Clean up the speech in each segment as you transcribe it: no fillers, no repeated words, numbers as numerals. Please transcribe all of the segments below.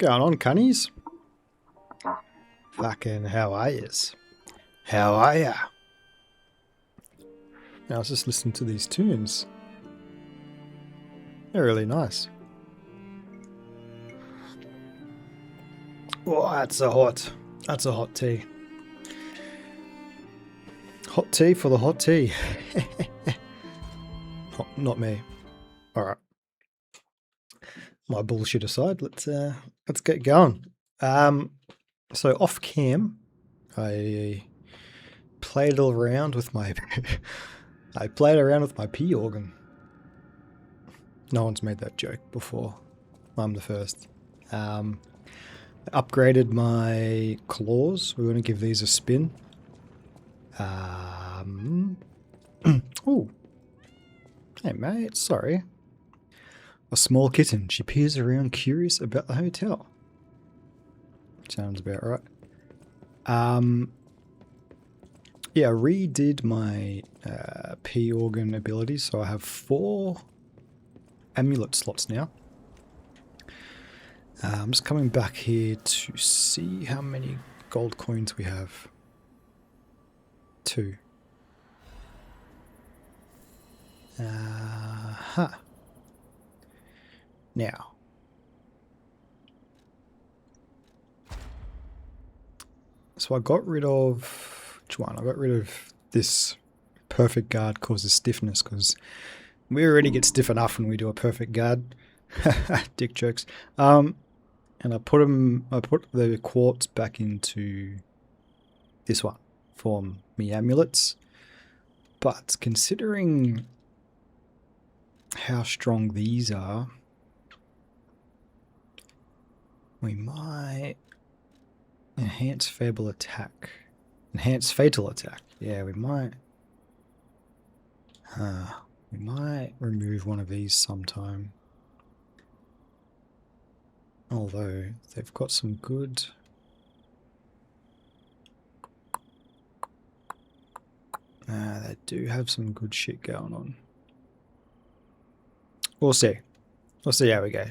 going on, cunnies? Fucking how are yous? How are ya? I was just listening to these tunes. They're really nice. Oh, that's a hot tea. Hot tea for the hot tea. Oh, not me. Alright. My bullshit aside, let's get going. So off cam, I played around with my P organ. No one's made that joke before. I'm the first. I upgraded my claws. We're going to give these a spin. Oh, hey mate, sorry. A small kitten. She peers around, curious about the hotel. Sounds about right. Yeah, I redid my P organ abilities, so I have 4 amulet slots now. I'm just coming back here to see how many gold coins we have. 2. Now. So I got rid of... Which one? I got rid of this perfect guard causes stiffness, because we already get stiff enough when we do a perfect guard. Dick jokes. And I put the quartz back into this one for me amulets. But considering how strong these are, we might enhance fatal attack. Enhance fatal attack. Yeah, we might. We might remove one of these sometime. Although they've got some good. They do have some good shit going on. We'll see. We'll see how we go.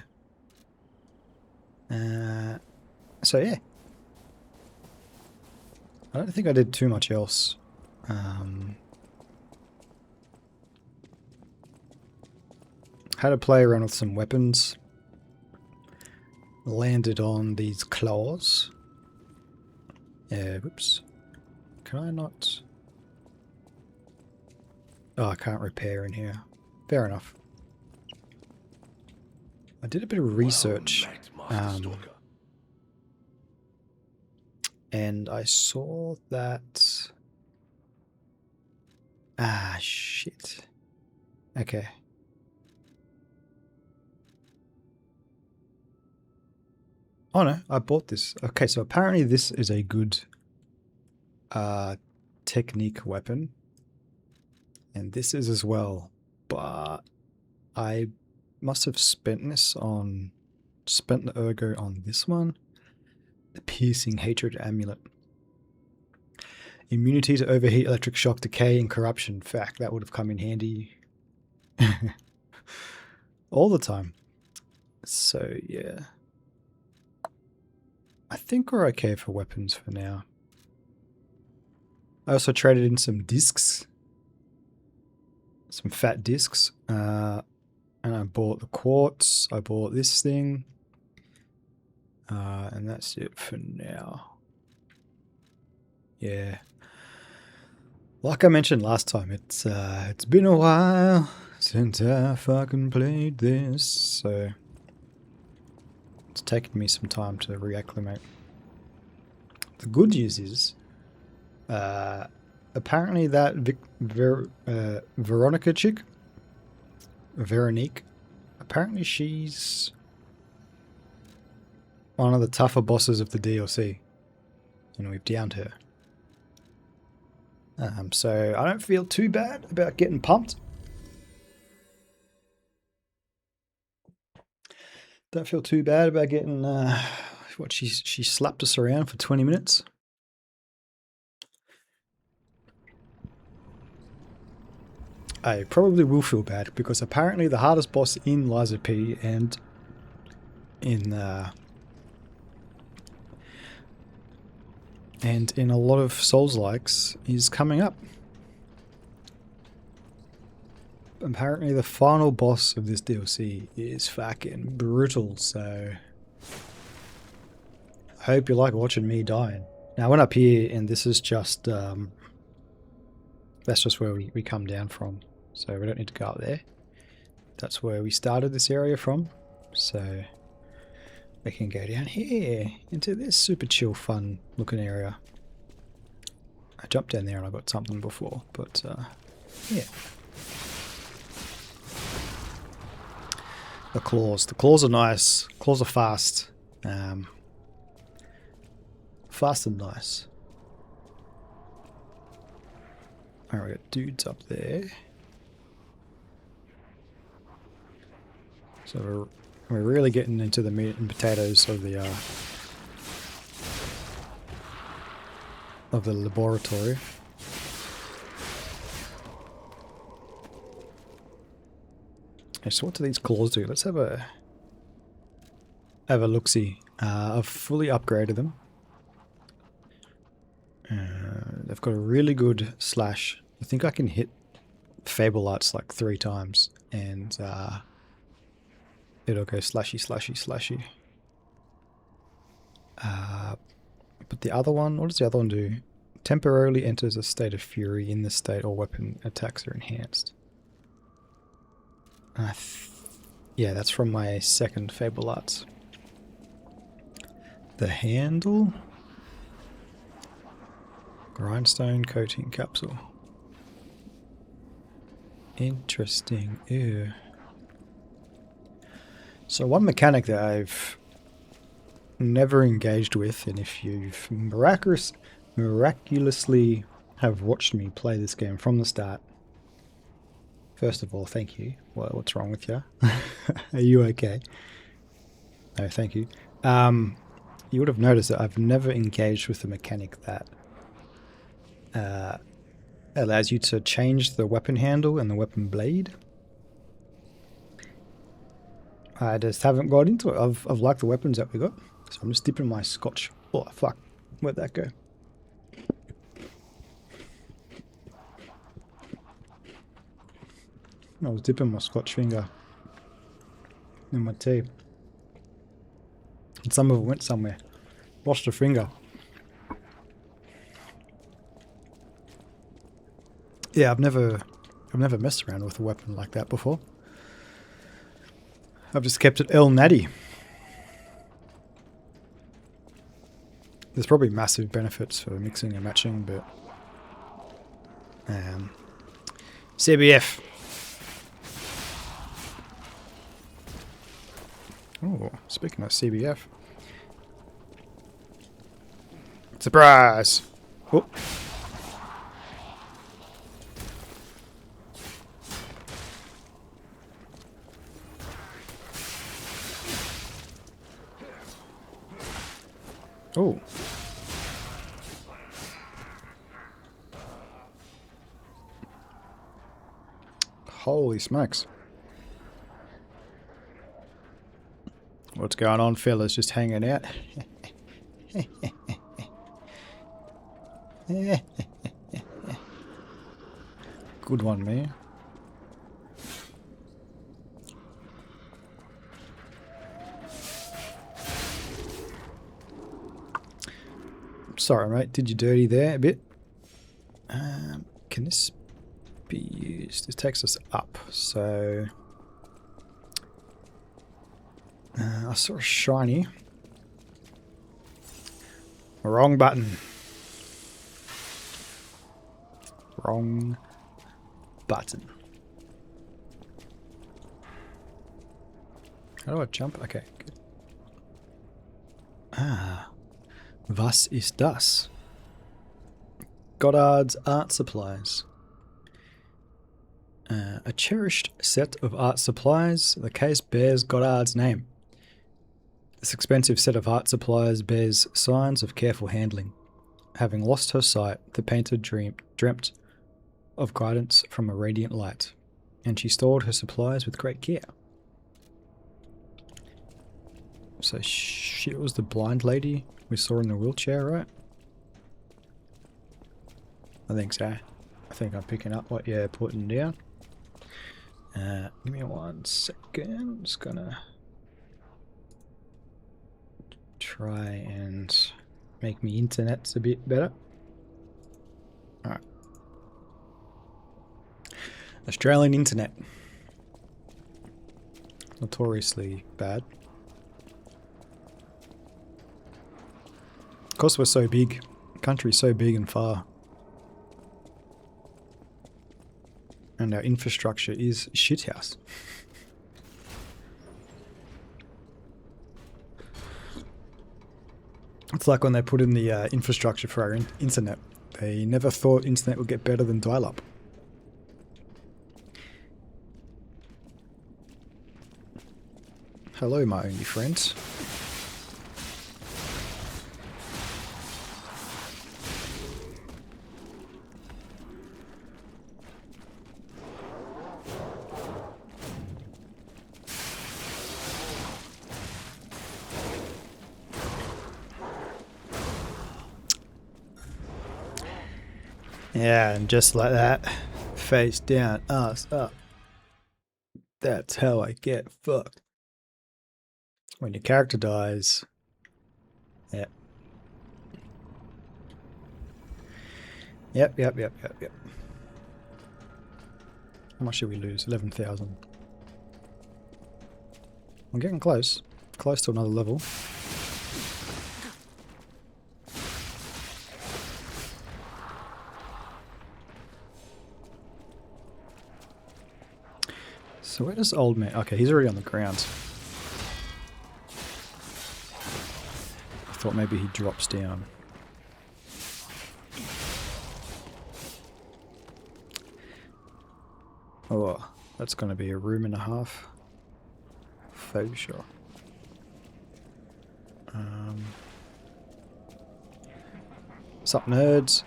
So yeah. I don't think I did too much else. Had to play around with some weapons. Landed on these claws. Whoops. Can I not? Oh, I can't repair in here. Fair enough. I did a bit of research. And I saw that... Ah, shit. Okay. Oh no, I bought this. Okay, so apparently this is a good technique weapon. And this is as well. But I must have spent the ergo on this one. The piercing hatred amulet. Immunity to overheat, electric shock, decay, and corruption. Fact, that would have come in handy all the time. So yeah, I think we're okay for weapons for now. I also traded in some discs, some fat discs, and I bought the quartz. I bought this thing. And that's it for now. Yeah. Like I mentioned last time, it's been a while since I fucking played this, so it's taken me some time to reacclimate. The good news is, apparently that Veronica chick, Veronique, apparently she's one of the tougher bosses of the DLC, and we've downed her. So I don't feel too bad about getting pumped. Don't feel too bad about getting what she slapped us around for 20 minutes. I probably will feel bad because apparently the hardest boss in Liza P and in and in a lot of Souls-likes is coming up. Apparently the final boss of this DLC is fucking brutal, so I hope you like watching me dying. Now I went up here and this is just, that's just where we come down from, so we don't need to go up there. That's where we started this area from, so we can go down here into this super chill fun looking area. I jumped down there and I got something before, but yeah. The claws. The claws are nice. Claws are fast. Fast and nice. Alright, we got dudes up there. So we're really getting into the meat and potatoes of the laboratory. Okay, so what do these claws do? Let's have a look-see. I've fully upgraded them. They've got a really good slash. I think I can hit Fable Arts like 3 times and it'll go slashy, slashy, slashy. But the other one, what does the other one do? Temporarily enters a state of fury. In this state, all weapon attacks are enhanced. Yeah, that's from my second Fable Arts. The handle? Grindstone coating capsule. Interesting. Ew. So one mechanic that I've never engaged with, and if you've miraculously have watched me play this game from the start, first of all, thank you. What's wrong with you? Are you okay? No, thank you. You would have noticed that I've never engaged with a mechanic that allows you to change the weapon handle and the weapon blade. I just haven't got into it. I've liked the weapons that we got, so I'm just dipping my scotch. Oh fuck, where'd that go? I was dipping my scotch finger in my tea. And some of it went somewhere. Lost a finger. Yeah, I've never messed around with a weapon like that before. I've just kept it El Natty. There's probably massive benefits for mixing and matching, but CBF. Oh, speaking of CBF. Surprise! Oh. Oh. Holy smokes. What's going on, fellas? Just hanging out? Good one, man. Sorry, mate. Did you dirty there a bit? Can this be used? This takes us up, so... I saw a shiny. Wrong button. Wrong button. How do I jump? Okay, good. Was ist das? Goddard's art supplies. A cherished set of art supplies. The case bears Goddard's name. This expensive set of art supplies bears signs of careful handling. Having lost her sight, the painter dreamt of guidance from a radiant light, and she stored her supplies with great care. So she was the blind lady we saw in the wheelchair, right? I think so. I think I'm picking up what you're putting down. Give me 1 second. Just gonna try and make me internet's a bit better. Alright. Australian internet. Notoriously bad. Of course we're so big. The country's so big and far. And our infrastructure is shithouse. It's like when they put in the infrastructure for our internet. They never thought internet would get better than dial-up. Hello, my only friends. Yeah, and just like that, face down, ass up. That's how I get fucked. When your character dies. Yeah. Yep. How much did we lose? 11,000. I'm getting close. Close to another level. So where does old man... Okay, he's already on the ground. I thought maybe he drops down. Oh, that's going to be a room and a half. For sure. Sup, nerds?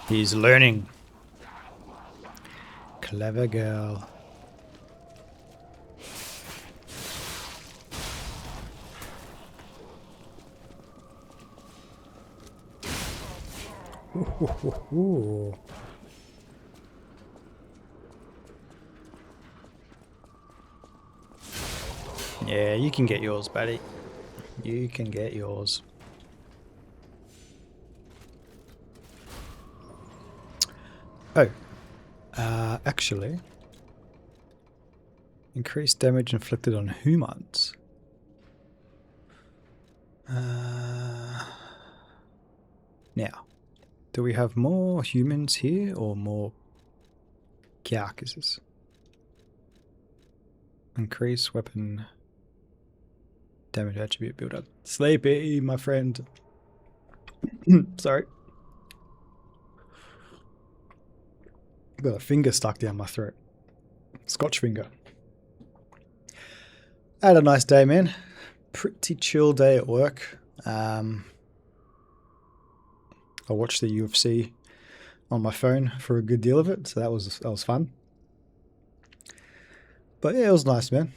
He's learning. Clever girl. Ooh. Yeah, you can get yours, buddy. You can get yours. Oh. Actually. Increased damage inflicted on humans. Now. Do we have more humans here or more carcasses? Increase weapon damage attribute build up. Sleepy, my friend. Sorry. Got a finger stuck down my throat. Scotch finger. I had a nice day, man. Pretty chill day at work. I watched the UFC on my phone for a good deal of it, so that was fun. But yeah, it was nice, man.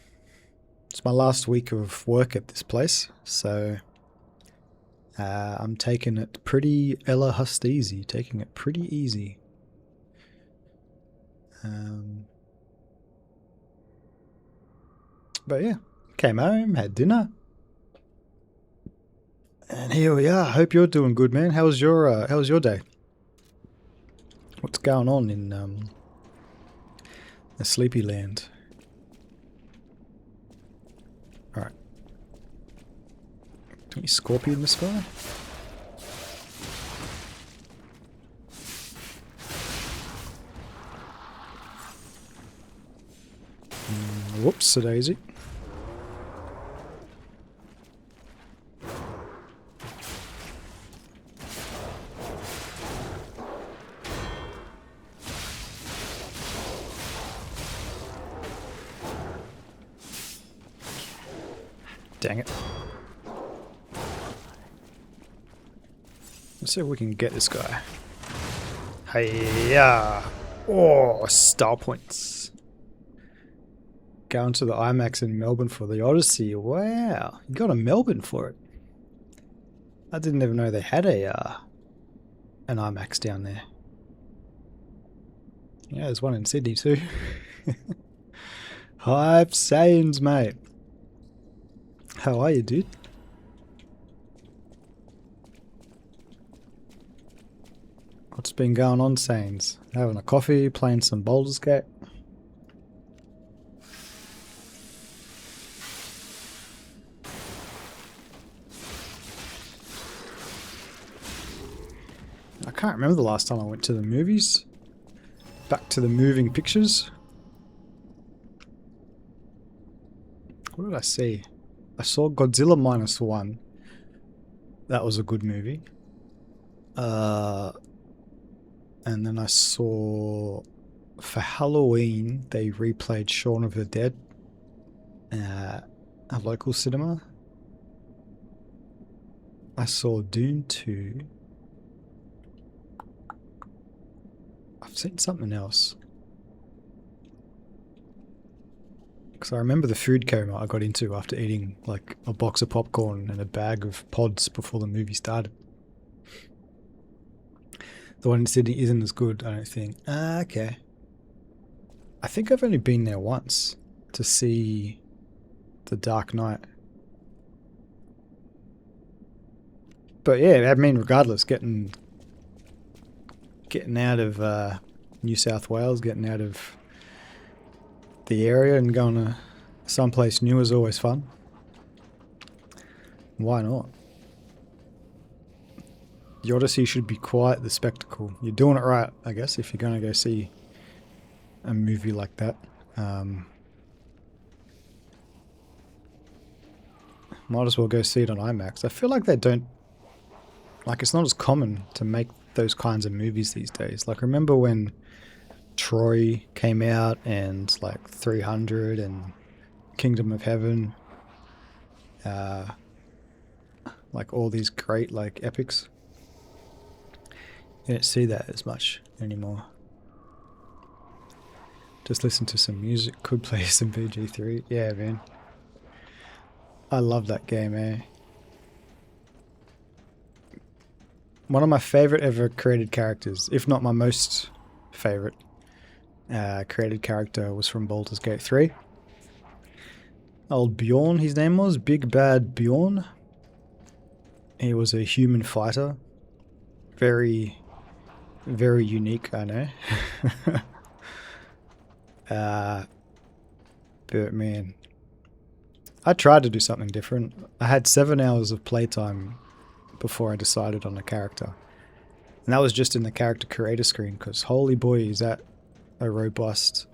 It's my last week of work at this place, so I'm taking it pretty Ella Husteezy, taking it pretty easy. But yeah, came home, had dinner, and here we are. Hope you're doing good, man. How was your day? What's going on in the Sleepy Land? All right. Any scorpion in the sky? Whoops, a daisy. Dang it. Let's see if we can get this guy. Hiya! Oh, star points. Going to the IMAX in Melbourne for the Odyssey. Wow, you got a Melbourne for it. I didn't even know they had an IMAX down there. Yeah, there's one in Sydney too. Hype sayings, mate. How are you, dude? What's been going on, Sains? Having a coffee, playing some Baldur's Gate. I can't remember the last time I went to the movies. Back to the moving pictures. What did I see? I saw Godzilla -1. That was a good movie. And then I saw, for Halloween, they replayed Shaun of the Dead at a local cinema. I saw Dune 2. I've seen something else. Because I remember the food coma I got into after eating like a box of popcorn and a bag of pods before the movie started. The one in Sydney isn't as good, I don't think. Ah, okay. I think I've only been there once to see The Dark Knight. But yeah, I mean, regardless, getting out of New South Wales, getting out of the area and going to someplace new is always fun. Why not? The Odyssey should be quite the spectacle. You're doing it right, I guess, if you're going to go see a movie like that. Might as well go see it on IMAX. I feel like they don't... Like, it's not as common to make those kinds of movies these days. Like, remember when Troy came out and, like, 300 and Kingdom of Heaven? Like, all these great, like, epics. You don't see that as much anymore. Just listen to some music, could play some BG3. Yeah, man. I love that game, eh? One of my favorite ever created characters, if not my most favorite created character, was from Baldur's Gate 3. Old Bjorn, his name was, Big Bad Bjorn. He was a human fighter. Very, very unique, I know. But man, I tried to do something different. I had 7 hours of playtime before I decided on a character. And that was just in the character creator screen, because holy boy, is that a robust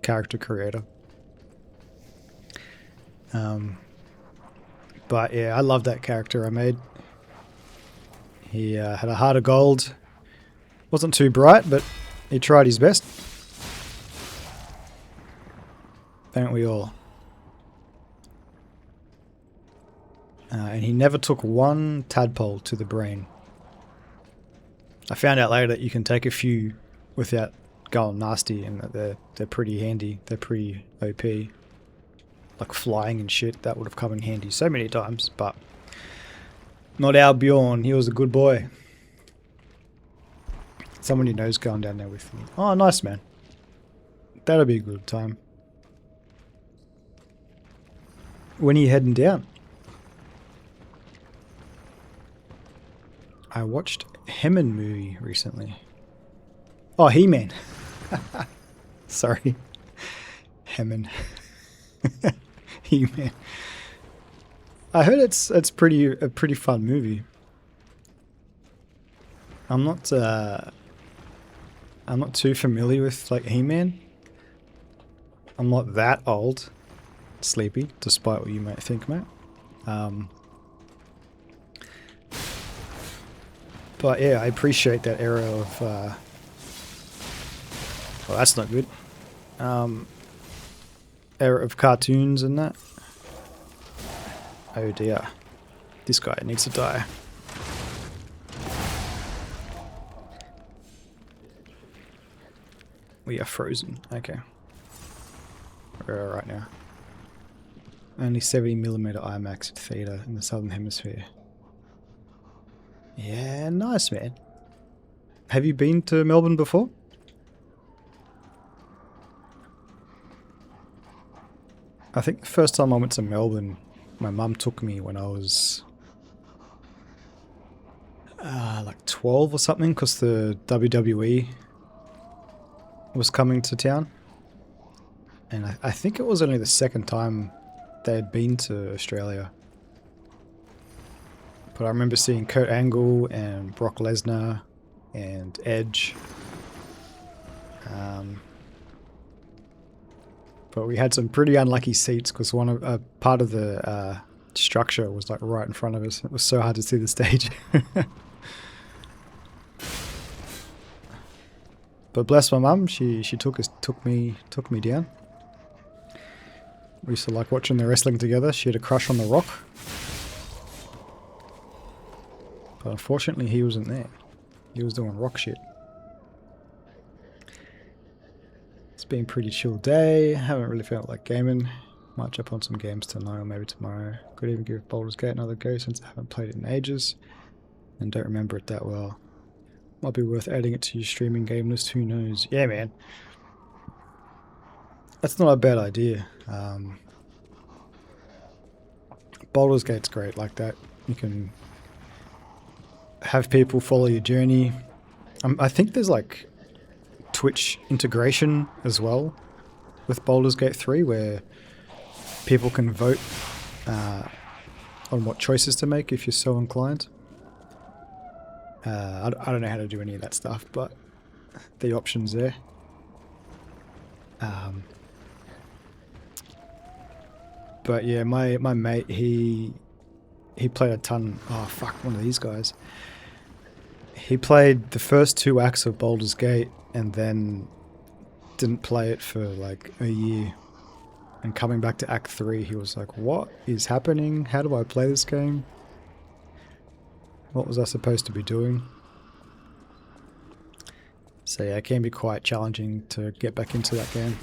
character creator. But yeah, I love that character I made. He had a heart of gold. Wasn't too bright, but he tried his best. Don't we all? And he never took one tadpole to the brain. I found out later that you can take a few without going nasty, and that they're pretty handy. They're pretty OP. Like flying and shit, that would have come in handy so many times, but not our Bjorn. He was a good boy. Someone you know's going down there with me. Oh, nice, man. That'll be a good time. When are you heading down? I watched He-Man movie recently. Oh, He-Man. Sorry. He-Man. He-Man. I heard it's a pretty fun movie. I'm not too familiar with like He-Man. I'm not that old. Sleepy, despite what you might think, mate. But yeah, I appreciate that era of well, that's not good. Era of cartoons and that. Oh dear. This guy needs to die. We are frozen. Okay. We're alright now. Only 70mm IMAX at theatre in the Southern Hemisphere. Yeah, nice, man. Have you been to Melbourne before? I think the first time I went to Melbourne, my mum took me when I was like 12 or something, because the WWE was coming to town. And I think it was only the second time they had been to Australia. But I remember seeing Kurt Angle and Brock Lesnar and Edge. But we had some pretty unlucky seats because part of the structure was like right in front of us. It was so hard to see the stage. But bless my mum, she took me down. We used to like watching the wrestling together. She had a crush on The Rock. But unfortunately he wasn't there. He was doing rock shit. It's been a pretty chill day. Haven't really felt like gaming. Might jump on some games tonight or maybe tomorrow. Could even give Baldur's Gate another go since I haven't played it in ages. And don't remember it that well. Might be worth adding it to your streaming game list, who knows. Yeah, man. That's not a bad idea. Baldur's Gate's great like that. You can have people follow your journey. I think there's like Twitch integration as well with Baldur's Gate 3 where people can vote on what choices to make if you're so inclined. I don't know how to do any of that stuff, but the option's there. But yeah, my mate, he played a ton. Oh fuck, one of these guys. He played the first 2 acts of Baldur's Gate and then didn't play it for like a year. And coming back to Act 3, he was like, what is happening? How do I play this game? What was I supposed to be doing? So yeah, it can be quite challenging to get back into that game.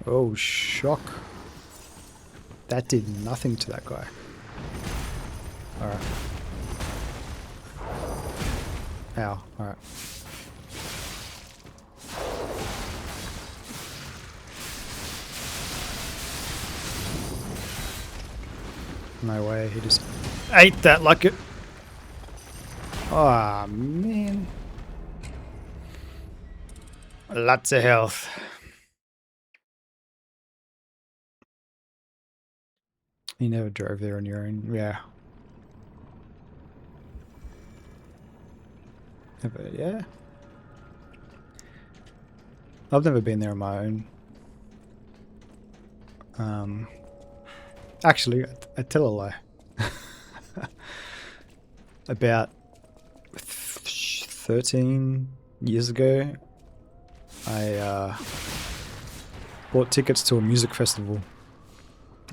Oh, shock. That did nothing to that guy. Alright. Ow, alright. No way, he just ate that like it. Ah, oh, man. Lots of health. You never drove there on your own, yeah. But yeah. I've never been there on my own. Actually, I tell a lie. About 13 years ago, I bought tickets to a music festival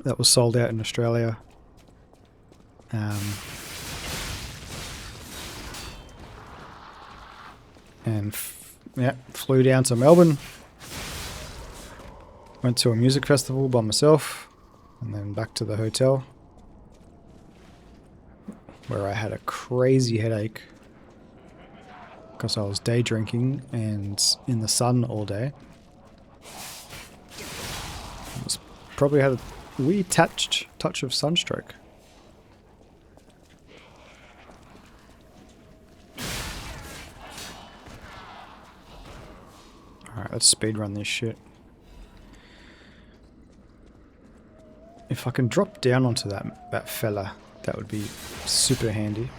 that was sold out in Australia. And flew down to Melbourne. Went to a music festival by myself. And then back to the hotel, where I had a crazy headache because I was day drinking and in the sun all day. Probably had a wee touch of sunstroke. Alright, let's speedrun this shit. If I can drop down onto that fella, that would be super handy.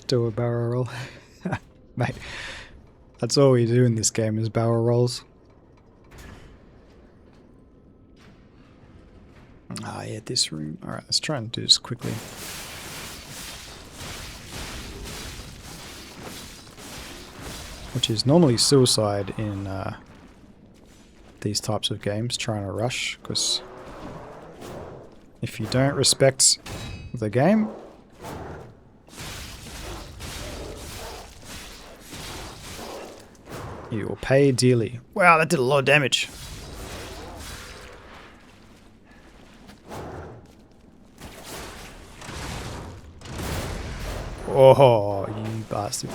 Do a barrel roll. Mate, that's all we do in this game is barrel rolls. Ah yeah, this room. Alright, let's try and do this quickly. Which is normally suicide in these types of games, trying to rush, because If you don't respect the game, you will pay dearly. Wow, that did a lot of damage. Oh, you bastard.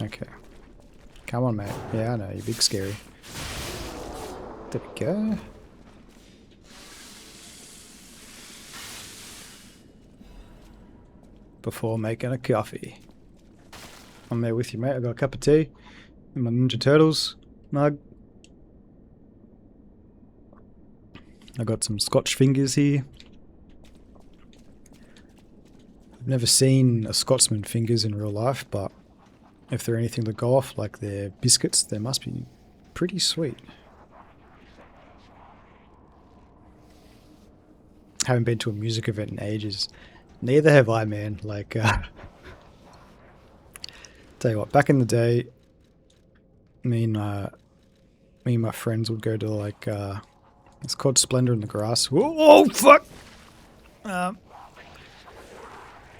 Okay. Come on, mate. Yeah, I know, you're big scary. There we go. Before making a coffee. I'm there with you, mate. I got a cup of tea in my Ninja Turtles mug. I got some Scotch fingers here. I've never seen a Scotsman fingers in real life, but if they're anything to go off, like their biscuits, they must be pretty sweet. Haven't been to a music event in ages. Neither have I, man. Like, tell you what, back in the day, me and my friends would go to like, it's called Splendor in the Grass. Whoa, oh, fuck!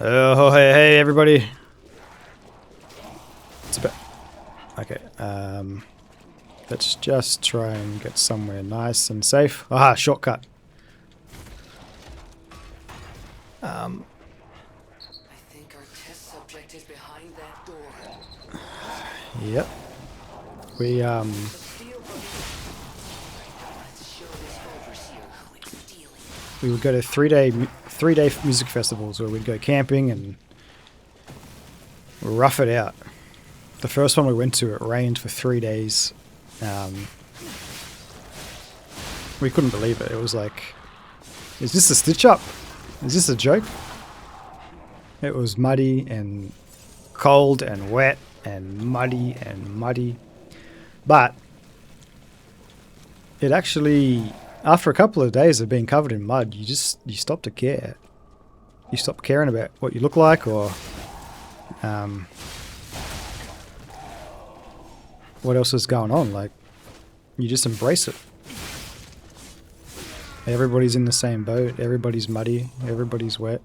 Oh, hey, everybody. It's about... Okay, let's just try and get somewhere nice and safe. Aha, shortcut. I think our test subject is behind that door. Yep. We, Let's show this overseer who it's dealing with. we would go to three-day music festivals where we'd go camping and rough it out. The first one we went to, it rained for 3 days. We couldn't believe it. It was like, is this a stitch-up? Is this a joke? It was muddy and cold and wet and muddy and muddy. But it actually, after a couple of days of being covered in mud, you stop to care. You stop caring about what you look like or what else is going on. Like, you just embrace it. Everybody's in the same boat. Everybody's muddy. Everybody's wet.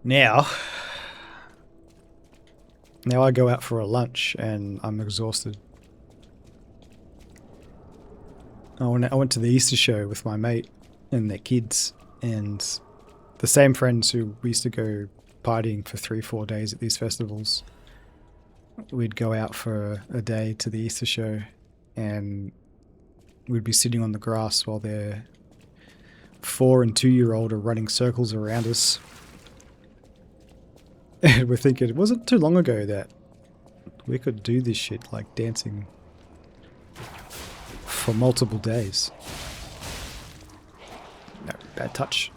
Now I go out for a lunch and I'm exhausted. I went to the Easter show with my mate and their kids, and the same friends who we used to go partying for 3-4 days at these festivals. We'd go out for a day to the Easter show and we'd be sitting on the grass while their 4- and 2-year-old are running circles around us. And we're thinking, it wasn't too long ago that we could do this shit, like dancing for multiple days. No, bad touch.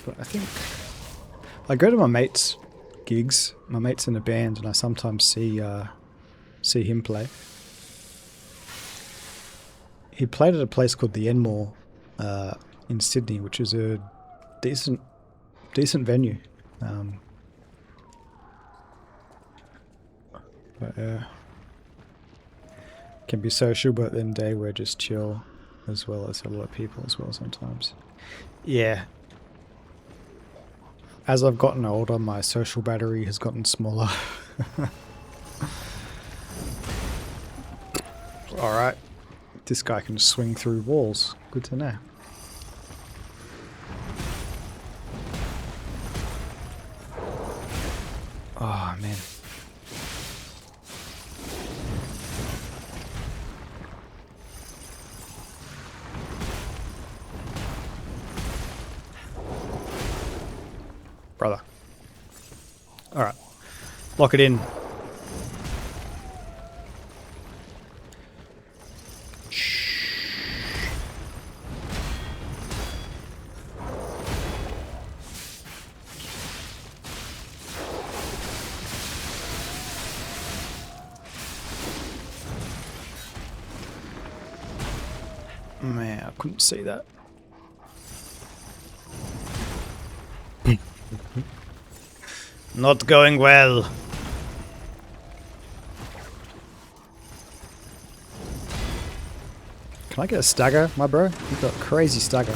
But I think I go to my mate's gigs. My mate's in a band, and I sometimes see him play. He played at a place called the Enmore in Sydney, which is a decent venue. But can be social, but then day we're just chill, as well as a lot of people as well sometimes. Yeah. As I've gotten older, my social battery has gotten smaller. Alright. This guy can swing through walls. Good to know. Oh, man. Brother. Alright. Lock it in. Man, I couldn't see that. Not going well. Can I get a stagger, my bro? You've got crazy stagger.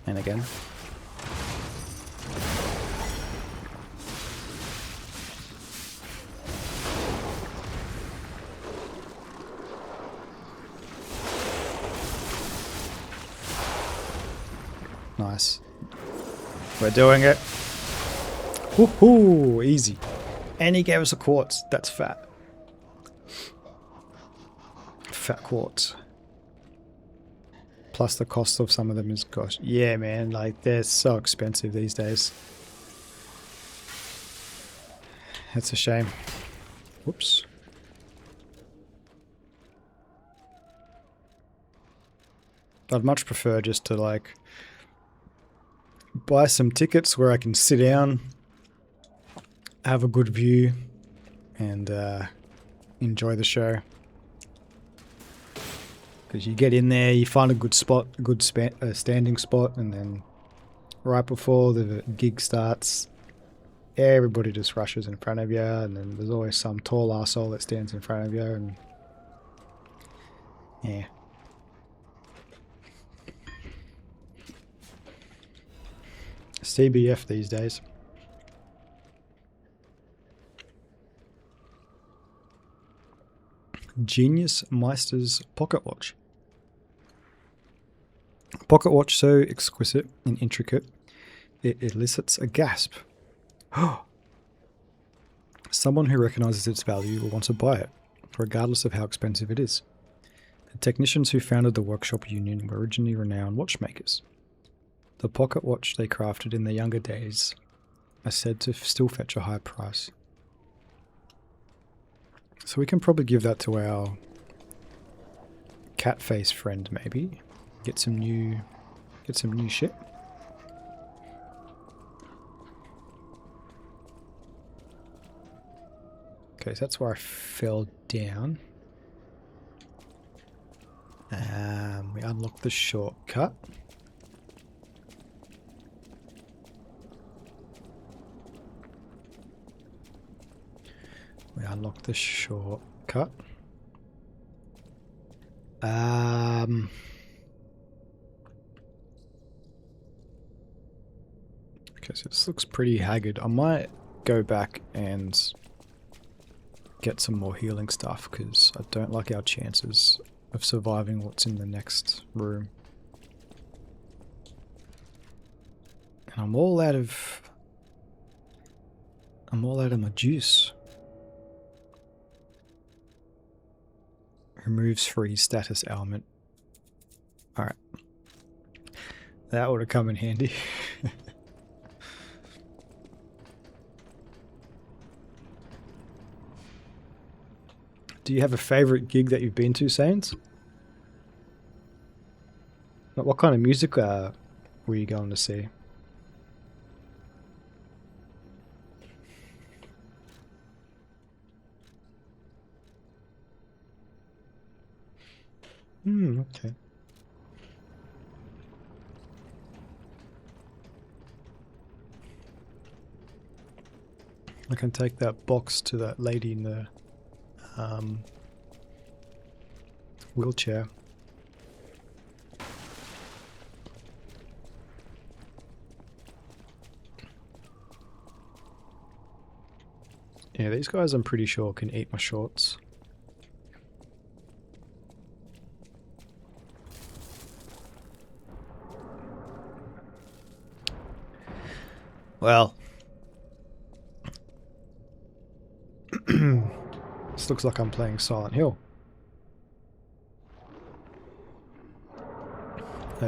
And again. Nice. We're doing it. Woohoo! Easy. And he gave us a quartz. That's fat. Fat quartz. Plus the cost of some of them is, gosh. Yeah, man. Like, they're so expensive these days. That's a shame. Whoops. I'd much prefer just to, like, buy some tickets where I can sit down, have a good view, and enjoy the show. Because you get in there, you find a good spot, a good standing spot, and then right before the gig starts, everybody just rushes in front of you, and then there's always some tall arsehole that stands in front of you, and yeah. CBF these days. Genius Meister's pocket watch. Pocket watch so exquisite and intricate, it elicits a gasp. Someone who recognizes its value will want to buy it, regardless of how expensive it is. The technicians who founded the workshop union were originally renowned watchmakers. The pocket watch they crafted in their younger days are said to still fetch a high price. So we can probably give that to our cat face friend, maybe. Get some new shit. Okay, so that's where I fell down. We unlocked the shortcut. We unlocked the shortcut. Okay, so this looks pretty haggard. I might go back and get some more healing stuff because I don't like our chances of surviving what's in the next room. And I'm all out of my juice. Removes free status element. Alright. That would have come in handy. Do you have a favorite gig that you've been to, Saints? What kind of music were you going to see? Okay. I can take that box to that lady in the wheelchair. Yeah, these guys I'm pretty sure can eat my shorts. Well. This looks like I'm playing Silent Hill.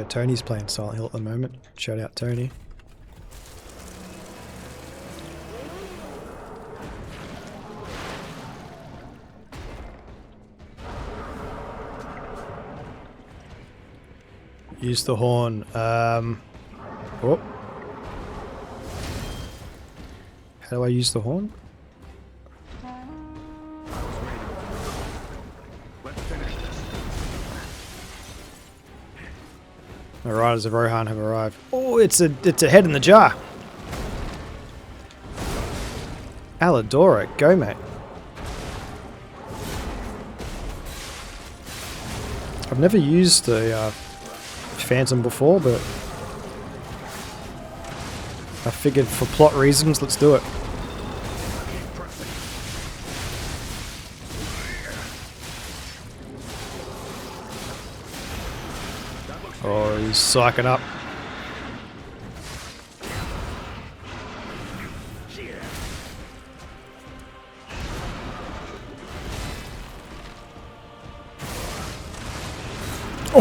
Tony's playing Silent Hill at the moment. Shout out Tony. Use the horn. Oh. How do I use the horn? The riders of Rohan have arrived. Oh, it's a head in the jar. Aladora, go mate. I've never used the Phantom before, but I figured for plot reasons, let's do it. Oh, he's psyching up.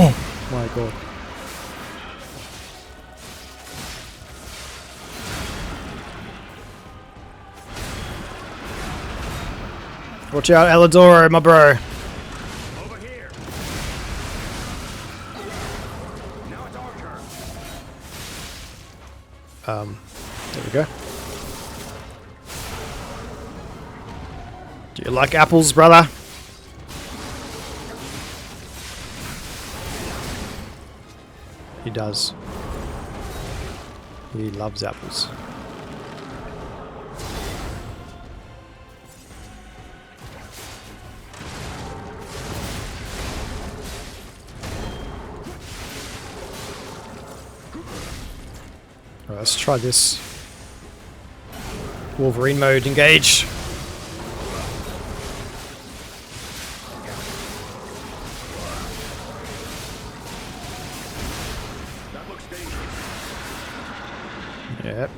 Oh my god. Watch out, Aladoro, my bro. Over here. Now it's our turn. There we go. Do you like apples, brother? He does. He loves apples. Alright, let's try this. Wolverine mode, engage. That looks dangerous. Yep.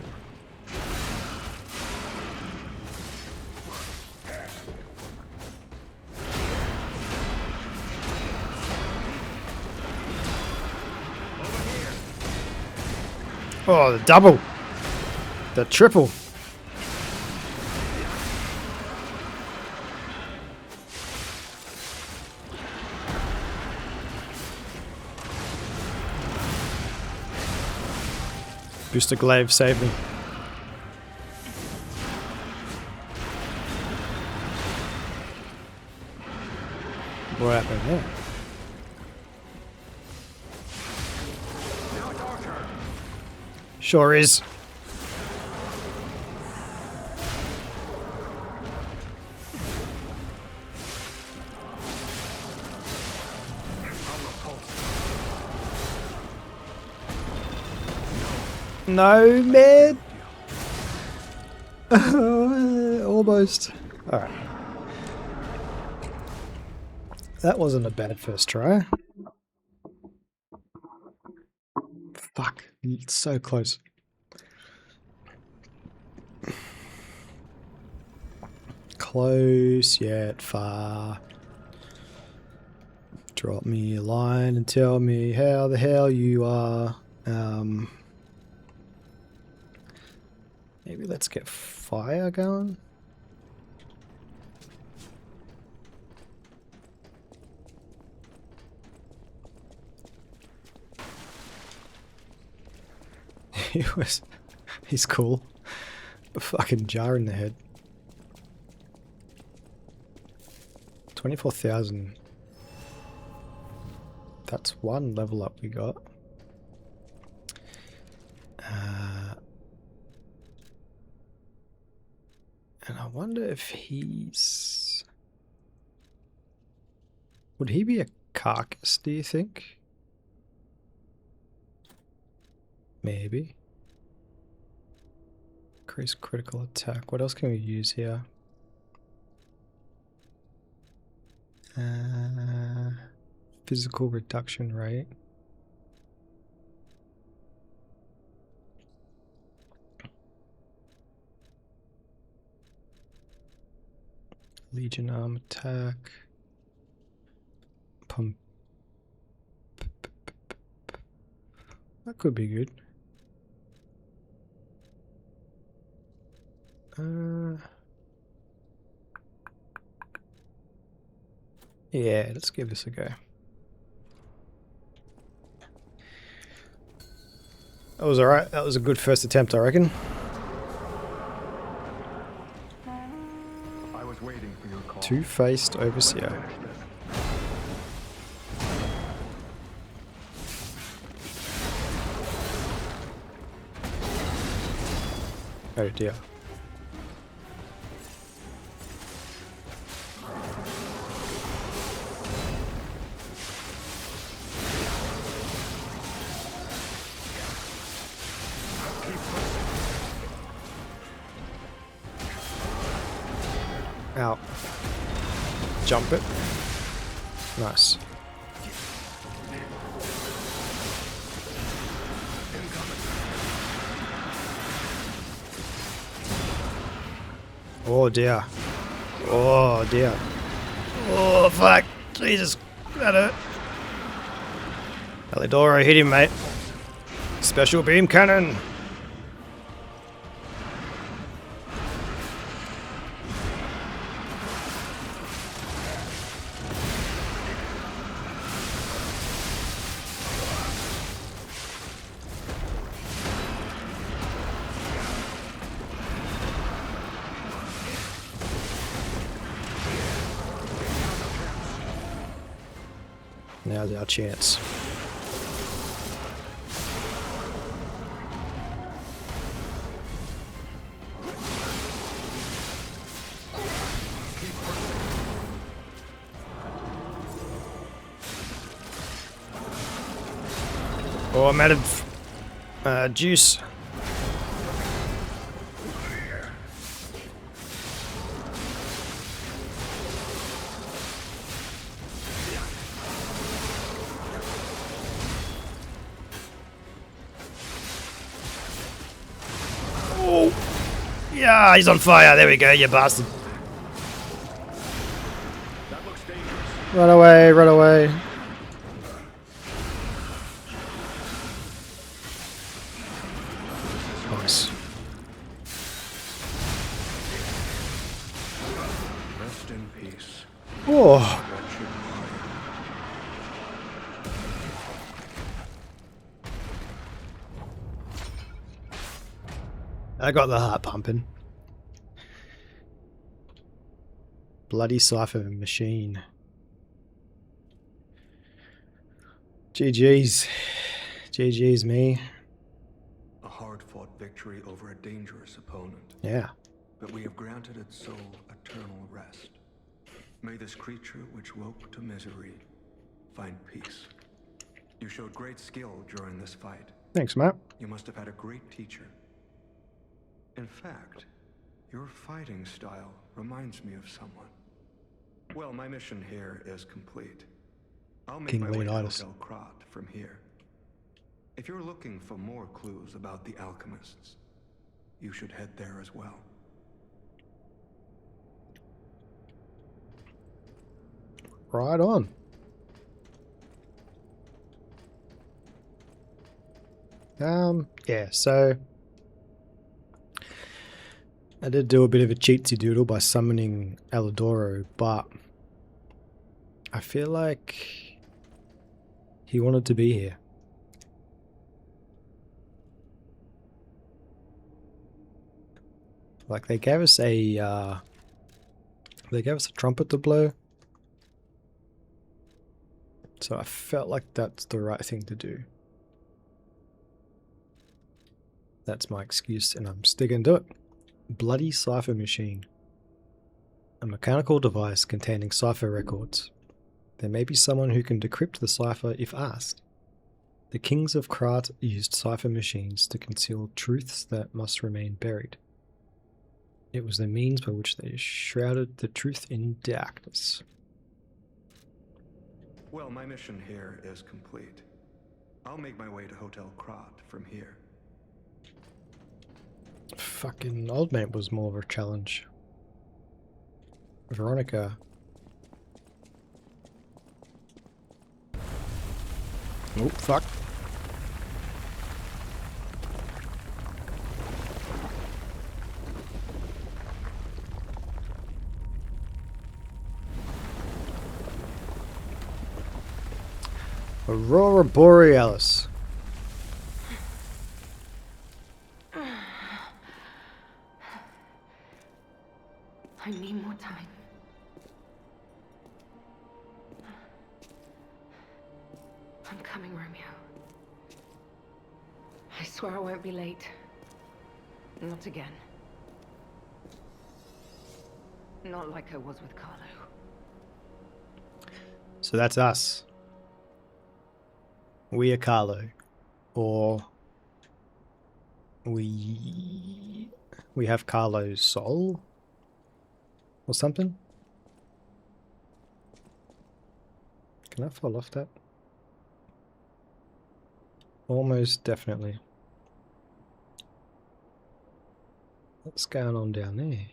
Oh, the double. The triple. Booster Glaive saved me. What happened there? Now it's our turn. Sure is. No, man. Almost. Alright. That wasn't a bad first try. Fuck. It's so close. Close yet far. Drop me a line and tell me how the hell you are. Maybe let's get fire going. He's cool. A fucking jar in the head. 24,000. That's one level up we got. And I wonder if he's... Would he be a carcass, do you think? Maybe. Increase critical attack. What else can we use here? Physical reduction rate. Legion arm attack. Pump. That could be good. Yeah, let's give this a go. That was alright. That was a good first attempt, I reckon. I was waiting for your call. Two-faced overseer. Finish this. Oh dear. Out. Jump it. Nice. Oh dear. Oh dear. Oh fuck. Jesus. That hurt. Alidoro, hit him, mate. Special beam cannon. Now's our chance. Oh, I'm out of juice. Oh, yeah, he's on fire. There we go, you bastard. That looks dangerous. Run away, run away. Nice. Rest in peace. Oh, Wretched I got the heart pumping. Bloody cipher machine. GG's. GG's me. a hard-fought victory over a dangerous opponent. Yeah. But we have granted its soul eternal rest. May this creature which woke to misery find peace. You showed great skill during this fight. Thanks, Matt. You must have had a great teacher. In fact, your fighting style reminds me of someone. Well, my mission here is complete. I'll make King my way to Leonidas. Hotel Krat from here. If you're looking for more clues about the alchemists, you should head there as well. Right on. Yeah, so I did do a bit of a cheatsy doodle by summoning Alidoro, but I feel like he wanted to be here. Like they gave us a trumpet to blow. So I felt like that's the right thing to do. That's my excuse and I'm sticking to it. Bloody cipher machine. A mechanical device containing cipher records. There may be someone who can decrypt the cipher if asked. The kings of Krat used cipher machines to conceal truths that must remain buried. It was the means by which they shrouded the truth in darkness. Well, my mission here is complete. I'll make my way to Hotel Krat from here. Fucking Old Mate was more of a challenge. Veronica. Oh, fuck. Aurora Borealis. I need more time. I'm coming, Romeo. I swear I won't be late. Not again. Not like I was with Carlo. So that's us. We are Carlo. Or we have Carlo's soul? Or something? Can I fall off that? Almost definitely. What's going on down there?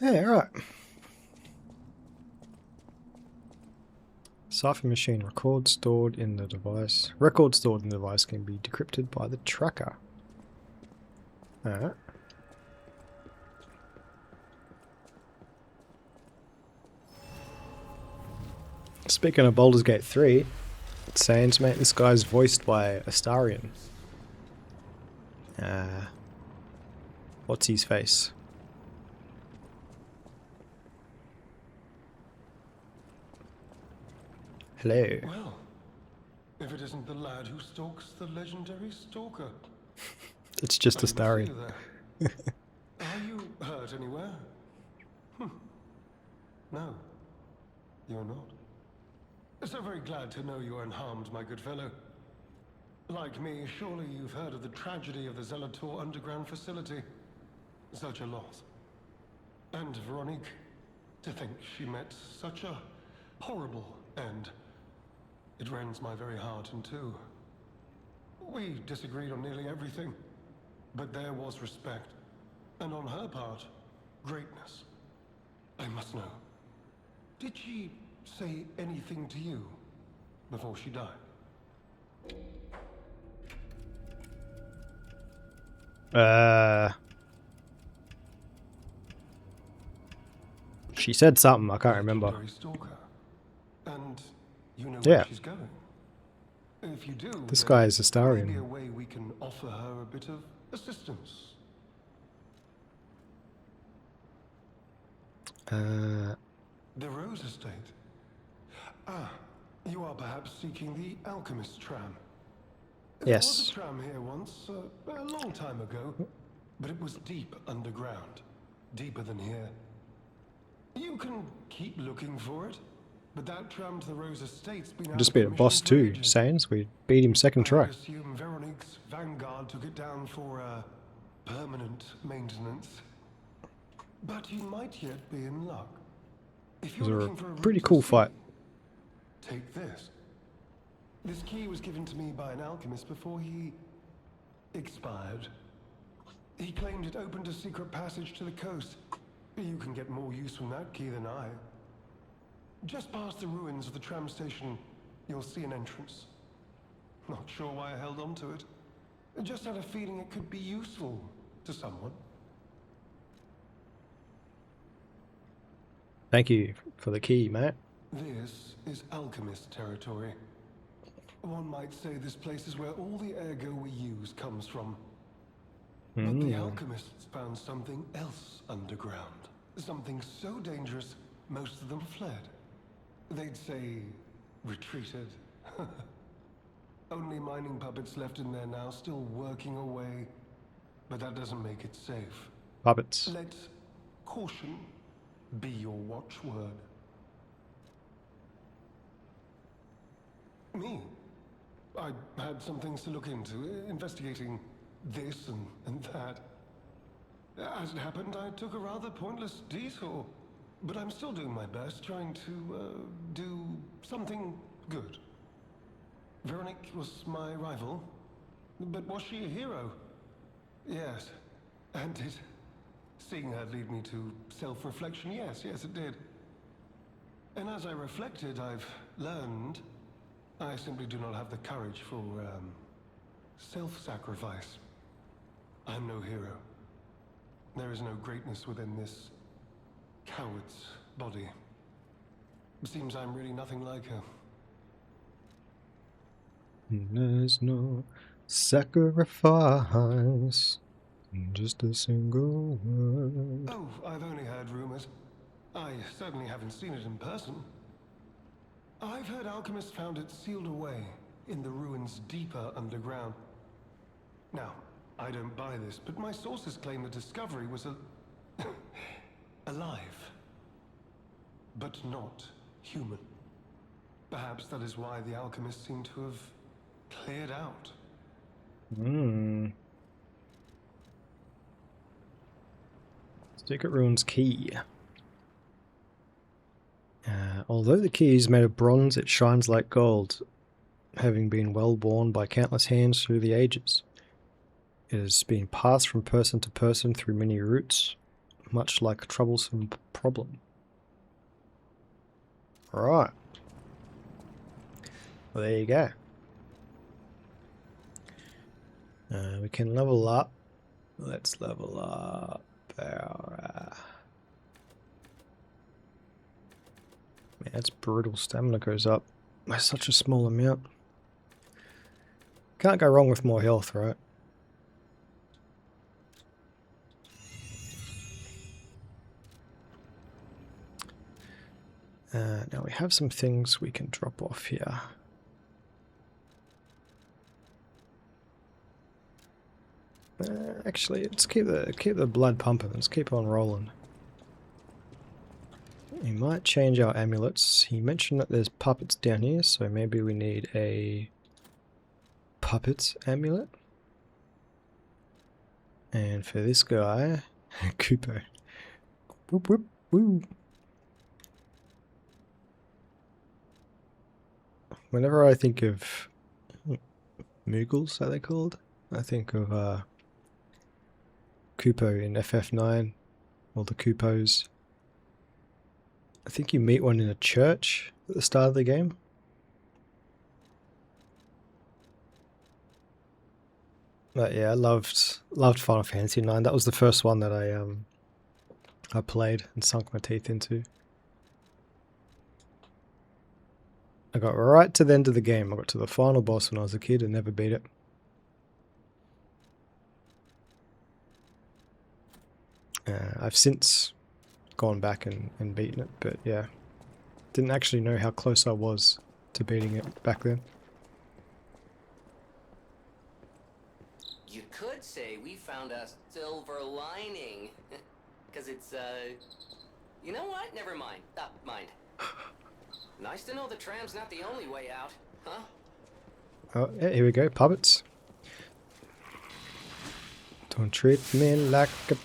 Yeah, right. Cipher machine record stored in the device. Record stored in the device can be decrypted by the tracker. Alright. Speaking of Baldur's Gate 3, it's saying, mate, this guy's voiced by Astarion. What's his face? Hello. Well, if it isn't the lad who stalks the legendary stalker. It's just I didn't see Astarion. you there. Are you hurt anywhere? No, you're not. So very glad to know you are unharmed, my good fellow. Like me, surely you've heard of the tragedy of the Zelator underground facility. Such a loss. And Veronique, to think she met such a horrible end. It rends my very heart in two. We disagreed on nearly everything, but there was respect. And on her part, greatness. I must know. Did she say anything to you before she died? She said something, I can't remember. Legendary stalker. And you know Yeah. where she's going? If you do, This then guy is there may be a Astarion. way we can offer her a bit of assistance. The Rose Estate. Ah, you are perhaps seeking the Alchemist tram. There was Yes. a tram here once, a long time ago, but it was deep underground. Deeper than here. You can keep looking for it, but that tram to the Rose Estate's been out Just of beat a boss commission for too, ages. Sains. We beat him second I try. would assume Veronique's vanguard took it down for permanent maintenance. But you might yet be in luck. If It was you're a looking for a pretty route to cool sea, fight. take this. This key was given to me by an alchemist before he expired. He claimed it opened a secret passage to the coast. You can get more use from that key than I. Just past the ruins of the tram station, you'll see an entrance. Not sure why I held on to it. I just had a feeling it could be useful to someone. Thank you for the key, mate. This is alchemist territory. One might say this place is where all the ergo we use comes from. But the alchemists found something else underground. Something so dangerous, most of them fled. They'd say, retreated. Only mining puppets left in there now, still working away. But that doesn't make it safe. Puppets. Let caution be your watchword. Me? I had some things to look into, investigating this and that. As it happened, I took a rather pointless detour. But I'm still doing my best, trying to, do something good. Veronique was my rival. But was she a hero? Yes. And did seeing her lead me to self-reflection? Yes, it did. And as I reflected, I've learned I simply do not have the courage for, self-sacrifice. I'm no hero. There is no greatness within this coward's body. It seems I'm really nothing like her. There's no sacrifice. Just a single word. Oh, I've only heard rumors. I certainly haven't seen it in person. I've heard alchemists found it sealed away in the ruins deeper underground. Now, I don't buy this, but my sources claim the discovery was alive, but not human. Perhaps that is why the alchemists seem to have cleared out. Hmm. Secret Rune's key. Although the key is made of bronze, it shines like gold, having been well worn by countless hands through the ages. It has been passed from person to person through many routes, much like a troublesome problem. Right. Well, there you go. We can level up. Let's level up our... Man, that's brutal. Stamina goes up by such a small amount. Can't go wrong with more health, right? Now we have some things we can drop off here. Actually, let's keep the blood pumping. Let's keep on rolling. We might change our amulets. He mentioned that there's puppets down here, so maybe we need a puppet amulet. And for this guy, Kupo. Whoop whoop woo. Whenever I think of Moogles, are they called? I think of Kupo in FF9, or the Kupos. I think you meet one in a church at the start of the game. But yeah, I loved Final Fantasy IX. That was the first one that I played and sunk my teeth into. I got right to the end of the game. I got to the final boss when I was a kid and never beat it. I've since gone back and beaten it, but yeah, didn't actually know how close I was to beating it back then. You could say we found a silver lining. Because it's, You know what? Never mind. Mind. Nice to know the tram's not the only way out, huh? Oh, yeah, here we go, puppets. Don't treat me like a...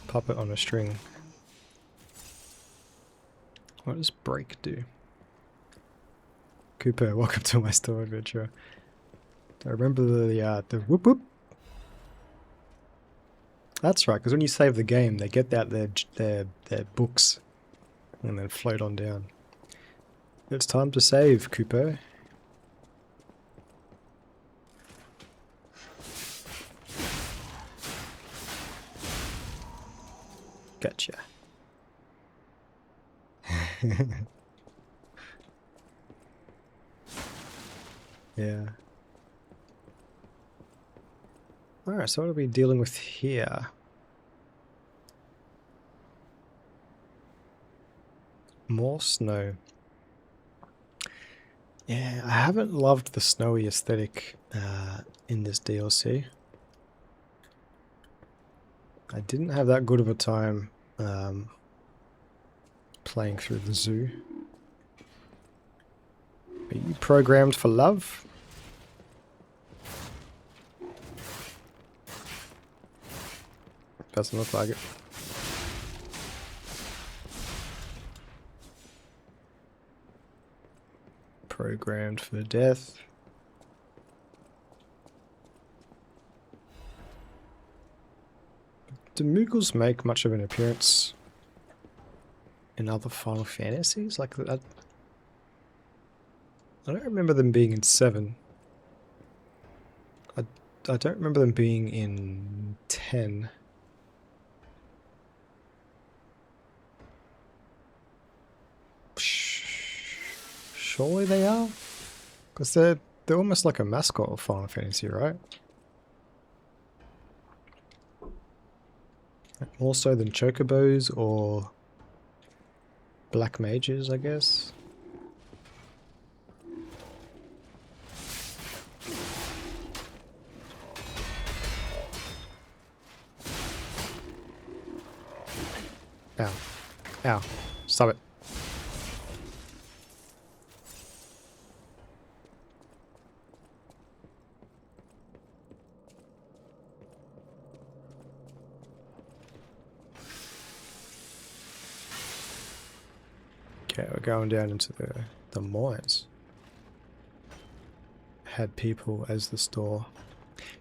puppet on a string. What does break do? Cooper, welcome to my store adventure. I remember the whoop whoop. That's right, because when you save the game, they get out their books and then float on down. It's time to save, Cooper. Gotcha. Yeah. Alright, so what are we dealing with here? More snow. Yeah, I haven't loved the snowy aesthetic in this DLC. I didn't have that good of a time playing through the zoo. Are you programmed for love? Doesn't look like it. Programmed for death. Do Moogles make much of an appearance in other Final Fantasies? Like that? I don't remember them being in 7. I don't remember them being in 10. Surely they are? Because they're almost like a mascot of Final Fantasy, right? More so than chocobos or black mages, I guess. Ow. Ow. Stop it. Okay, we're going down into the mines. Had people as the store.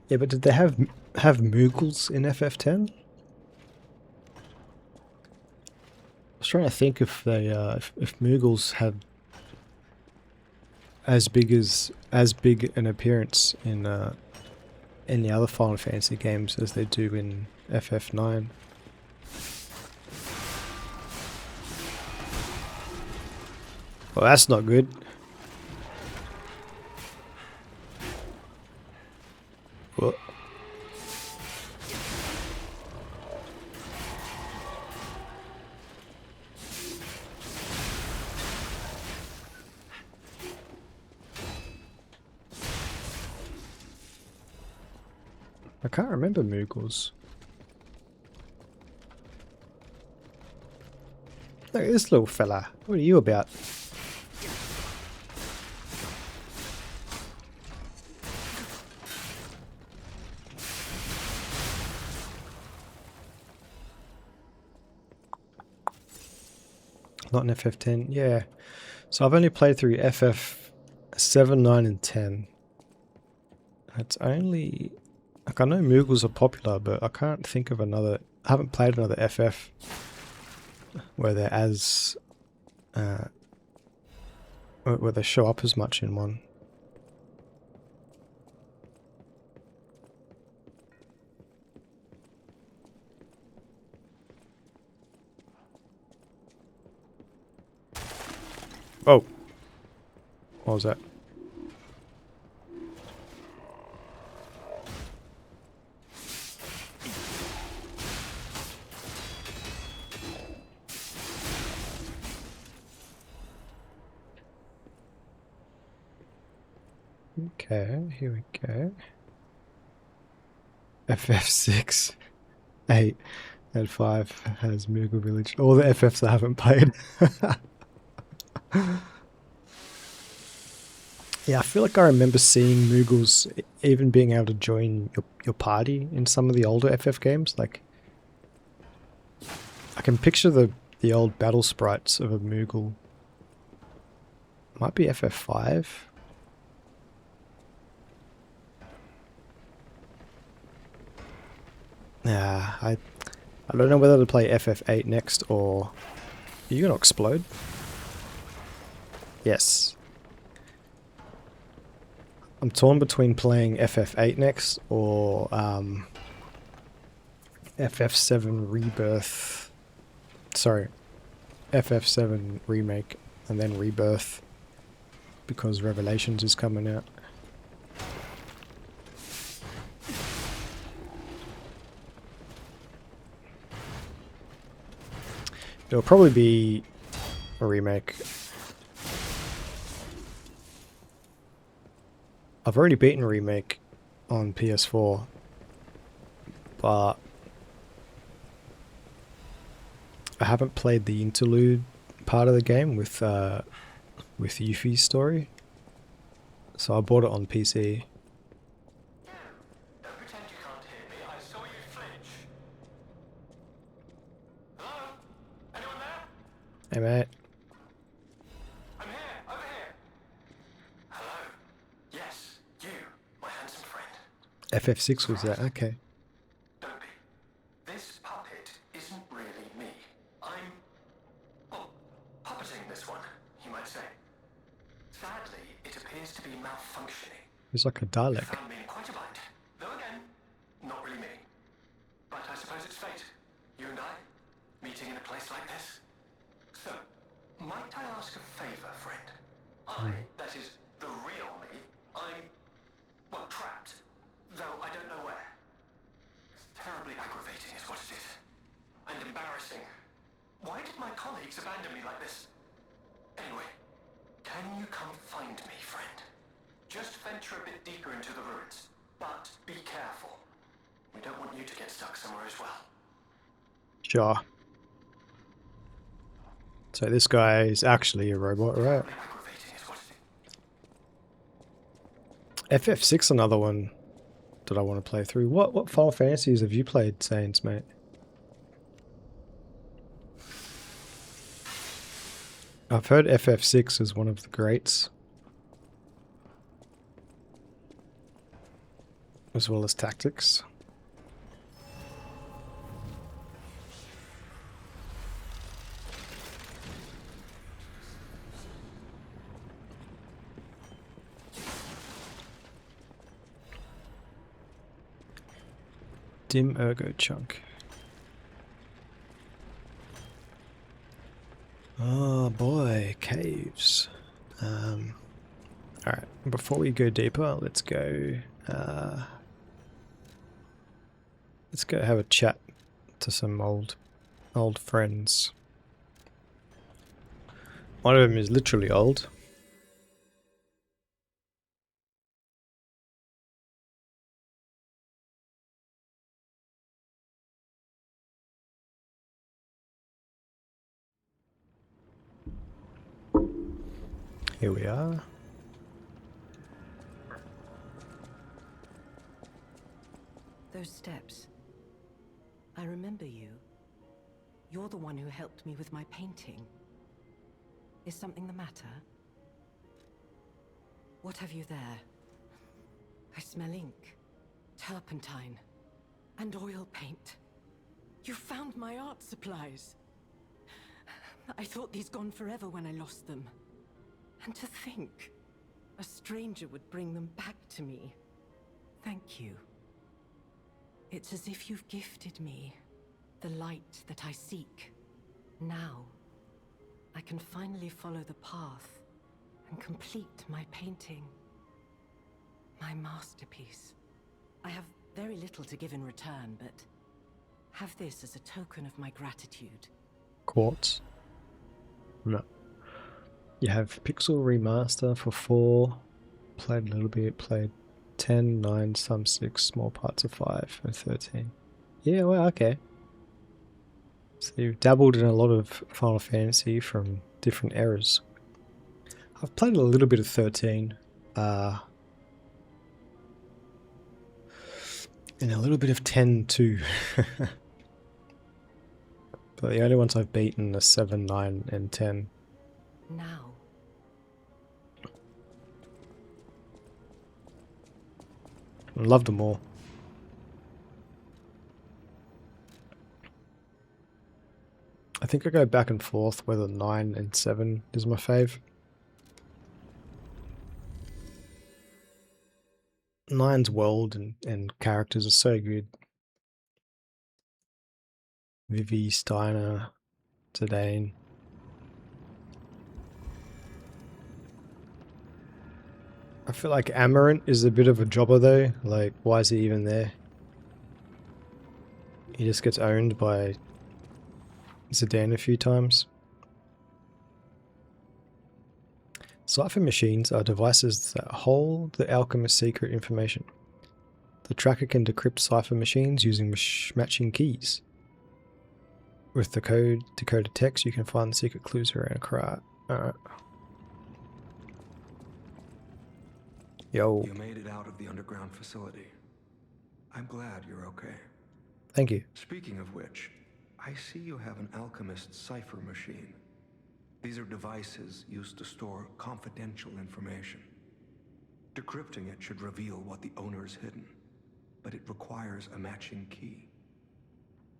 Yeah, but did they have Moogles in FF10? I was trying to think if they if Moogles had as big an appearance in any other Final Fantasy games as they do in FF9. Well, that's not good. Well, I can't remember Moogles. Look at this little fella. What are you about? Not in FF10, yeah. So I've only played through FF7, 9 and 10. It's only... Like, I know Moogles are popular, but I can't think of another... I haven't played another FF where they're as... where they show up as much in one. Oh! What was that? Okay, here we go. FF6, 8, and 5 has Moogle Village. All the FFs I haven't played. Yeah, I feel like I remember seeing Moogles even being able to join your party in some of the older FF games. Like, I can picture the old battle sprites of a Moogle. Might be FF5. Yeah, I don't know whether to play FF8 next or... Are you gonna explode? Yes. I'm torn between playing FF8 next or FF7 Rebirth. Sorry, FF7 Remake and then Rebirth because Revelations is coming out. It'll probably be a remake. I've already beaten Remake on PS4, but I haven't played the interlude part of the game with Yuffie's story, so I bought it on PC. Don't pretend you can't hear me. I saw you flinch. Hello? Anyone there? Hey mate. I'm here. Over here. Hello. Yes, you, my handsome friend. FF6 was that, okay. Don't be. This puppet isn't really me. I'm... well, puppeting this one, you might say. Sadly, it appears to be malfunctioning. He's like a Dalek. Found me in quite a bind. Though again, not really me. But I suppose it's fate. You and I, meeting in a place like this. So, might I ask a favor, friend? That is, the real me, I'm, well, trapped. Though I don't know where. It's terribly aggravating is what it is. And embarrassing. Why did my colleagues abandon me like this? Anyway, can you come find me, friend? Just venture a bit deeper into the ruins. But be careful. We don't want you to get stuck somewhere as well. Sure. So this guy is actually a robot, right? FF6, another one that I want to play through. What Final Fantasies have you played, Saints, mate? I've heard FF6 is one of the greats, as well as Tactics. Dim Ergo Chunk. Oh boy, caves. Alright, before we go deeper, let's go have a chat to some old friends. One of them is literally old. Here we are. Those steps. I remember you. You're the one who helped me with my painting. Is something the matter? What have you there? I smell ink, turpentine, and oil paint. You found my art supplies. I thought these gone forever when I lost them. And to think, a stranger would bring them back to me. Thank you. It's as if you've gifted me the light that I seek. Now, I can finally follow the path and complete my painting. My masterpiece. I have very little to give in return, but have this as a token of my gratitude. Quartz. No. You have Pixel Remaster for 4. Played a little bit. Played 10, 9, some 6, small parts of 5, and 13. Yeah, well, okay. So you've dabbled in a lot of Final Fantasy from different eras. I've played a little bit of 13. And a little bit of 10 too. But the only ones I've beaten are 7, 9, and 10. Now, I loved them all. I think I go back and forth whether 9 and 7 is my fave. 9's world and characters are so good. Vivi, Steiner, Zidane. I feel like Amarant is a bit of a jobber though. Like, why is he even there? He just gets owned by Zidane a few times. Cipher machines are devices that hold the alchemist's secret information. The tracker can decrypt cipher machines using matching keys. With the code decoded text, you can find the secret clues around a cry. Alright. Yo. You made it out of the underground facility. I'm glad you're okay. Thank you. Speaking of which, I see you have an alchemist cipher machine. These are devices used to store confidential information. Decrypting it should reveal what the owner's hidden, but it requires a matching key.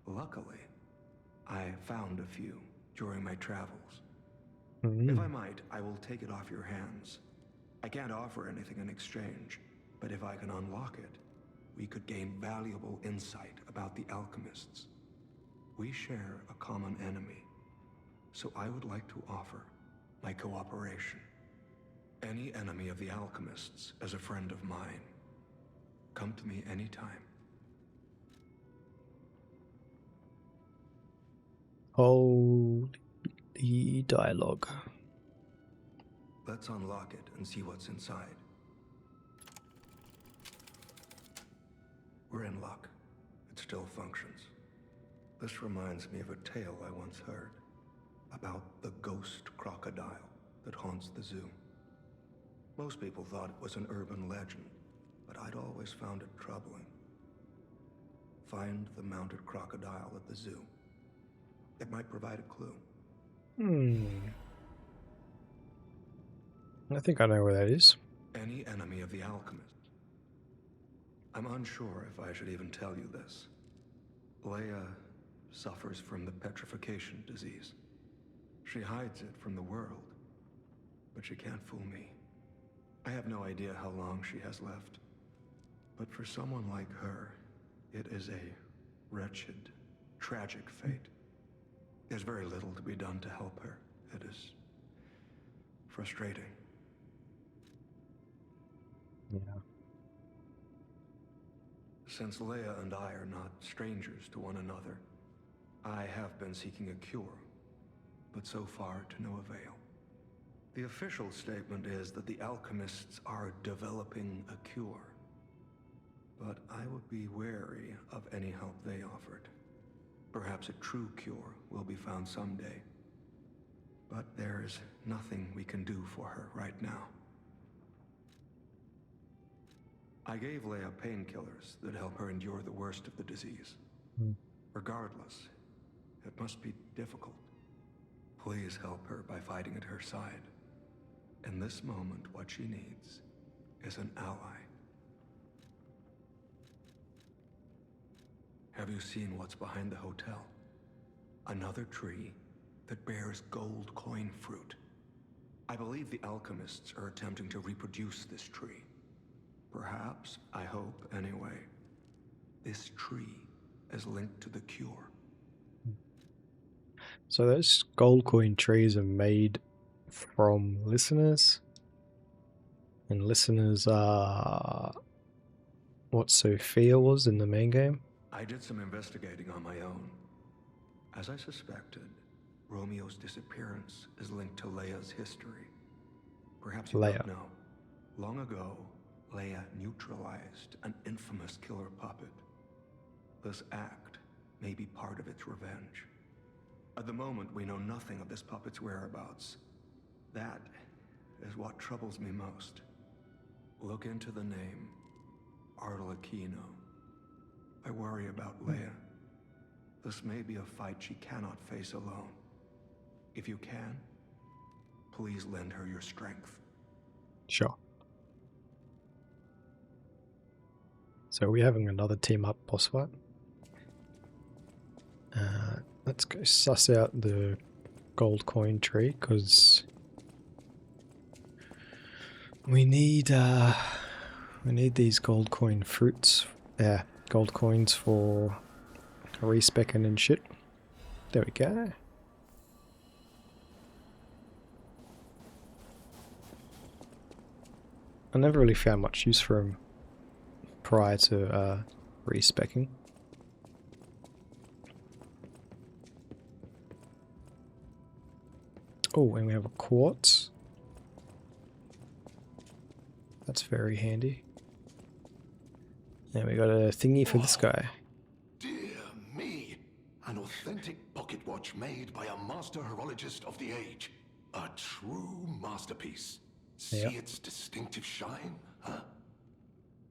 Luckily, I found a few during my travels. If I might, I will take it off your hands. I can't offer anything in exchange, but if I can unlock it, we could gain valuable insight about the alchemists. We share a common enemy, so I would like to offer my cooperation. Any enemy of the alchemists is a friend of mine. Come to me anytime. Holy dialogue. Let's unlock it and see what's inside. We're in luck. It still functions. This reminds me of a tale I once heard. about the ghost crocodile that haunts the zoo. Most people thought it was an urban legend, but I'd always found it troubling. Find the mounted crocodile at the zoo. It might provide a clue. I think I know where that is. Any enemy of the alchemist. I'm unsure if I should even tell you this. Leia suffers from the petrification disease. She hides it from the world, but she can't fool me. I have no idea how long she has left, but for someone like her, it is a wretched, tragic fate. There's very little to be done to help her. It is frustrating. Yeah. Since Leia and I are not strangers to one another, I have been seeking a cure, but so far to no avail. The official statement is that the alchemists are developing a cure, but I would be wary of any help they offered. Perhaps a true cure will be found someday, but there is nothing we can do for her right now. I gave Leia painkillers that help her endure the worst of the disease. Regardless, it must be difficult. Please help her by fighting at her side. In this moment, what she needs is an ally. Have you seen what's behind the hotel? Another tree that bears gold coin fruit. I believe the alchemists are attempting to reproduce this tree. Perhaps, I hope anyway, this tree is linked to the cure. So those gold coin trees are made from listeners, and listeners are what Sophia was in the main game. I did some investigating on my own. As I suspected, Romeo's disappearance is linked to Leia's history. Perhaps you Leia. don't know. Long ago, Leia neutralized an infamous killer puppet. This act may be part of its revenge. At the moment, we know nothing of this puppet's whereabouts. That is what troubles me most. Look into the name, Arlecchino. I worry about Leia. This may be a fight she cannot face alone. If you can, please lend her your strength. Sure. So we're having another team up boss fight. Let's go suss out the gold coin tree, because we need these gold coin fruits. Yeah, gold coins for respecking and shit. There we go. I never really found much use for them prior to respecking. Oh, and we have a quartz. That's very handy. And we got a thingy for this guy. Dear me! An authentic pocket watch made by a master horologist of the age. A true masterpiece. See Yep. its distinctive shine, huh?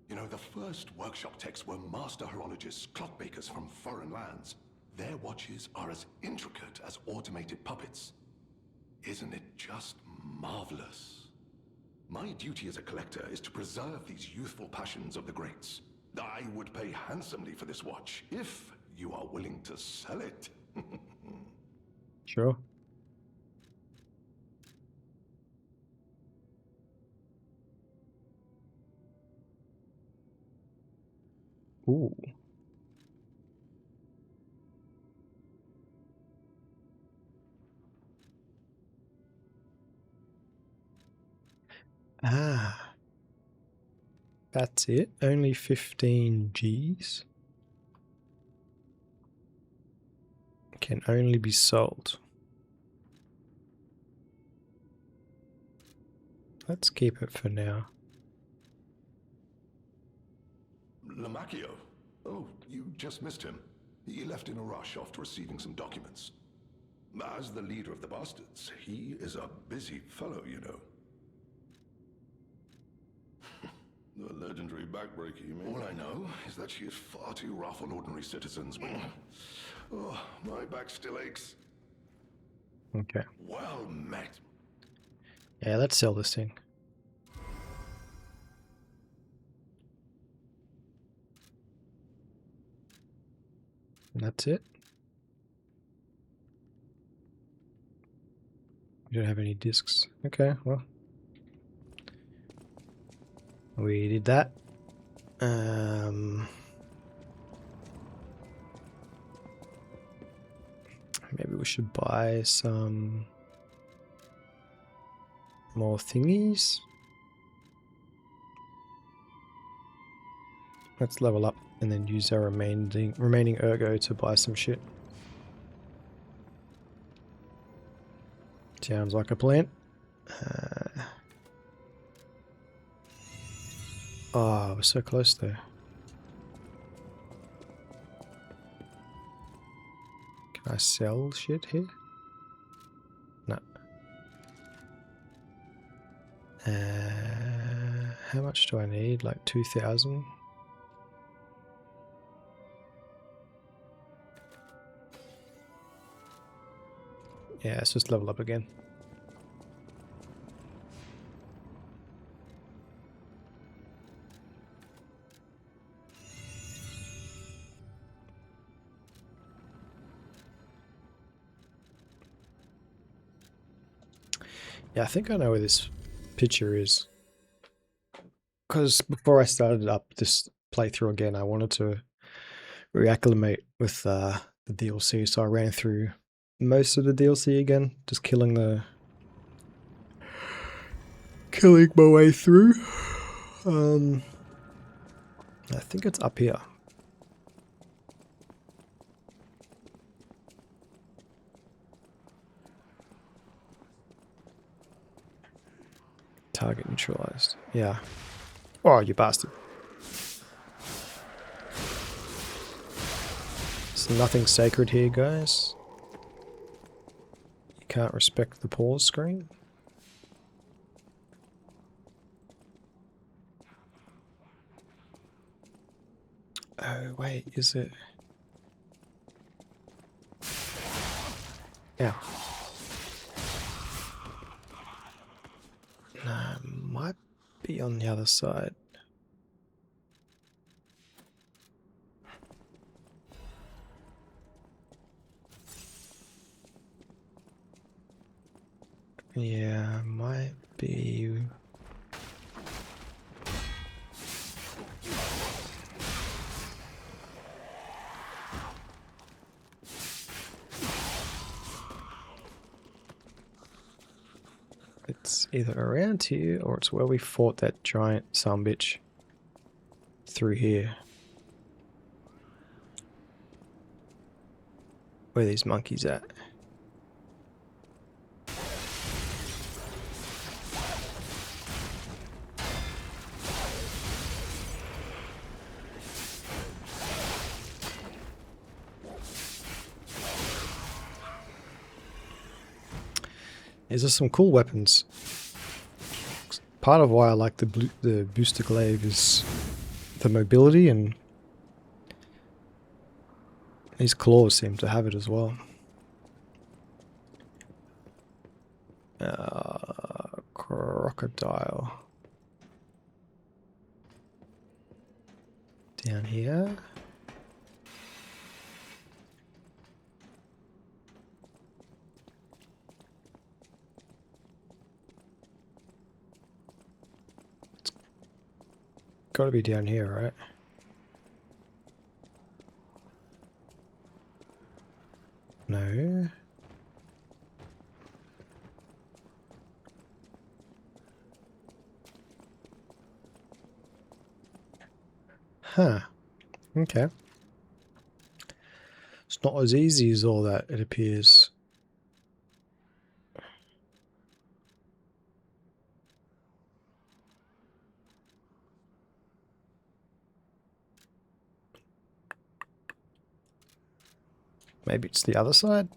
You know, the first workshop techs were master horologists, clockmakers from foreign lands. Their watches are as intricate as automated puppets. Isn't it just marvelous? My duty as a collector is to preserve these youthful passions of the greats. I would pay handsomely for this watch, if you are willing to sell it. Sure. Ooh. Ah. That's it? Only 15 Gs? Can only be sold. Let's keep it for now. Lamacchio? Oh, you just missed him. He left in a rush after receiving some documents. As the leader of the bastards, he is a busy fellow, you know. The legendary backbreaker, you mean? All I know is that she is far too rough on ordinary citizens when... Oh, my back still aches. Okay. Well met. Yeah, let's sell this thing. And that's it. We don't have any discs. Okay, well. We did that. Maybe we should buy some more thingies. Let's level up and then use our remaining ergo to buy some shit. Sounds like a plan. Oh, we're so close though. Can I sell shit here? No. How much do I need? Like 2,000? Yeah, let's just level up again. Yeah, I think I know where this picture is. Because before I started up this playthrough again, I wanted to reacclimate with the DLC, so I ran through most of the DLC again, just killing my way through. I think it's up here. Target neutralized. Yeah. Oh, you bastard. There's nothing sacred here, guys. You can't respect the pause screen. Oh, wait, is it? Yeah. No, might be on the other side. Yeah, might be. It's either around here or it's where we fought that giant sumbitch through here. Where are these monkeys at? These are some cool weapons. Part of why I like the booster glaive is the mobility, and these claws seem to have it as well. Crocodile. Down here. Got to be down here, right? No. Huh. Okay. It's not as easy as all that, it appears. Maybe it's the other side?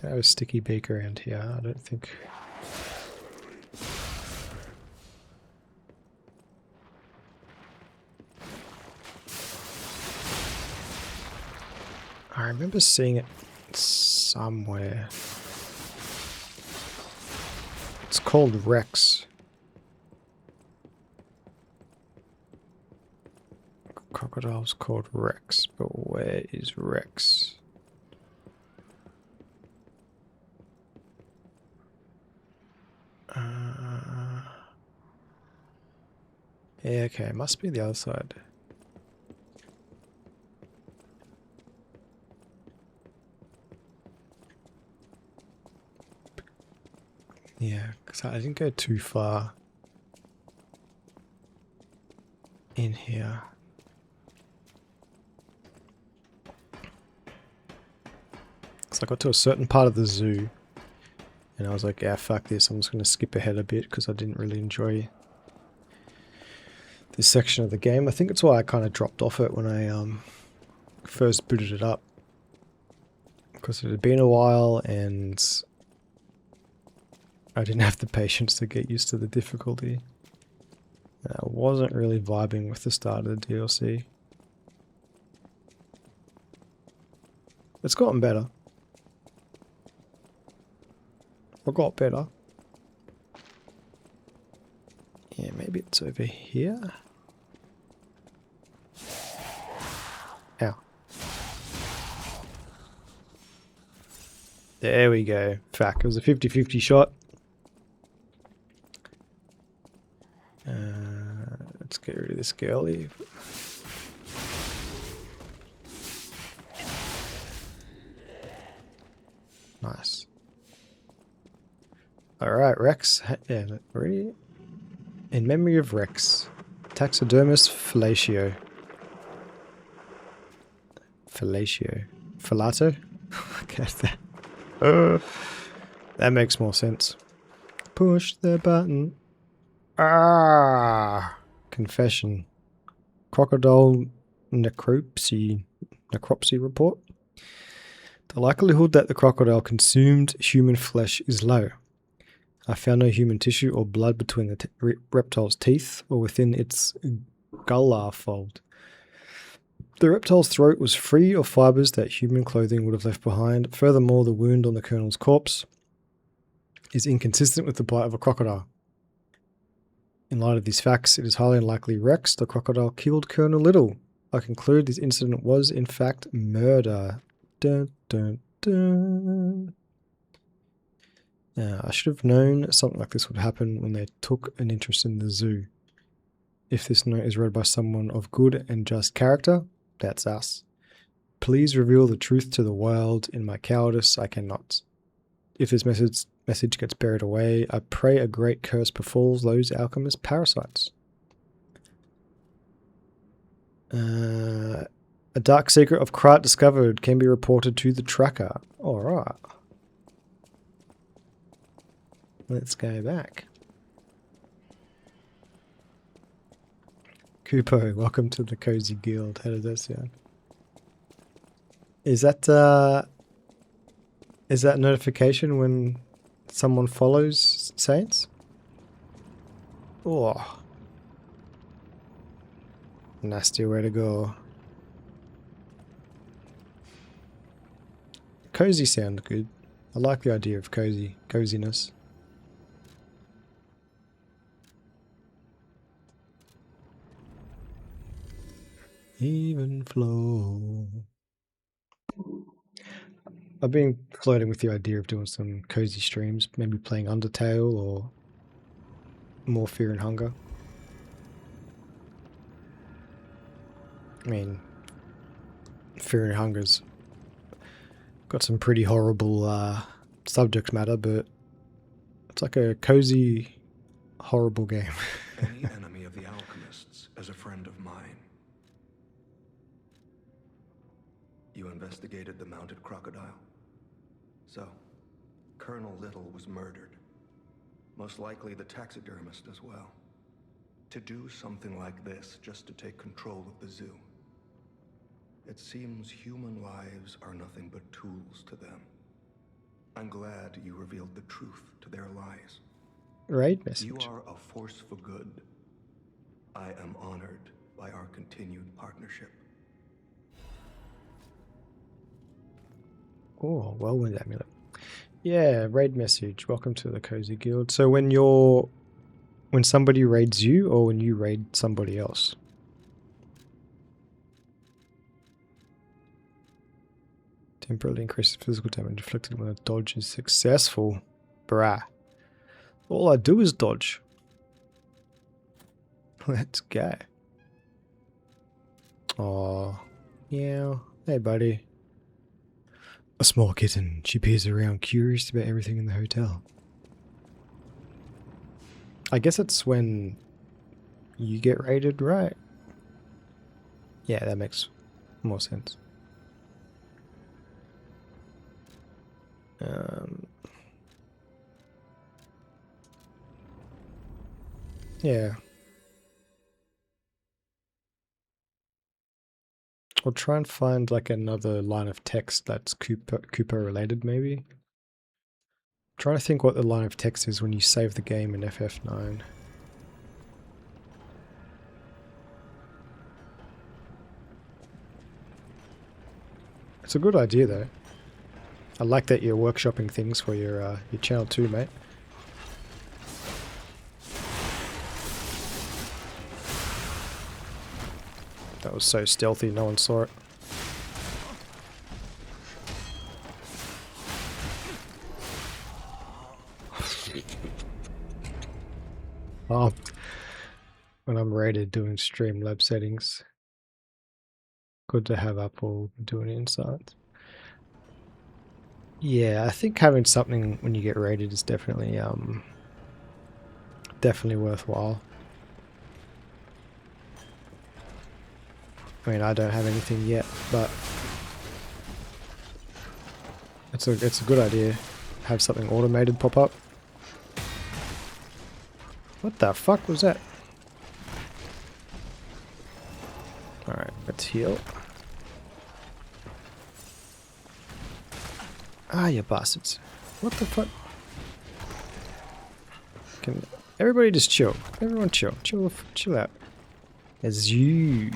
I have a sticky beak around here? I don't think. I remember seeing it somewhere. It's called Rex. Crocodile's called Rex, but where is Rex? Yeah, okay, it must be the other side. Yeah, because I didn't go too far in here. So I got to a certain part of the zoo, and I was like, yeah, fuck this, I'm just going to skip ahead a bit because I didn't really enjoy this section of the game. I think it's why I kind of dropped off it when I first booted it up. Because it had been a while and I didn't have the patience to get used to the difficulty. I wasn't really vibing with the start of the DLC. It's gotten better. I got better. Yeah, maybe it's over here. Ow. There we go. Fuck, it was a 50-50 shot. Let's get rid of this girlie. Nice. Alright, Rex. Yeah, ready? In memory of Rex. Taxidermist fellatio. Fellatio. Filato? Okay, that makes more sense. Push the button. Ah! Confession. Crocodile necropsy report. The likelihood that the crocodile consumed human flesh is low. I found no human tissue or blood between the reptile's teeth or within its gullar fold. The reptile's throat was free of fibers that human clothing would have left behind. Furthermore, the wound on the colonel's corpse is inconsistent with the bite of a crocodile. In light of these facts, it is highly unlikely Rex, the crocodile, killed Colonel Little. I conclude this incident was, in fact, murder. Dun, dun, dun. I should have known something like this would happen when they took an interest in the zoo. If this note is read by someone of good and just character, that's us. Please reveal the truth to the world. In my cowardice, I cannot. If this message gets buried away, I pray a great curse befalls those alchemist parasites. A dark secret of Krat discovered can be reported to the tracker. Alright. Let's go back. Kupo, welcome to the Cozy Guild. How does that sound? Is that notification when someone follows Saints? Oh. Nasty way to go. Cozy sound good. I like the idea of coziness. Even flow. I've been flirting with the idea of doing some cozy streams, maybe playing Undertale or more Fear and Hunger. I mean, Fear and Hunger's got some pretty horrible subject matter, but it's like a cozy, horrible game. Any enemy of the alchemists is a friend of mine. You investigated the mounted crocodile. So, Colonel Little was murdered. Most likely the taxidermist as well. To do something like this just to take control of the zoo. It seems human lives are nothing but tools to them. I'm glad you revealed the truth to their lies. Raid message. You are a force for good. I am honored by our continued partnership. Oh, Whirlwind Amulet. Yeah, raid message. Welcome to the Cozy Guild. So when somebody raids you or when you raid somebody else? Temporarily increases physical damage inflicted when a dodge is successful. Bruh. All I do is dodge. Let's go. Oh, yeah. Hey, buddy. A small kitten. She peers around, curious about everything in the hotel. I guess it's when you get raided, right? Yeah, that makes more sense. Yeah. I'll try and find like another line of text that's Cooper related, maybe. I'm trying to think what the line of text is when you save the game in FF9. It's a good idea though. I like that you're workshopping things for your channel too, mate. That was so stealthy, no one saw it. Oh, when I'm rated doing Streamlab settings. Good to have Apple doing insights. Yeah, I think having something when you get rated is definitely definitely worthwhile. I mean, I don't have anything yet, but it's a good idea. Have something automated pop up. What the fuck was that? Alright, let's heal. Ah, you bastards. What the fuck? Can everybody just chill? Everyone chill. Chill out. As you.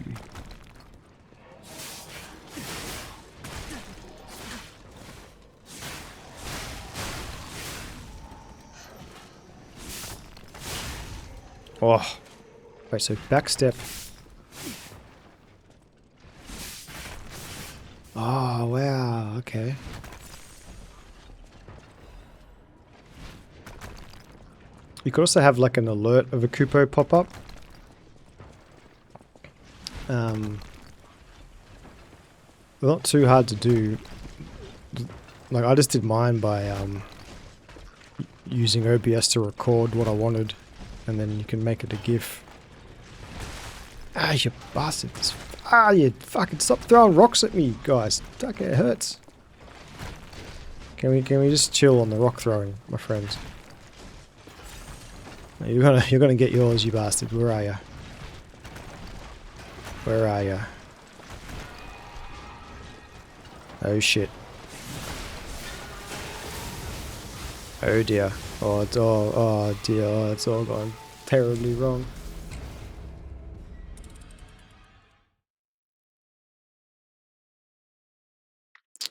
Oh. Wait, so backstep. Oh, wow. Okay. You could also have like an alert of a Kupo pop up. Not too hard to do. Like I just did mine by using OBS to record what I wanted, and then you can make it a GIF. Ah, you bastards! Ah, you fucking stop throwing rocks at me, guys! Fuck, it hurts. Can we just chill on the rock throwing, my friends? You're gonna get yours, you bastard. Where are you? Where are you? Oh shit. Oh dear. Oh, oh dear. Oh, it's all gone terribly wrong.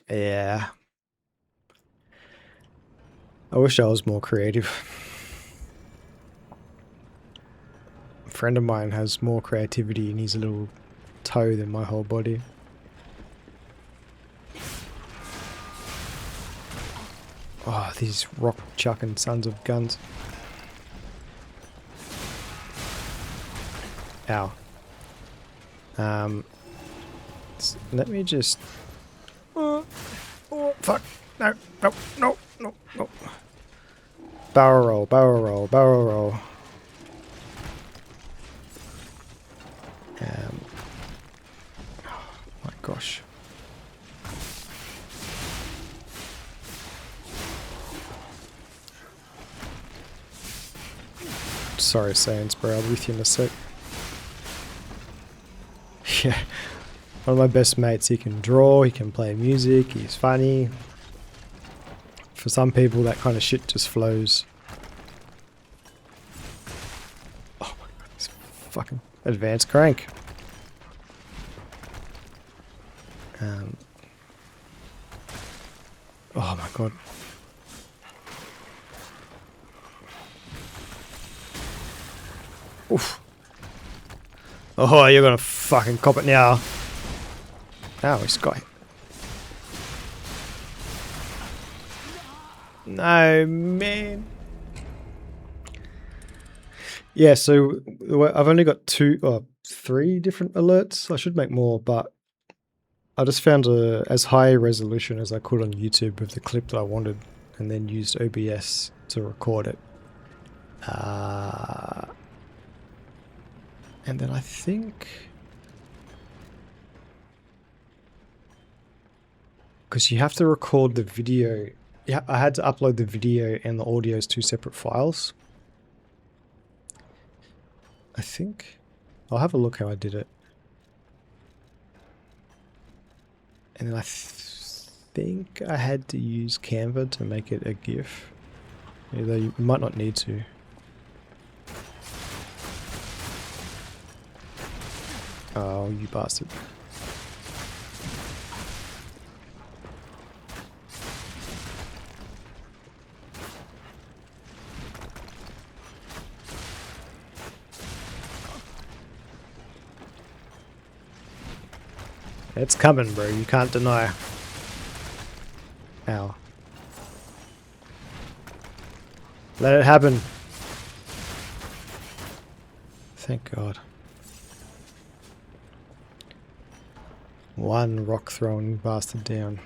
Yeah. I wish I was more creative. A friend of mine has more creativity in his little toe than my whole body. Oh, these rock chucking sons of guns. Ow. Let me just... Oh, fuck. No, no, no, no, no. Barrel roll, barrel roll, barrel roll. Oh my gosh. Sorry, Saiyans, bro. I'll be with you in a sec. Yeah. One of my best mates, he can draw, he can play music, he's funny. For some people, that kind of shit just flows. Oh my god, this fucking advanced crank. Oh my god. Oof. Oh, you're gonna fucking cop it now. Ow, he's got... No, man. Yeah, so I've only got three different alerts. I should make more, but I just found as high resolution as I could on YouTube with the clip that I wanted, and then used OBS to record it. And then I think... because you have to record the video... Yeah, I had to upload the video and the audio as two separate files. I think... I'll have a look how I did it. And then I think I had to use Canva to make it a GIF. Although you might not need to. Oh, you bastard. It's coming, bro. You can't deny. Ow. Let it happen. Thank God. One rock throwing bastard down.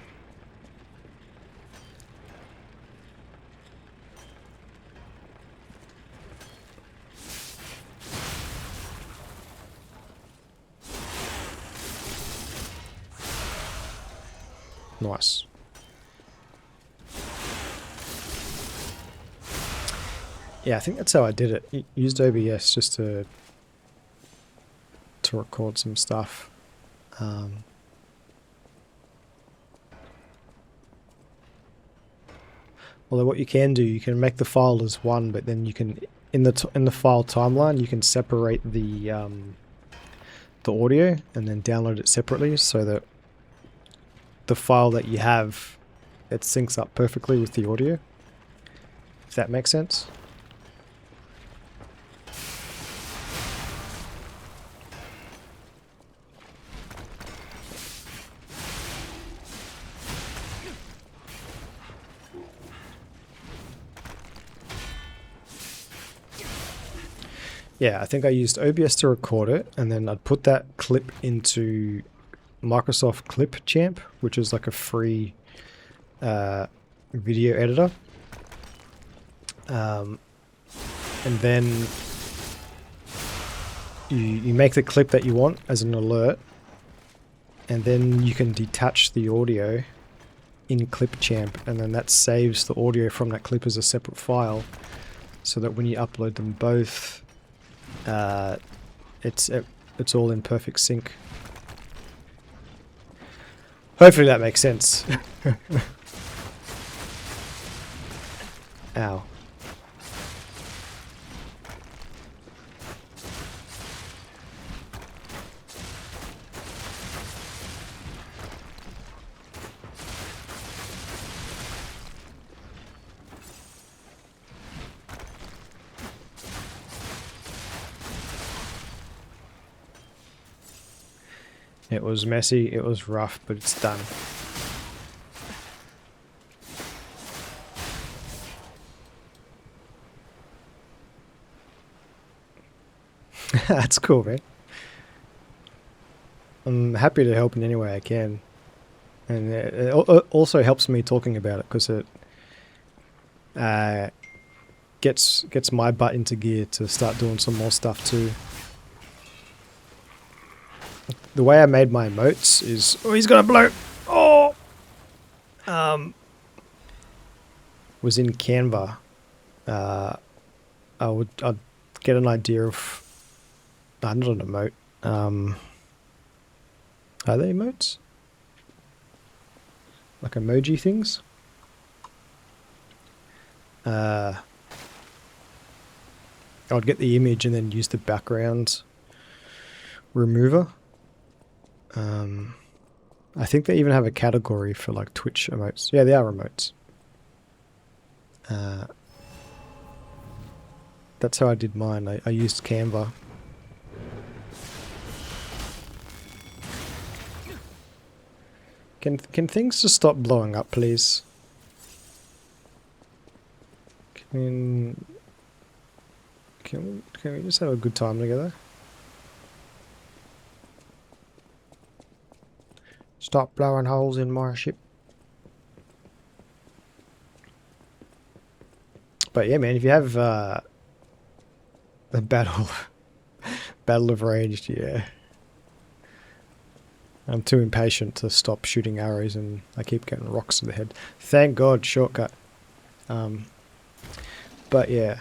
Nice. Yeah, I think that's how I did it. Used OBS just to record some stuff. Although what you can do, you can make the file as one, but then you can in the file timeline you can separate the audio and then download it separately, so that the file that you have, it syncs up perfectly with the audio. If that makes sense. Yeah, I think I used OBS to record it, and then I'd put that clip into Microsoft Clipchamp, which is like a free video editor. And then you make the clip that you want as an alert, and then you can detach the audio in Clipchamp, and then that saves the audio from that clip as a separate file, so that when you upload them both, it's all in perfect sync. Hopefully that makes sense. Ow. It was messy, it was rough, but it's done. That's cool, man. I'm happy to help in any way I can. And it also helps me talking about it, because it gets my butt into gear to start doing some more stuff too. The way I made my emotes is... Oh, he's gonna blow! Oh! Was in Canva. I'd get an idea of... not an emote. Are they emotes? Like emoji things? I'd get the image and then use the background remover. I think they even have a category for like Twitch emotes. Yeah, they are emotes. That's how I did mine. I used Canva. Can things just stop blowing up, please? Can we just have a good time together? Stop blowing holes in my ship. But yeah, man, if you have a battle of ranged, yeah. I'm too impatient to stop shooting arrows and I keep getting rocks to the head. Thank God, shortcut. But yeah,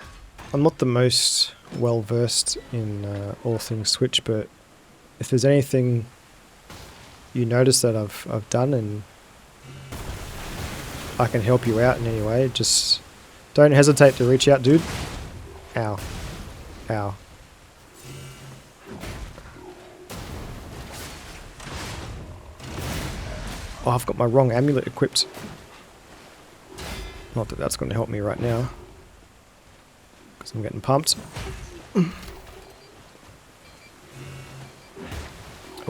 I'm not the most well versed in all things Switch, but if there's anything you notice that I've done and I can help you out in any way, just don't hesitate to reach out, dude. Ow. Ow. Oh, I've got my wrong amulet equipped. Not that that's going to help me right now. Because I'm getting pumped.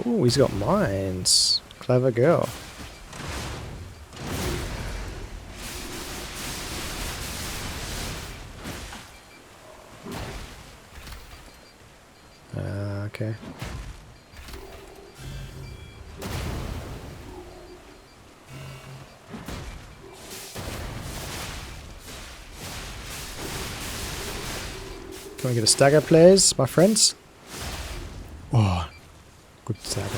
Oh, he's got mines. Clever girl. Okay. Can we get a stagger, please, my friends? Oh, good stagger.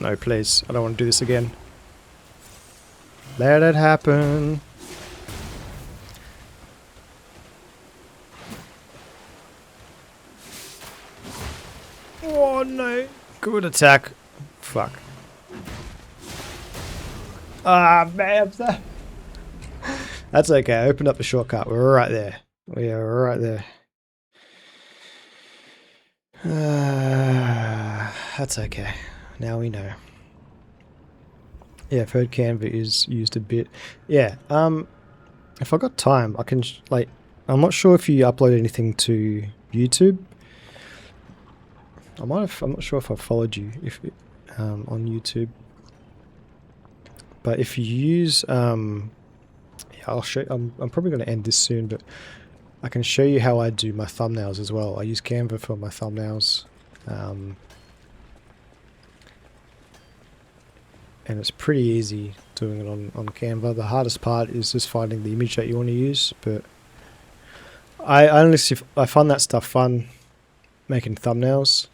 No, please. I don't want to do this again. Let it happen. Oh, no. Good attack. Fuck. Ah, man. That's okay. I opened up the shortcut. We're right there. We are right there. That's okay. Now we know. Yeah, I've heard Canva is used a bit. Yeah, if I got time, I can, like, I'm not sure if you upload anything to YouTube. I'm not sure if I followed you on YouTube. But if you use, yeah, I'll show, I'm probably going to end this soon, but I can show you how I do my thumbnails as well. I use Canva for my thumbnails. And it's pretty easy doing it on Canva. The hardest part is just finding the image that you want to use, but I honestly, I find that stuff fun, making thumbnails.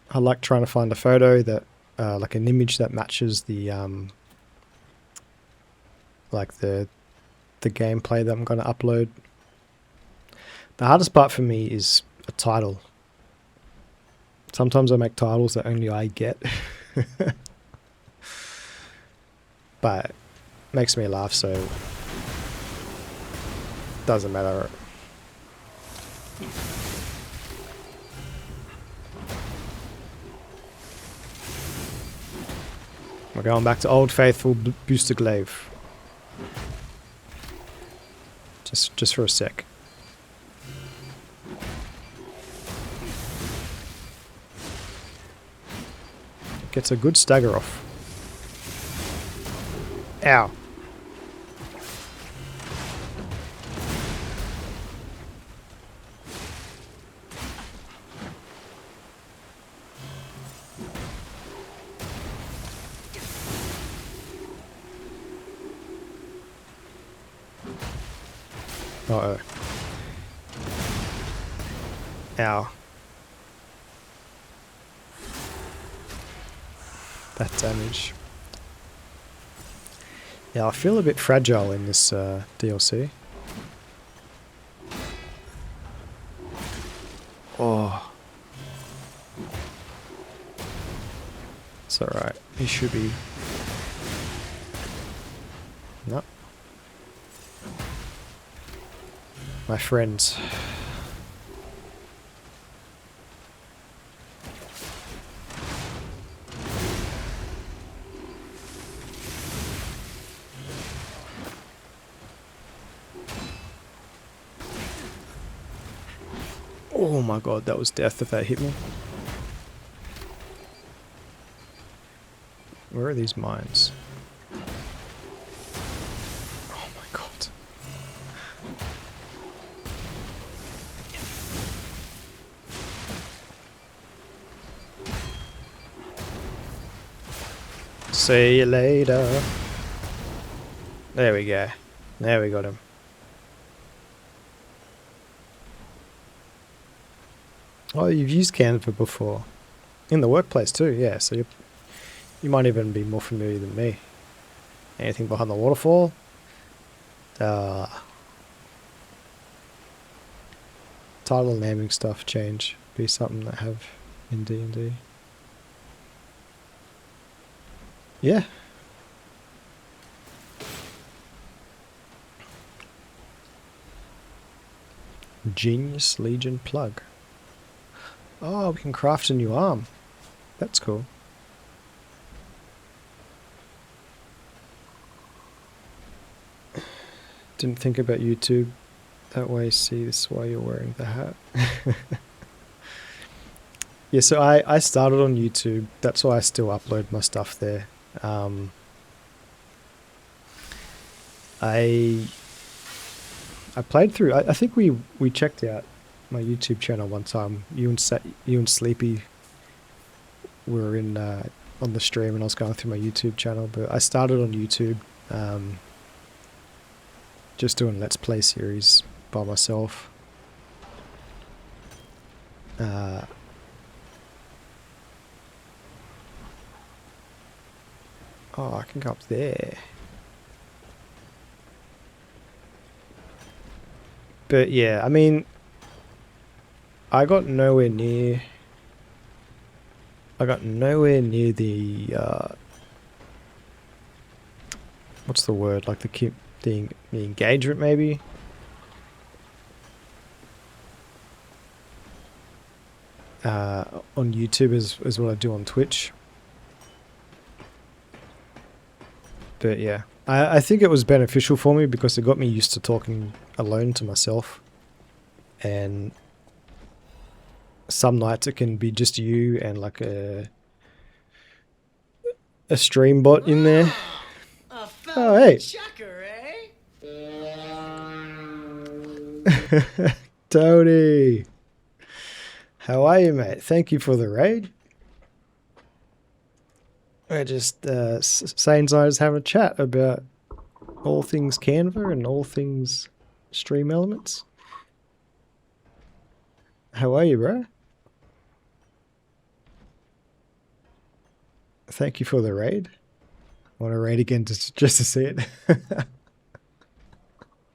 I like trying to find a photo that, like an image that matches the, like the gameplay that I'm going to upload. The hardest part for me is a title. Sometimes I make titles that only I get. But it makes me laugh, so doesn't matter. We're going back to Old Faithful Booster Glaive. Just for a sec. Gets a good stagger off. Ow. Uh-oh. Ow. That damage. Yeah, I feel a bit fragile in this DLC. Oh. It's alright. He should be. No. My friends. Oh my god, that was death if that hit me. Where are these mines? Oh my god. See you later. There we go. There we got him. Oh, you've used Canva before. In the workplace too, yeah, so you might even be more familiar than me. Anything behind the waterfall? Title naming stuff change. Be something that have in D&D. Yeah. Genius Legion plug. Oh, we can craft a new arm. That's cool. Didn't think about YouTube that way. See, this is why you're wearing the hat. Yeah, so I started on YouTube. That's why I still upload my stuff there. I played through. I think we checked out my YouTube channel one time. You and Sleepy were in on the stream, and I was going through my YouTube channel. But I started on YouTube, just doing Let's Play series by myself. Oh, I can go up there. But yeah, I mean, I got nowhere near the what's the word? Like the engagement maybe. On YouTube is what I do on Twitch. But yeah, I think it was beneficial for me because it got me used to talking alone to myself. And some nights it can be just you and like a stream bot in there. Oh, hey. Chucker, eh? Tony. How are you, mate? Thank you for the raid. We're just Sane's and I just having a chat about all things Canva and all things stream elements. How are you, bro? Thank you for the raid. Want to raid again just to see it?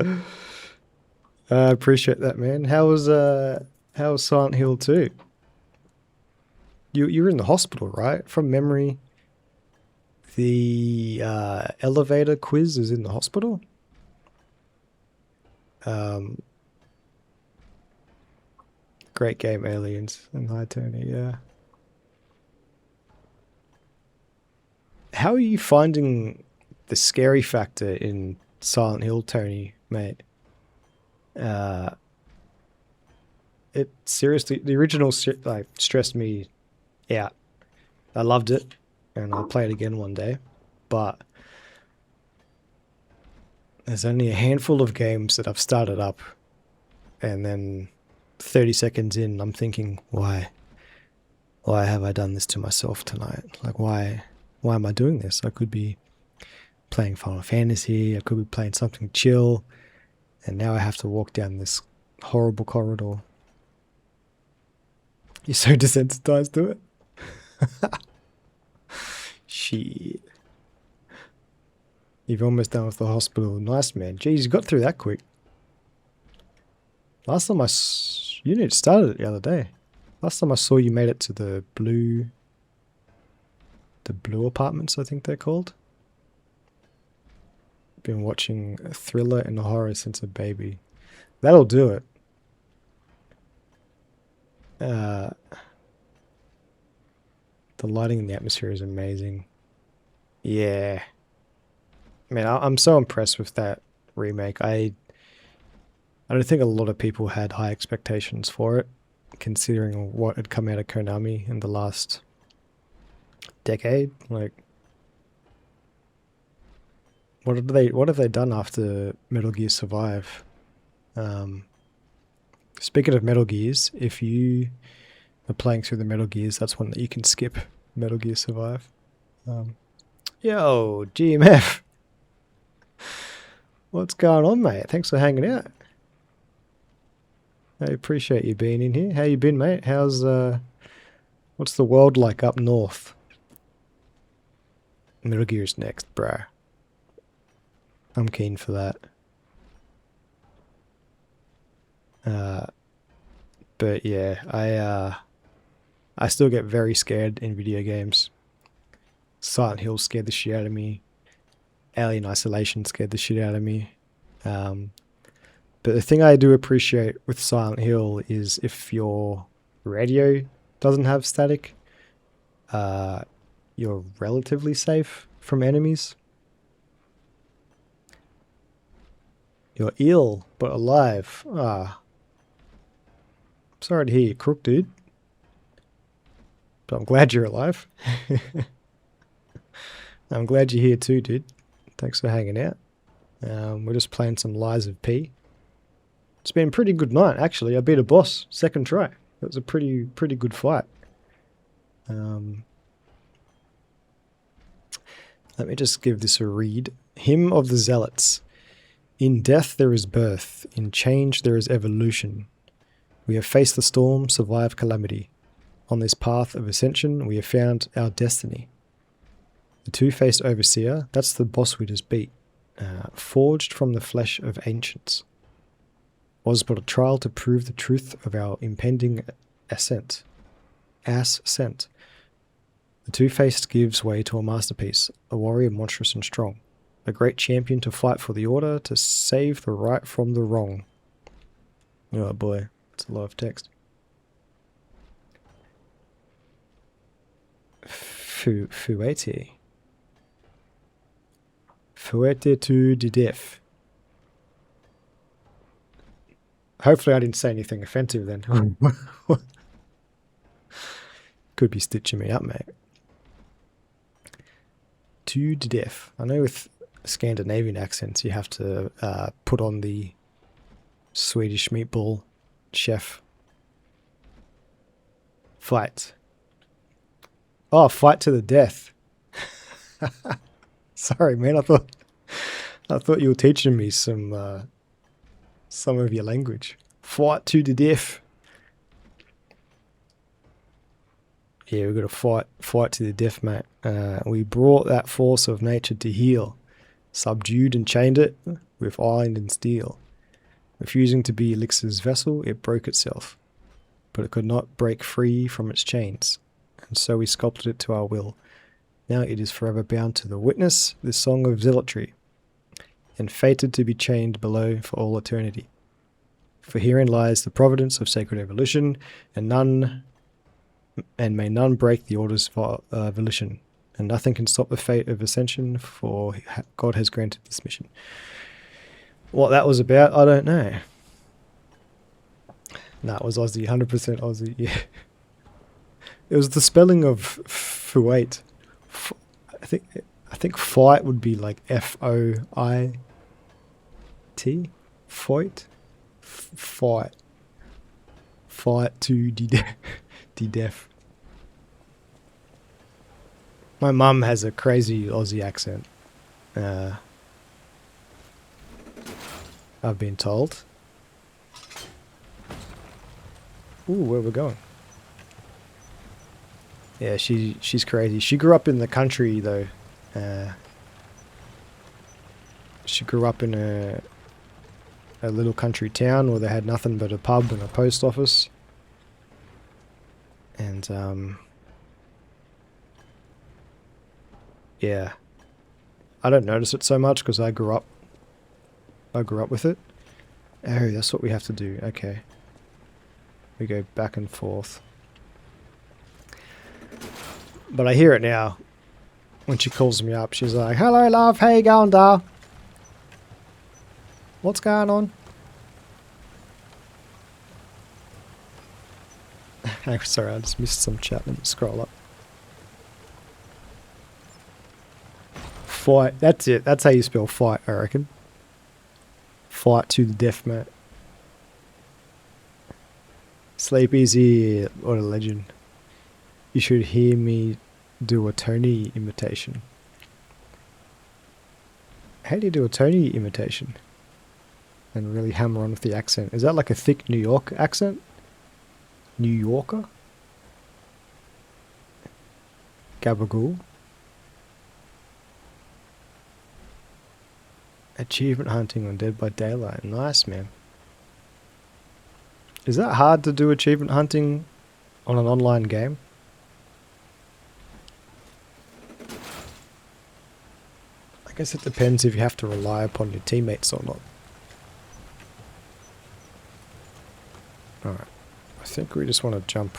I appreciate that, man. How was Silent Hill 2? You were in the hospital, right? From memory, the elevator quiz is in the hospital. Great game, Aliens. And hi, Tony. Yeah. How are you finding the scary factor in Silent Hill, Tony, mate? It seriously, the original like stressed me out. I loved it, and I'll play it again one day. But there's only a handful of games that I've started up, and then 30 seconds in, I'm thinking, why have I done this to myself tonight? Like, why am I doing this? I could be playing Final Fantasy, I could be playing something chill, and now I have to walk down this horrible corridor. You're so desensitized to it? Shit. You've almost done with the hospital. Nice, man. Jeez, you got through that quick. Last time you need to start it the other day. Last time I saw you made it to the blue The Blue Apartments, I think they're called. Been watching a thriller and a horror since a baby. That'll do it. The lighting in the atmosphere is amazing. Yeah. Man, I'm so impressed with that remake. I don't think a lot of people had high expectations for it, considering what had come out of Konami in the last decade. Like, what have they done after Metal Gear Survive? Speaking of Metal Gears, if you are playing through the Metal Gears, that's one that you can skip. Metal Gear Survive. Yo, GMF. What's going on, mate? Thanks for hanging out. I appreciate you being in here. How you been, mate? How's what's the world like up north? Metal Gear's next, bro. I'm keen for that. But yeah, I still get very scared in video games. Silent Hill scared the shit out of me. Alien Isolation scared the shit out of me. But the thing I do appreciate with Silent Hill is if your radio doesn't have static, you're relatively safe from enemies. You're ill, but alive. Sorry to hear you crook, dude. But I'm glad you're alive. I'm glad you're here too, dude. Thanks for hanging out. We're just playing some Lies of P. It's been a pretty good night, actually. I beat a boss, second try. It was a pretty good fight. Let me just give this a read. Hymn of the Zealots. In death there is birth, in change there is evolution. We have faced the storm, survived calamity. On this path of ascension we have found our destiny. The two-faced overseer, that's the boss we just beat, forged from the flesh of ancients, was but a trial to prove the truth of our impending ascent. Ascent. The two-faced gives way to a masterpiece, a warrior monstrous and strong, a great champion to fight for the order, to save the right from the wrong. Oh boy, it's a lot of text. Fuete. Fuete to the death. Hopefully I didn't say anything offensive then. Could be stitching me up, mate. To the death. I know with Scandinavian accents you have to put on the Swedish meatball chef. Fight. Oh, fight to the death. Sorry, man. I thought you were teaching me some of your language. Fight to the death. Yeah, we've got to fight to the death, mate. We brought that force of nature to heal, subdued and chained it with iron and steel. Refusing to be Elixir's vessel, it broke itself, but it could not break free from its chains, and so we sculpted it to our will. Now it is forever bound to the witness, the song of zealotry, and fated to be chained below for all eternity. For herein lies the providence of sacred evolution, and may none break the orders of volition, and nothing can stop the fate of ascension, for God has granted this mission. What that was about, I don't know. Nah, it was Aussie, 100% Aussie, yeah. It was the spelling of fuate. I think fight would be like Foit. Foit? Fight. Fight to the death. My mum has a crazy Aussie accent. I've been told. Ooh, where we're going? Yeah, she's crazy. She grew up in the country though. She grew up in a little country town where they had nothing but a pub and a post office. And yeah. I don't notice it so much because I grew up with it. Oh, that's what we have to do. Okay. We go back and forth. But I hear it now. When she calls me up, she's like, "Hello, love. How you going, doll? What's going on?" I'm sorry, I just missed some chat. Let me scroll up. Fight. That's it. That's how you spell fight, I reckon. Fight to the death, mate. Sleep easy. What a legend. You should hear me do a Tony imitation. How do you do a Tony imitation? And really hammer on with the accent. Is that like a thick New York accent? New Yorker? Gabagool? Achievement hunting on Dead by Daylight. Nice, man. Is that hard to do achievement hunting on an online game? I guess it depends if you have to rely upon your teammates or not. Alright. I think we just want to jump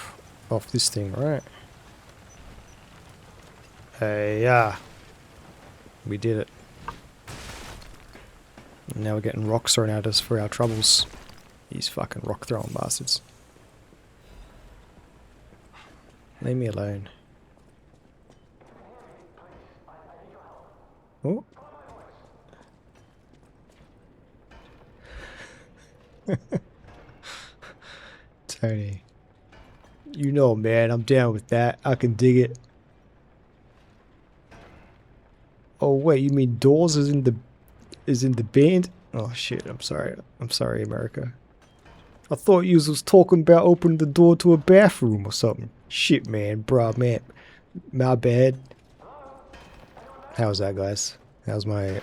off this thing, right? Hey, yeah. We did it. And now we're getting rocks thrown at us for our troubles. These fucking rock throwing bastards. Leave me alone. Oh. Tony. You know, man, I'm down with that. I can dig it. Oh wait, you mean Doors is in the band? Oh shit, I'm sorry. I'm sorry, America. I thought you was talking about opening the door to a bathroom or something. Shit, man, bruh, man. My bad. How's that, guys? How's my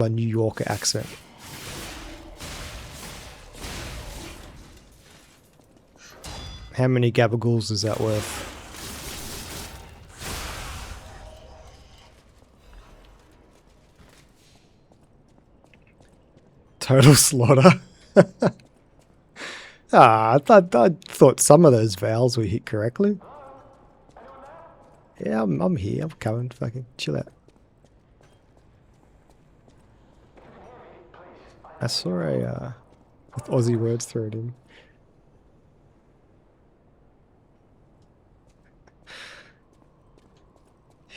New Yorker accent? How many gabagools is that worth? Total slaughter. I thought some of those vowels were hit correctly. Yeah, I'm here. I'm coming. Fucking chill out. I saw a with Aussie words thrown in.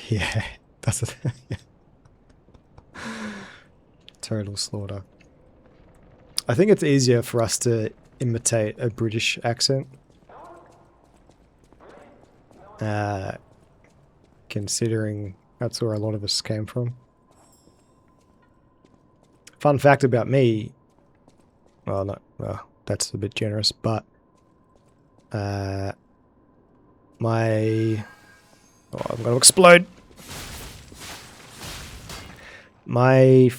Yeah, that's it. Total slaughter. I think it's easier for us to imitate a British accent. Considering that's where a lot of us came from. Fun fact about me, well, that's a bit generous, but I'm going to explode. My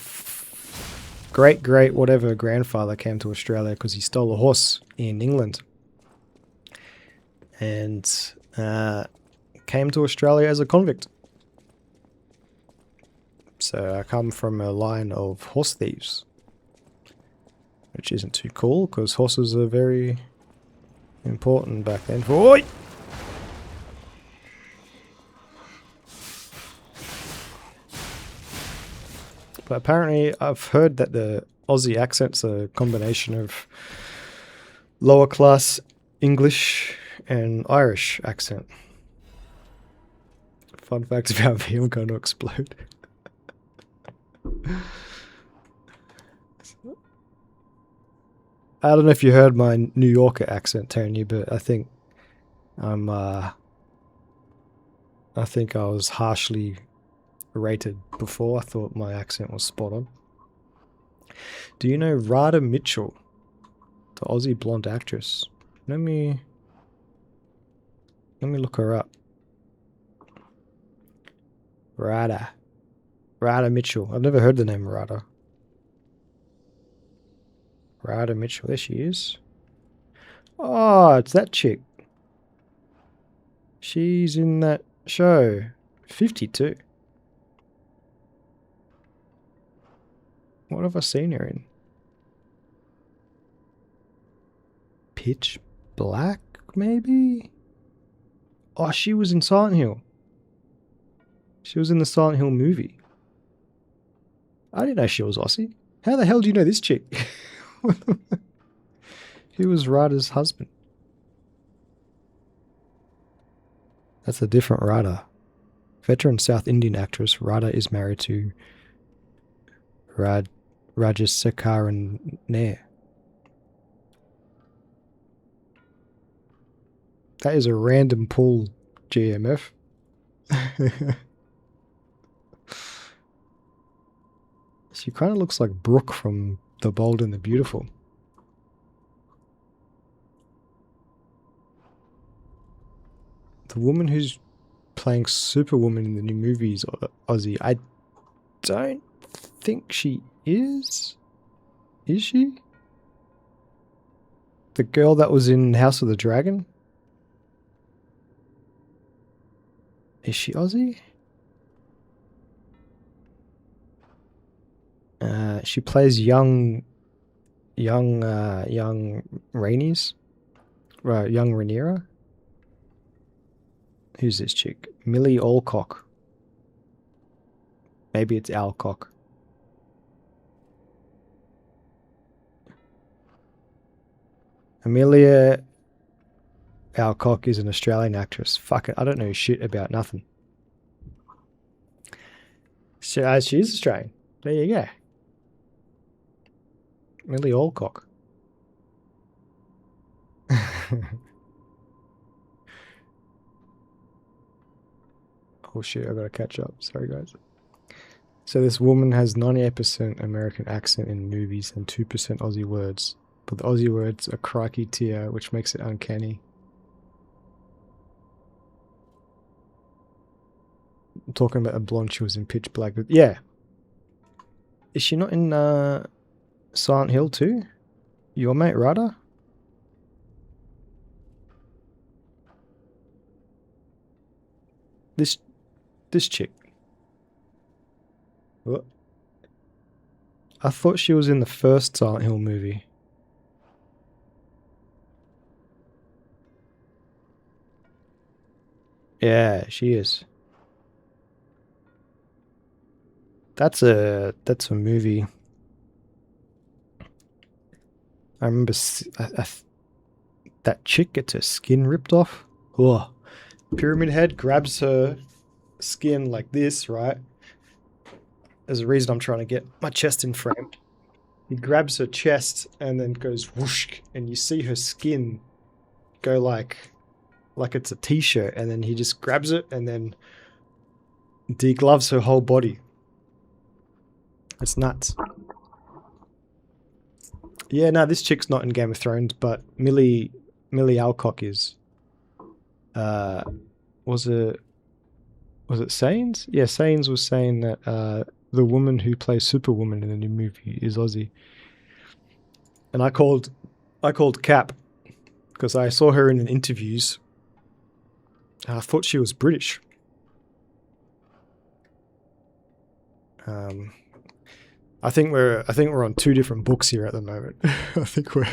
great whatever grandfather came to Australia because he stole a horse in England. And came to Australia as a convict. So I come from a line of horse thieves. Which isn't too cool because horses are very important back then. Oi! But apparently I've heard that the Aussie accent's a combination of lower class English and Irish accent. Fun facts about me, I'm going to explode. I don't know if you heard my New Yorker accent, Tony, but I think I was harshly rated before. I thought my accent was spot on. Do you know Radha Mitchell, the Aussie blonde actress? Let me look her up. Radha Mitchell. I've never heard the name Radha. Radha Mitchell. There she is. Oh, it's that chick. She's in that show. 52. What have I seen her in? Pitch Black, maybe? Oh, she was in Silent Hill. She was in the Silent Hill movie. I didn't know she was Aussie. How the hell do you know this chick? He was Ryder's husband. That's a different Ryder. Veteran South Indian actress, Ryder is married to Rajasekaran Nair. That is a random pull, GMF. She kind of looks like Brooke from The Bold and the Beautiful. The woman who's playing Superwoman in the new movie is Aussie. I don't think she is. Is she? The girl that was in House of the Dragon? Is she Aussie? She plays young Rainies. Young Rhaenyra. Who's this chick? Millie Alcock. Maybe it's Alcock. Amelia Alcock is an Australian actress. Fuck it, I don't know shit about nothing. So, she is Australian. There you go. Millie Alcock. Oh shit, I gotta catch up. Sorry guys. So this woman has 98% American accent in movies and 2% Aussie words. But the Aussie words are crikey tier, which makes it uncanny. I'm talking about a blonde, she was in Pitch Black. But yeah. Is she not in Silent Hill too? Your mate Ryder? This chick. What? I thought she was in the first Silent Hill movie. Yeah, she is. That's a movie. I remember that chick gets her skin ripped off. Oh, Pyramid Head grabs her skin like this, right? There's a reason I'm trying to get my chest in frame. He grabs her chest and then goes whoosh, and you see her skin go like it's a t-shirt, and then he just grabs it and then degloves her whole body. It's nuts. Yeah, no, this chick's not in Game of Thrones, but Millie Alcock is. Was it Sains? Yeah, Sains was saying that the woman who plays Superwoman in the new movie is Aussie. And I called Cap because I saw her in interviews. And I thought she was British. I think we're on two different books here at the moment. I think we're.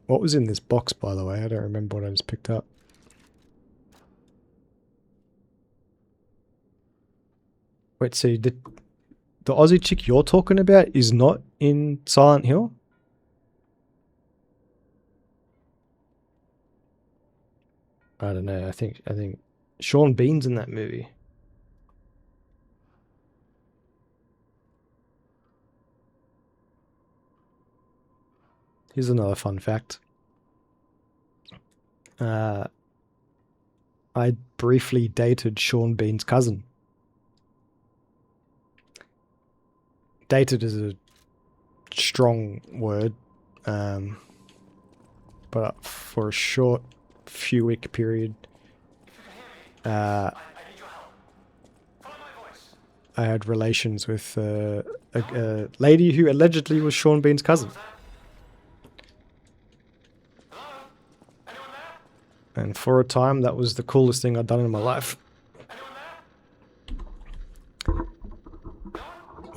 What was in this box, by the way? I don't remember what I just picked up. Wait, so the Aussie chick you're talking about is not in Silent Hill? I don't know. I think Sean Bean's in that movie. Here's another fun fact. I briefly dated Sean Bean's cousin. Dated is a strong word, but for a short few week period, I had relations with a lady who allegedly was Sean Bean's cousin. And for a time, that was the coolest thing I'd done in my life.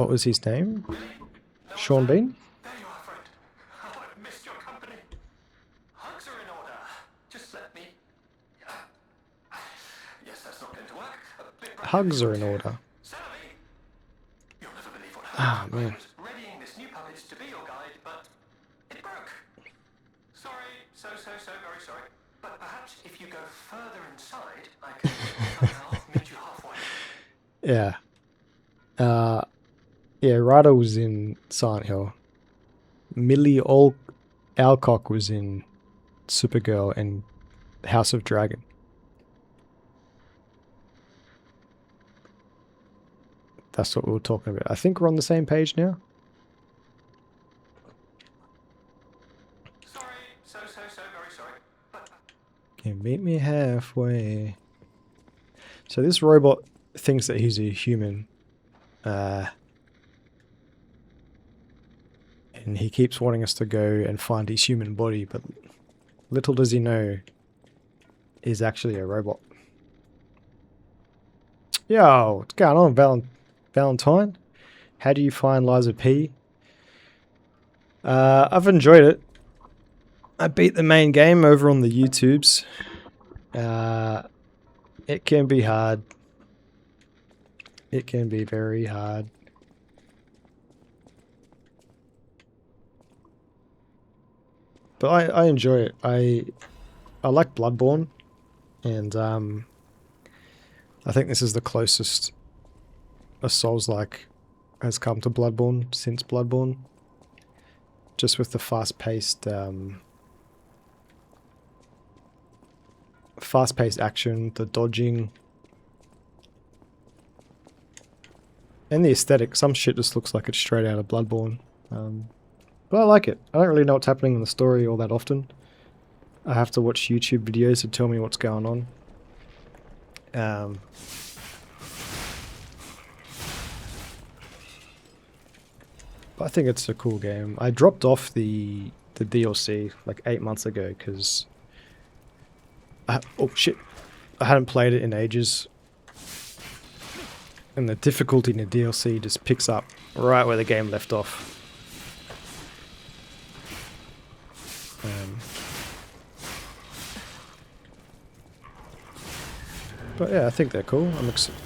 What was his name? Sean Bean? There you are, friend. Oh, I've missed your company. Hugs are in order. Just let me... Yes, that's not going to work. A bit brave Hugs of are you in to- order. Celebi! You'll never believe what Ah, happened. man. I was readying this new puppet to be your guide, but it broke. Sorry, so very sorry. But perhaps if you go further inside, I can somehow meet you halfway. Yeah. Yeah, Ryder was in Silent Hill. Millie Alcock was in Supergirl and House of Dragon. That's what we were talking about. I think we're on the same page now. Sorry, so very sorry. But Can you meet me halfway? So this robot thinks that he's a human. And he keeps wanting us to go and find his human body, but little does he know he's actually a robot. Yo, what's going on, Valentine? How do you find Liza P? I've enjoyed it. I beat the main game over on the YouTubes. It can be hard. It can be very hard. But I enjoy it. I like Bloodborne, and I think this is the closest a Souls-like has come to Bloodborne since Bloodborne. Just with the fast-paced action, the dodging, and the aesthetic. Some shit just looks like it's straight out of Bloodborne. But I like it. I don't really know what's happening in the story all that often. I have to watch YouTube videos to tell me what's going on. But I think it's a cool game. I dropped off the DLC like 8 months ago because... oh shit. I hadn't played it in ages. And the difficulty in the DLC just picks up right where the game left off. But yeah, I think they're cool. I'm excited.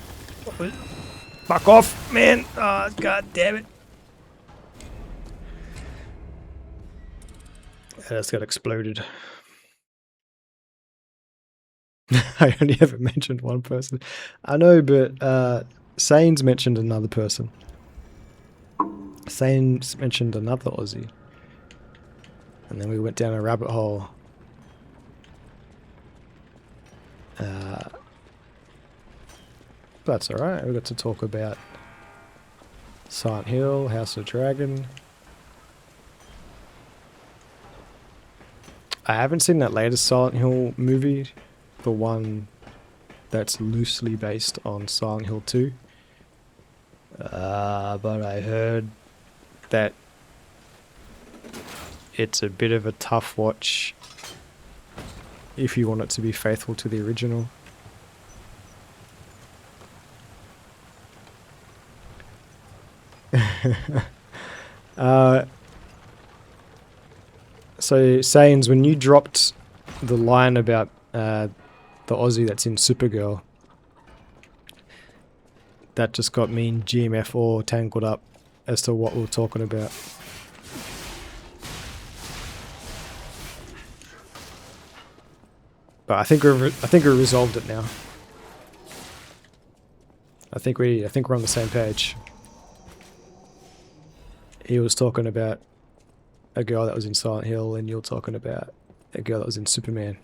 Fuck off, man! Oh, god damn it! I just got exploded. I only ever mentioned one person. I know, but Sane's mentioned another person. Sane's mentioned another Aussie. And then we went down a rabbit hole. That's alright, we got to talk about Silent Hill, House of Dragon. I haven't seen that latest Silent Hill movie, the one that's loosely based on Silent Hill 2. But I heard that it's a bit of a tough watch if you want it to be faithful to the original. So, Sains, when you dropped the line about the Aussie that's in Supergirl, that just got me and GMF all tangled up as to what we were talking about. But I think we resolved it now. I think we're on the same page. He was talking about a girl that was in Silent Hill, and you're talking about a girl that was in Superman.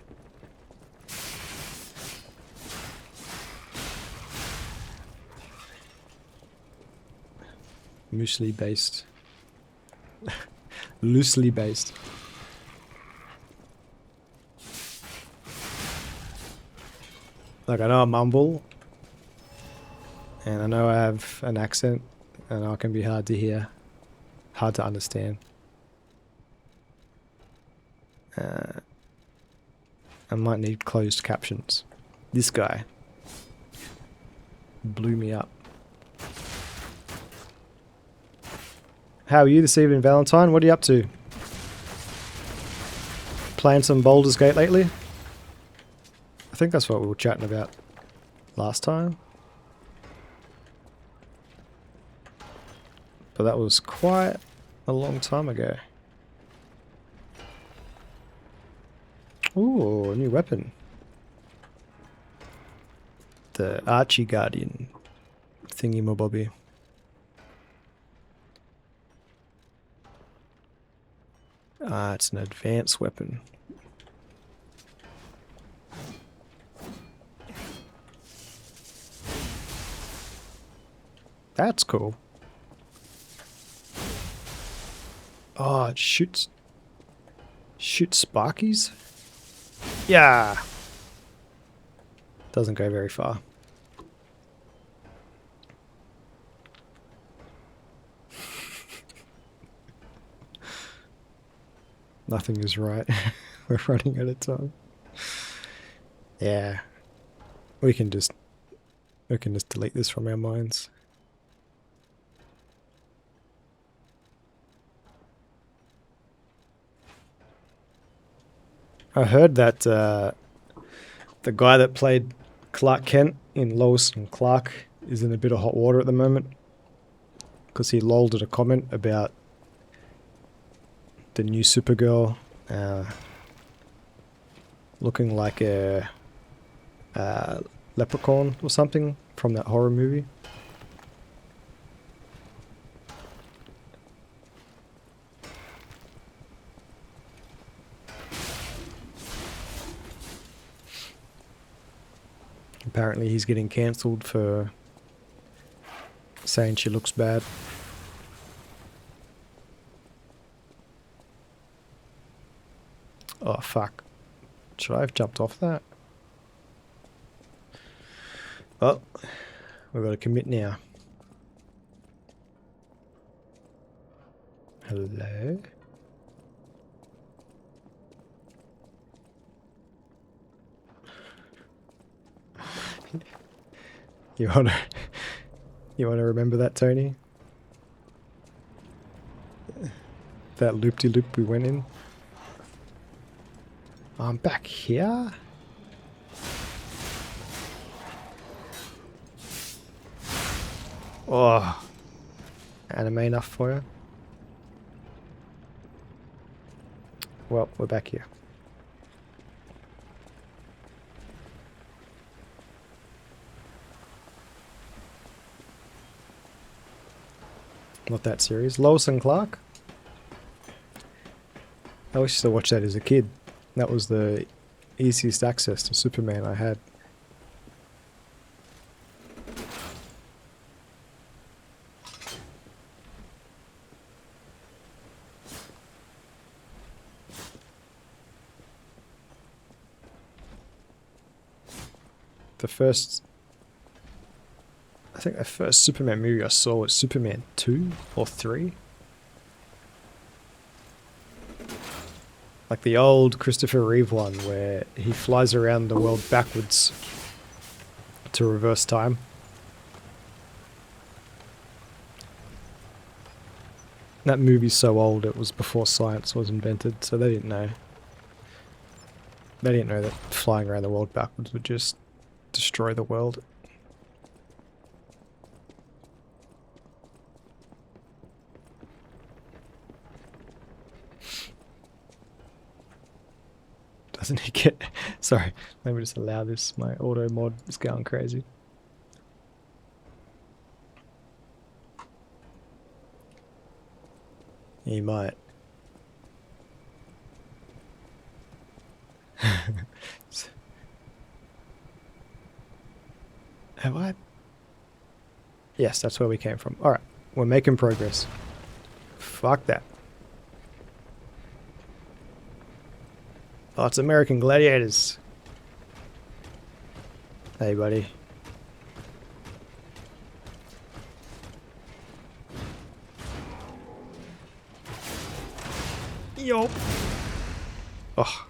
Loosely based. Loosely based. Like, I know I mumble, and I know I have an accent, and I can be hard to hear, hard to understand. I might need closed captions. This guy blew me up. How are you this evening, Valentine? What are you up to? Playing some Baldur's Gate lately? I think that's what we were chatting about last time. But that was quite a long time ago. Ooh, a new weapon. The Archie Guardian thingy-mabobby. Ah, it's an advanced weapon. That's cool. Oh, it shoots sparkies? Yeah. Doesn't go very far. Nothing is right. We're running out of time. Yeah. We can just delete this from our minds. I heard that the guy that played Clark Kent in Lois and Clark is in a bit of hot water at the moment because he lolled at a comment about the new Supergirl looking like a leprechaun or something from that horror movie. Apparently he's getting cancelled for saying she looks bad. Oh fuck. Should I have jumped off that? Oh, we've got to commit now. Hello? You wanna remember that, Tony? That loop-de-loop we went in? I'm back here? Oh, anime enough for you? Well, we're back here. Not that series. Lois and Clark? I used to watch that as a kid. That was the easiest access to Superman I had. I think the first Superman movie I saw was Superman 2 or 3. Like the old Christopher Reeve one where he flies around the world backwards to reverse time. That movie's so old it was before science was invented, so they didn't know. They didn't know that flying around the world backwards would just destroy the world. Doesn't he get... Sorry, let me just allow this. My auto mod is going crazy. He might. Have I? Yes, that's where we came from. Alright, we're making progress. Fuck that. Oh, it's American Gladiators. Hey, buddy. Yo. Oh,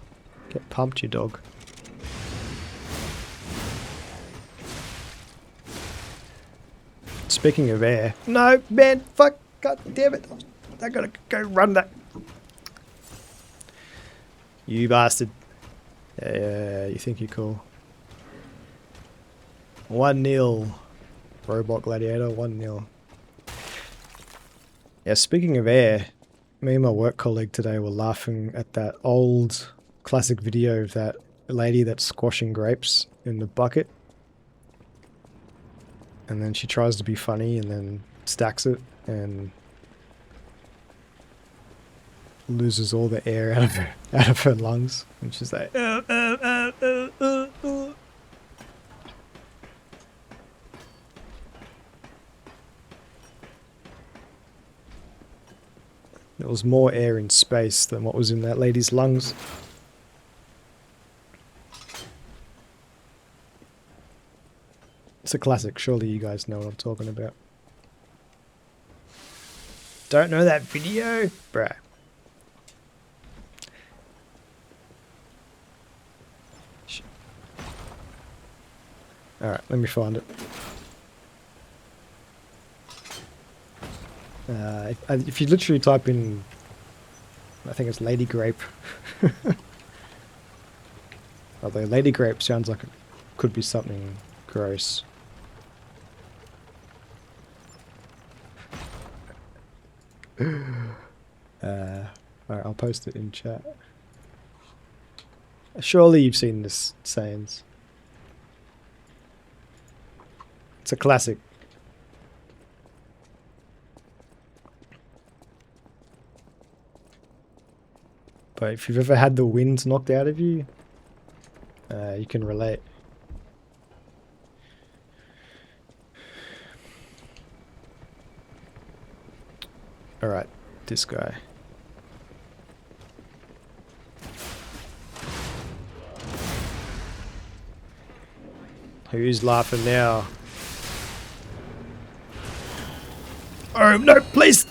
get pumped, you dog. Speaking of air. No, man, fuck, god damn it. I gotta go run that. You bastard. Yeah, you think you're cool. 1-0. Robot Gladiator, 1-0. Yeah, speaking of air, me and my work colleague today were laughing at that old classic video of that lady that's squashing grapes in the bucket. And then she tries to be funny and then stacks it and loses all the air out of her lungs. And she's like, There was more air in space than what was in that lady's lungs. It's a classic, surely you guys know what I'm talking about. Don't know that video? Bruh. Alright, let me find it. If you literally type in, I think it's Lady Grape. Although Lady Grape sounds like it could be something gross. Alright, I'll post it in chat. Surely you've seen this sayings. It's a classic. But if you've ever had the wind knocked out of you, you can relate. Alright, this guy. Who's laughing now? Oh, no, please!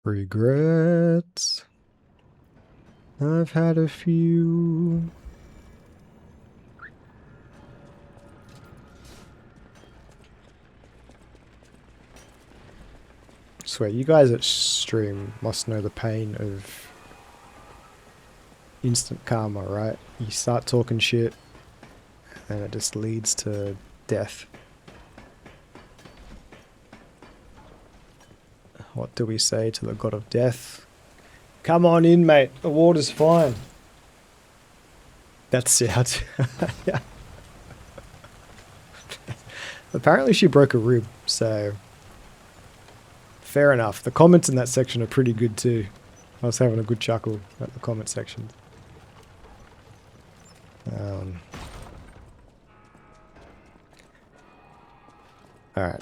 Regrets. I've had a few. I swear, you guys at stream must know the pain of instant karma, right? You start talking shit and it just leads to death. What do we say to the god of death? Come on in, mate. The water's fine. That sounds... yeah. Apparently she broke a rib, so... Fair enough. The comments in that section are pretty good too. I was having a good chuckle at the comment section. Alright.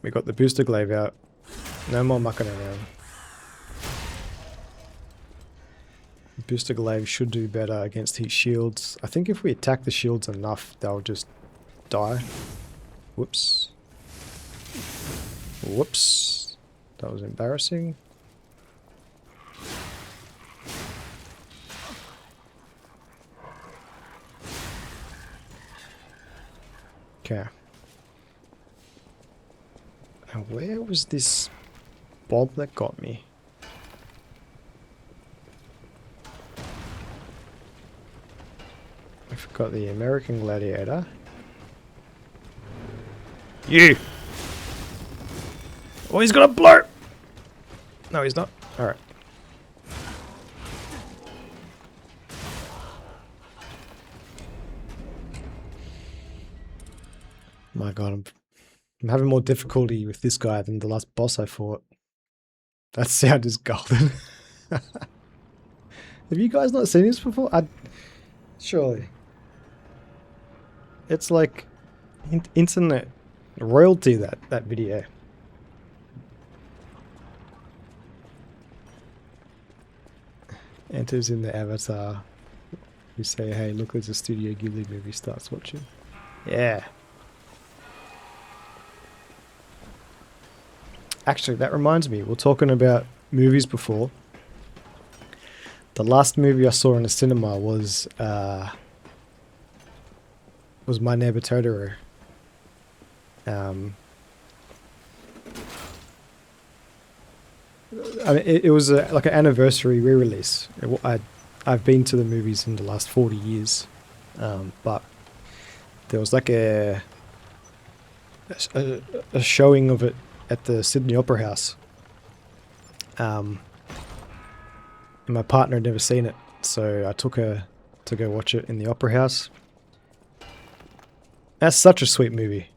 We got the booster glaive out. No more mucking around. Booster glaive should do better against his shields. I think if we attack the shields enough, they'll just die. Whoops. Whoops. That was embarrassing. Okay. Now where was this bob that got me? I forgot the American Gladiator. You! Oh, he's gonna blow! No, he's not. Alright. My god, I'm having more difficulty with this guy than the last boss I fought. That sound is golden. Have you guys not seen this before? Surely. It's like internet royalty, that video. Enters in the avatar. You say, hey, look, there's a Studio Ghibli movie, starts watching. Yeah. Actually, that reminds me. We're talking about movies before. The last movie I saw in the cinema was My Neighbor Totoro. I mean, it was like an anniversary re-release. I've been to the movies in the last 40 years, but there was like a showing of it at the Sydney Opera House. And my partner had never seen it, so I took her to go watch it in the Opera House. That's such a sweet movie.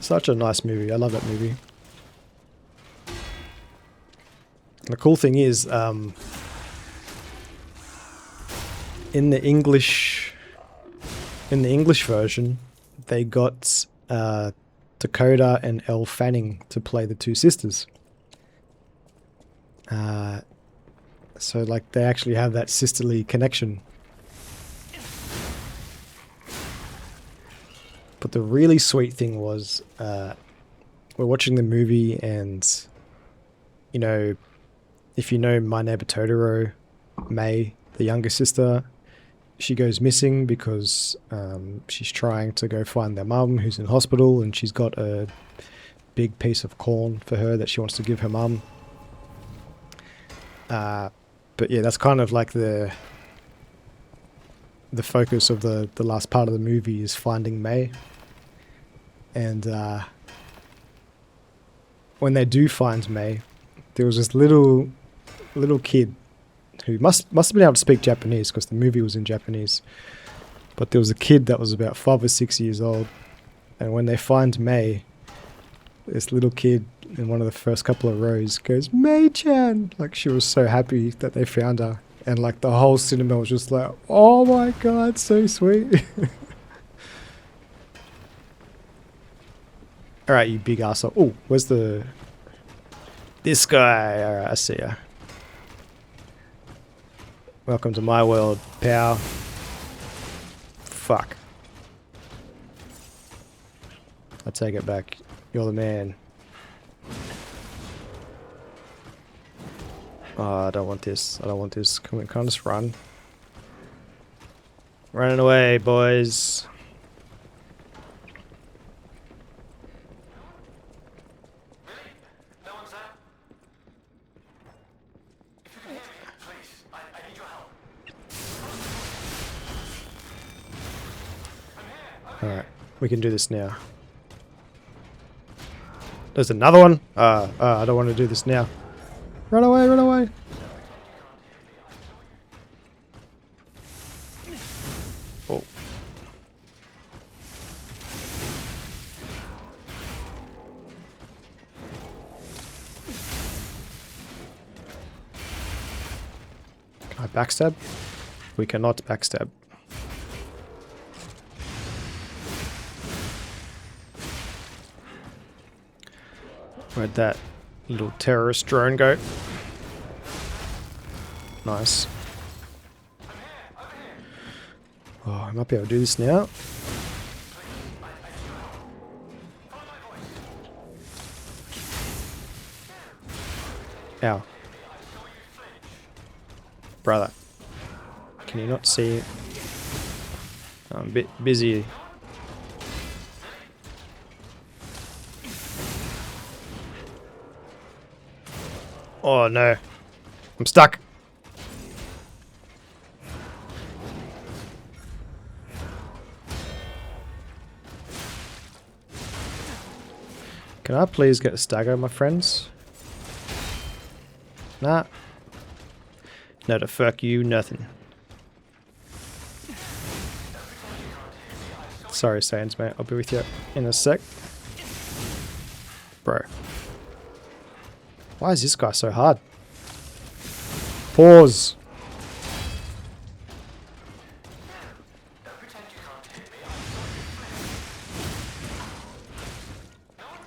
Such a nice movie. I love that movie. The cool thing is, in the English version, they got Dakota and Elle Fanning to play the two sisters. So like they actually have that sisterly connection. But the really sweet thing was, we're watching the movie and, you know, if you know My Neighbor Totoro, May, the younger sister, she goes missing because she's trying to go find their mum who's in hospital, and she's got a big piece of corn for her that she wants to give her mum. But yeah, that's kind of like the focus of the last part of the movie is finding May. And when they do find May, there was this little kid who must have been able to speak Japanese because the movie was in Japanese. But there was a kid that was about 5 or 6 years old, and when they find May, this little kid in one of the first couple of rows goes, "May-chan!" Like she was so happy that they found her, and like the whole cinema was just like, "Oh my god, so sweet!" Alright, you big asshole. Oh, where's this guy? Alright, I see ya. Welcome to my world, pal. Fuck. I take it back. You're the man. Oh, I don't want this. I don't want this. Can I just run? Running away, boys. Alright, we can do this now. There's another one? I don't want to do this now. Run away, run away! Oh. Can I backstab? We cannot backstab. Where'd that little terrorist drone go? Nice. Oh, I might be able to do this now. Ow. Brother. Can you not see it? I'm a bit busy. Oh no. I'm stuck. Can I please get a stagger, my friends? Nah. No to fuck you, nothing. Sorry, Saiyans, mate. I'll be with you in a sec. Bro. Why is this guy so hard? Pause.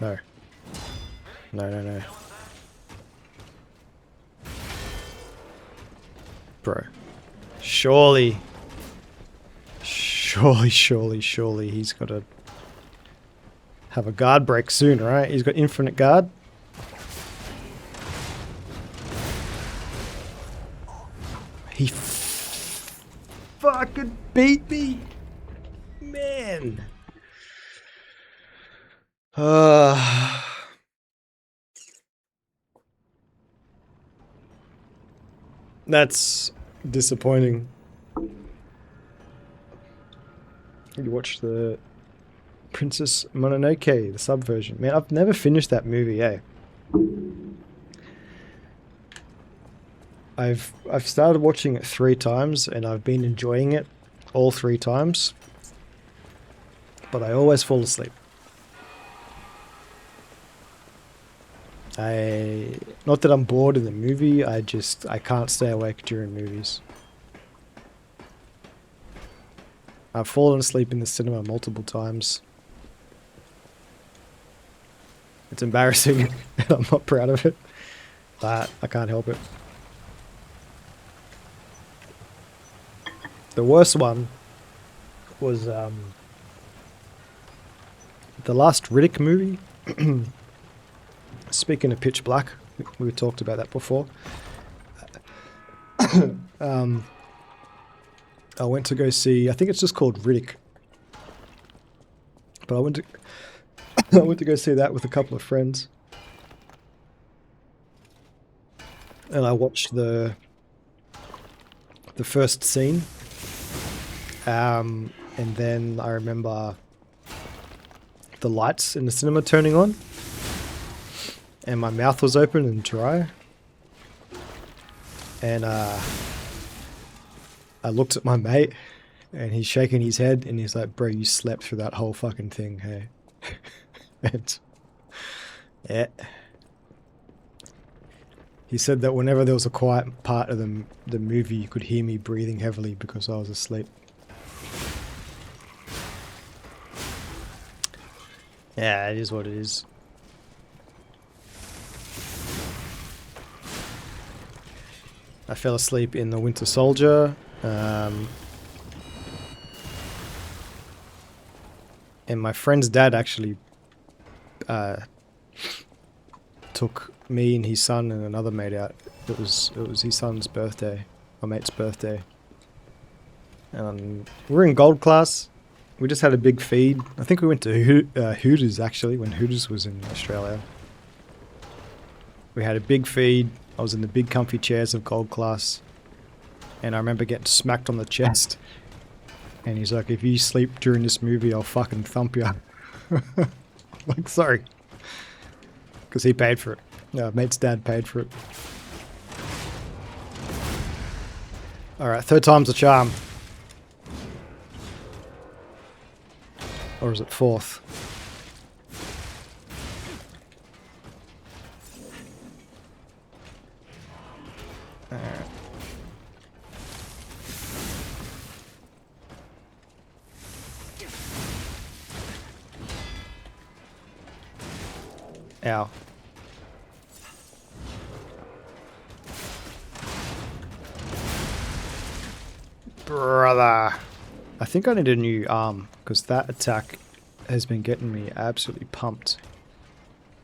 No. No, no, no. Bro. Surely. Surely he's got a... have a guard break soon, right? He's got infinite guard. He fucking beat me, man. That's disappointing. You watch the Princess Mononoke, the sub version. Man, I've never finished that movie, eh? I've started watching it 3 times and I've been enjoying it all 3 times. But I always fall asleep. Not that I'm bored in the movie, I can't stay awake during movies. I've fallen asleep in the cinema multiple times. It's embarrassing and I'm not proud of it, but I can't help it. The worst one was the last Riddick movie. Speaking of Pitch Black, we talked about that before. I went to go see, I think it's just called Riddick. But I went to go see that with a couple of friends. And I watched the first scene. And then I remember the lights in the cinema turning on. And my mouth was open and dry. And I looked at my mate and he's shaking his head and he's like, bro, you slept through that whole fucking thing, hey? And yeah. He said that whenever there was a quiet part of the movie, you could hear me breathing heavily because I was asleep. Yeah, it is what it is. I fell asleep in The Winter Soldier. And my friend's dad actually took me and his son and another mate out. It was his son's birthday, my mate's birthday. And we were in gold class. We just had a big feed. I think we went to Hooters actually, when Hooters was in Australia. We had a big feed. I was in the big comfy chairs of gold class. And I remember getting smacked on the chest. And he's like, if you sleep during this movie, I'll fucking thump you. Like, sorry. Because he paid for it. Mate's dad paid for it. Alright, 3rd time's the charm. Or is it 4th? Ow. Brother. I think I need a new arm, because that attack has been getting me absolutely pumped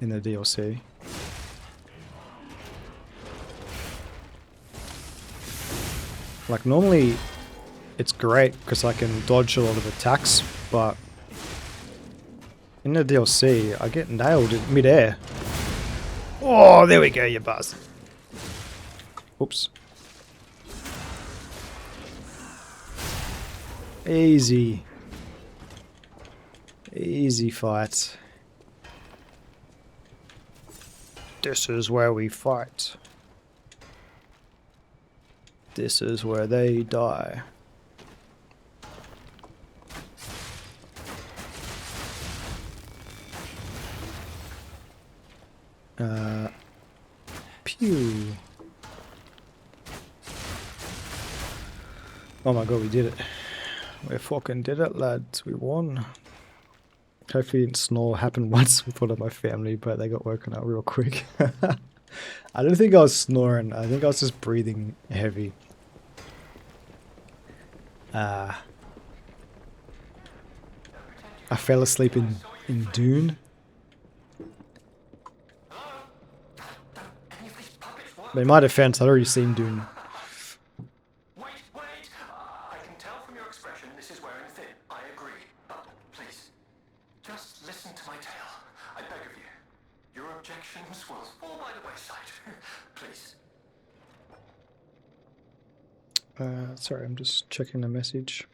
in the DLC. Like, normally it's great because I can dodge a lot of attacks, but in the DLC, I get nailed in mid-air. Oh, there we go, you bastard. Oops. Easy. Easy fight. This is where we fight. This is where they die. Pew. Oh my god, we did it. We fucking did it, lads. We won. Hopefully it didn't snore happen once with one of my family, but they got woken up real quick. I don't think I was snoring. I think I was just breathing heavy. I fell asleep in in Dune. But in my defense, I'd already seen Dune. Wait! I can tell from your expression this is wearing thin. I agree. But please, just listen to my tale. I beg of you. Your objections will fall by the wayside. Please. Sorry, I'm just checking the message.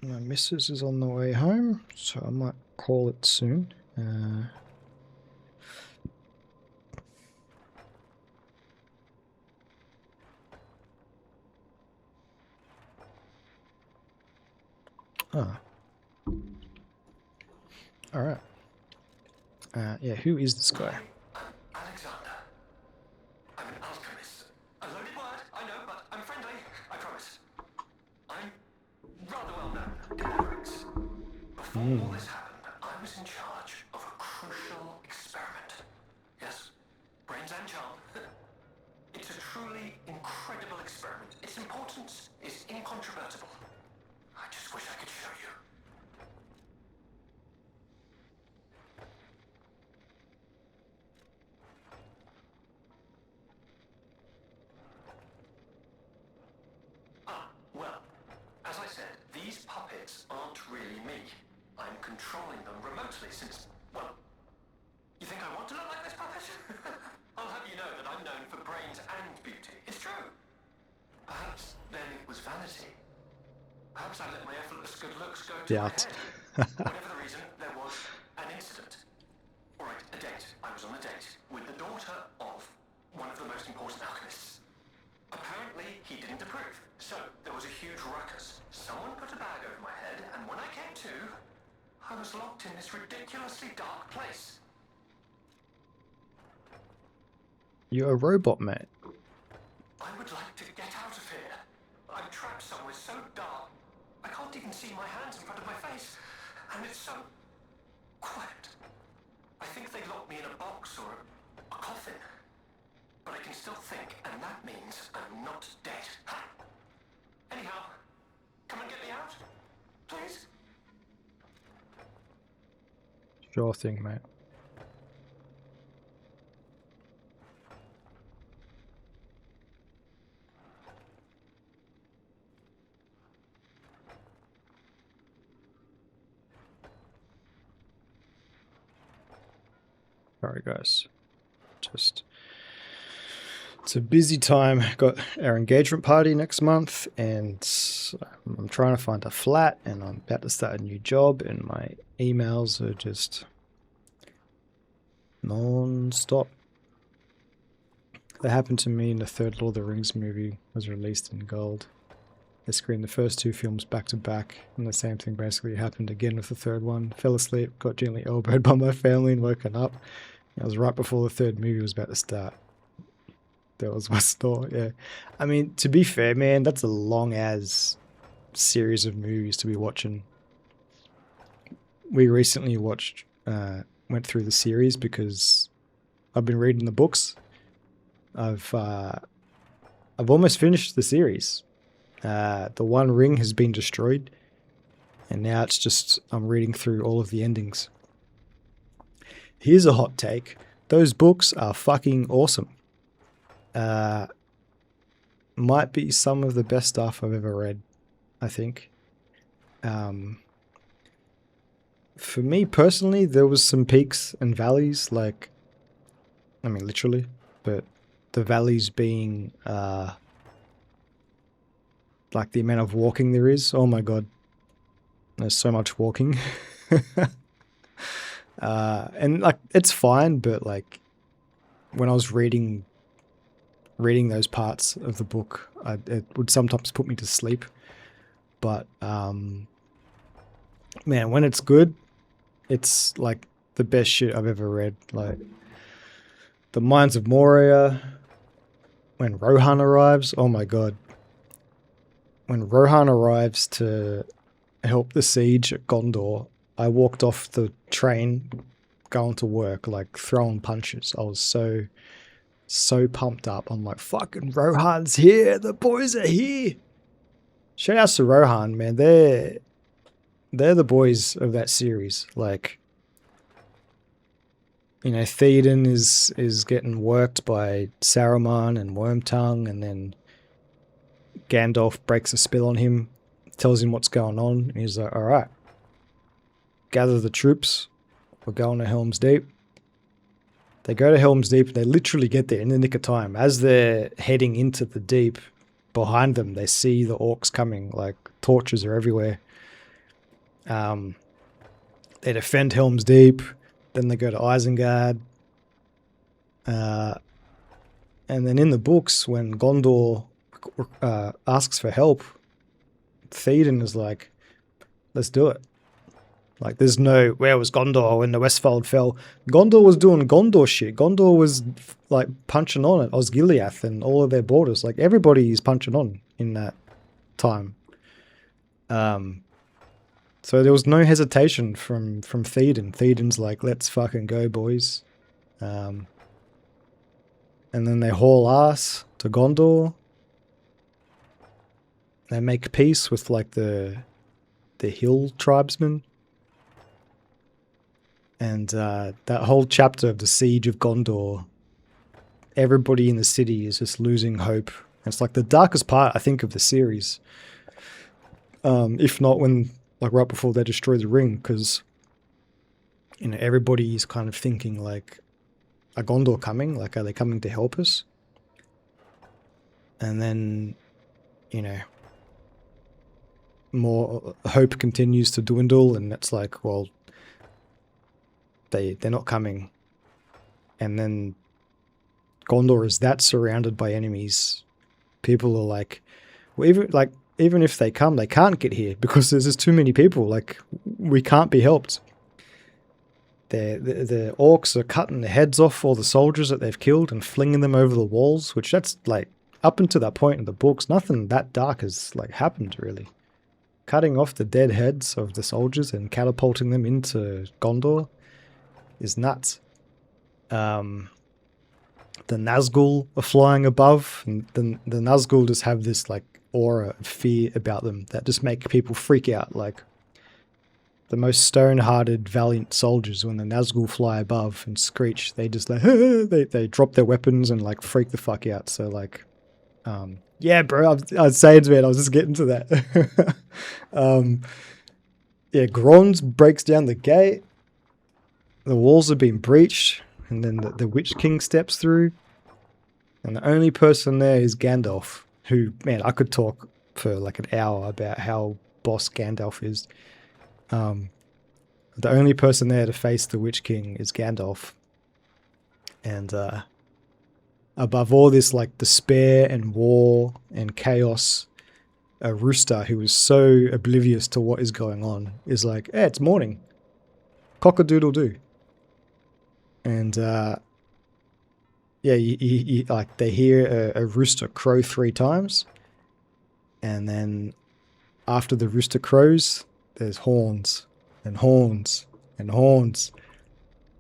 My missus is on the way home, so I might call it soon. Alright. Yeah, who is this guy? Alexander. I'm an alchemist. A loaded word, I know, but I'm friendly. I promise. I'm rather well known in the barracks. Before all this happened, I was in charge of a crucial experiment. Yes, brains and charm. It's a truly incredible experiment. Its importance is incontrovertible. I just wish I could show you. Well, as I said, these puppets aren't really me. I'm controlling them remotely since, well, you think I want to look like this puppet? I'll have you know that I'm known for brains and beauty. It's true. Perhaps then it was vanity. Perhaps I let my effortless good looks go to my Doubt. head. Whatever the reason, there was an incident. All right, a date. I was on a date with the daughter of one of the most important alchemists. Apparently, he didn't approve. So, there was a huge ruckus. Someone put a bag over my head, and when I came to, I was locked in this ridiculously dark place. You're a robot, mate. I would like to get out of here. I'm trapped somewhere so dark, I can't even see my hands in front of my face. And it's so quiet. I think they locked me in a box or a coffin. But I can still think, and that means I'm not dead. Ha! Anyhow, come and get me out, please. Sure thing, mate. Sorry, guys. It's a busy time. Got our engagement party next month, and I'm trying to find a flat, and I'm about to start a new job, and my emails are just non-stop. That happened to me in the third Lord of the Rings movie was released in gold. They screened the first two films back to back, and the same thing basically happened again with the third one. Fell asleep, got gently elbowed by my family, and woken up. It was right before the third movie was about to start. That was my snore, yeah. I mean, to be fair, man, that's a long-as series of movies to be watching. We recently went through the series because I've been reading the books. I've almost finished the series. The One Ring has been destroyed, and now it's just I'm reading through all of the endings. Here's a hot take. Those books are fucking awesome. Might be some of the best stuff I've ever read, I think. For me personally, there was some peaks and valleys, like, I mean, literally, but the valleys being, like the amount of walking there is. Oh my god. There's so much walking. And like, it's fine, but like, when I was reading those parts of the book, it would sometimes put me to sleep. But man, when it's good, it's like the best shit I've ever read. Like the Mines of Moria, when Rohan arrives, oh my god. When Rohan arrives to help the siege at Gondor, I walked off the train going to work, like throwing punches. I was so So pumped up. I'm like, fucking Rohan's here. The boys are here. Shout out to Rohan, man. They're the boys of that series. Like, you know, Theoden is getting worked by Saruman and Wormtongue, and then Gandalf breaks a spell on him, tells him what's going on, and he's like, all right, gather the troops. We're going to Helm's Deep. They go to Helm's Deep, and they literally get there in the nick of time. As they're heading into the deep, behind them, they see the orcs coming, like torches are everywhere. They defend Helm's Deep, then they go to Isengard. And then in the books, when Gondor asks for help, Theoden is like, let's do it. Like, there's no, where was Gondor when the Westfold fell? Gondor was doing Gondor shit. Gondor was, like, punching on at Osgiliath and all of their borders. Like, everybody is punching on in that time. So there was no hesitation from Theoden. Theoden's like, let's fucking go, boys. And then they haul ass to Gondor. They make peace with, like, the hill tribesmen. And that whole chapter of the Siege of Gondor, everybody in the city is just losing hope. It's like the darkest part, I think, of the series. If not when, like, right before they destroy the ring, because, you know, everybody is kind of thinking, like, are Gondor coming? Like, are they coming to help us? And then, you know, more hope continues to dwindle, and it's like, well, they're not coming. And then Gondor is that surrounded by enemies. People are like, well, even if they come, they can't get here because there's just too many people. Like, we can't be helped. The orcs are cutting the heads off all the soldiers that they've killed and flinging them over the walls, which that's like, up until that point in the books, nothing that dark has like happened really. Cutting off the dead heads of the soldiers and catapulting them into Gondor is nuts. The Nazgul are flying above, and the Nazgul just have this like aura of fear about them that just make people freak out. Like, the most stone-hearted, valiant soldiers, when the Nazgul fly above and screech, they just like, they drop their weapons and like freak the fuck out. So like, yeah, bro, I was saying, man, I was just getting to that. Yeah, Grons breaks down the gate. The walls have been breached, and then the Witch King steps through. And the only person there is Gandalf, who, man, I could talk for like an hour about how boss Gandalf is. The only person there to face the Witch King is Gandalf. And above all this, like, despair and war and chaos, a rooster who is so oblivious to what is going on is like, hey, it's morning. Cock-a-doodle-doo. And yeah, you, like, they hear a rooster crow 3 times, and then after the rooster crows, there's horns and horns and horns,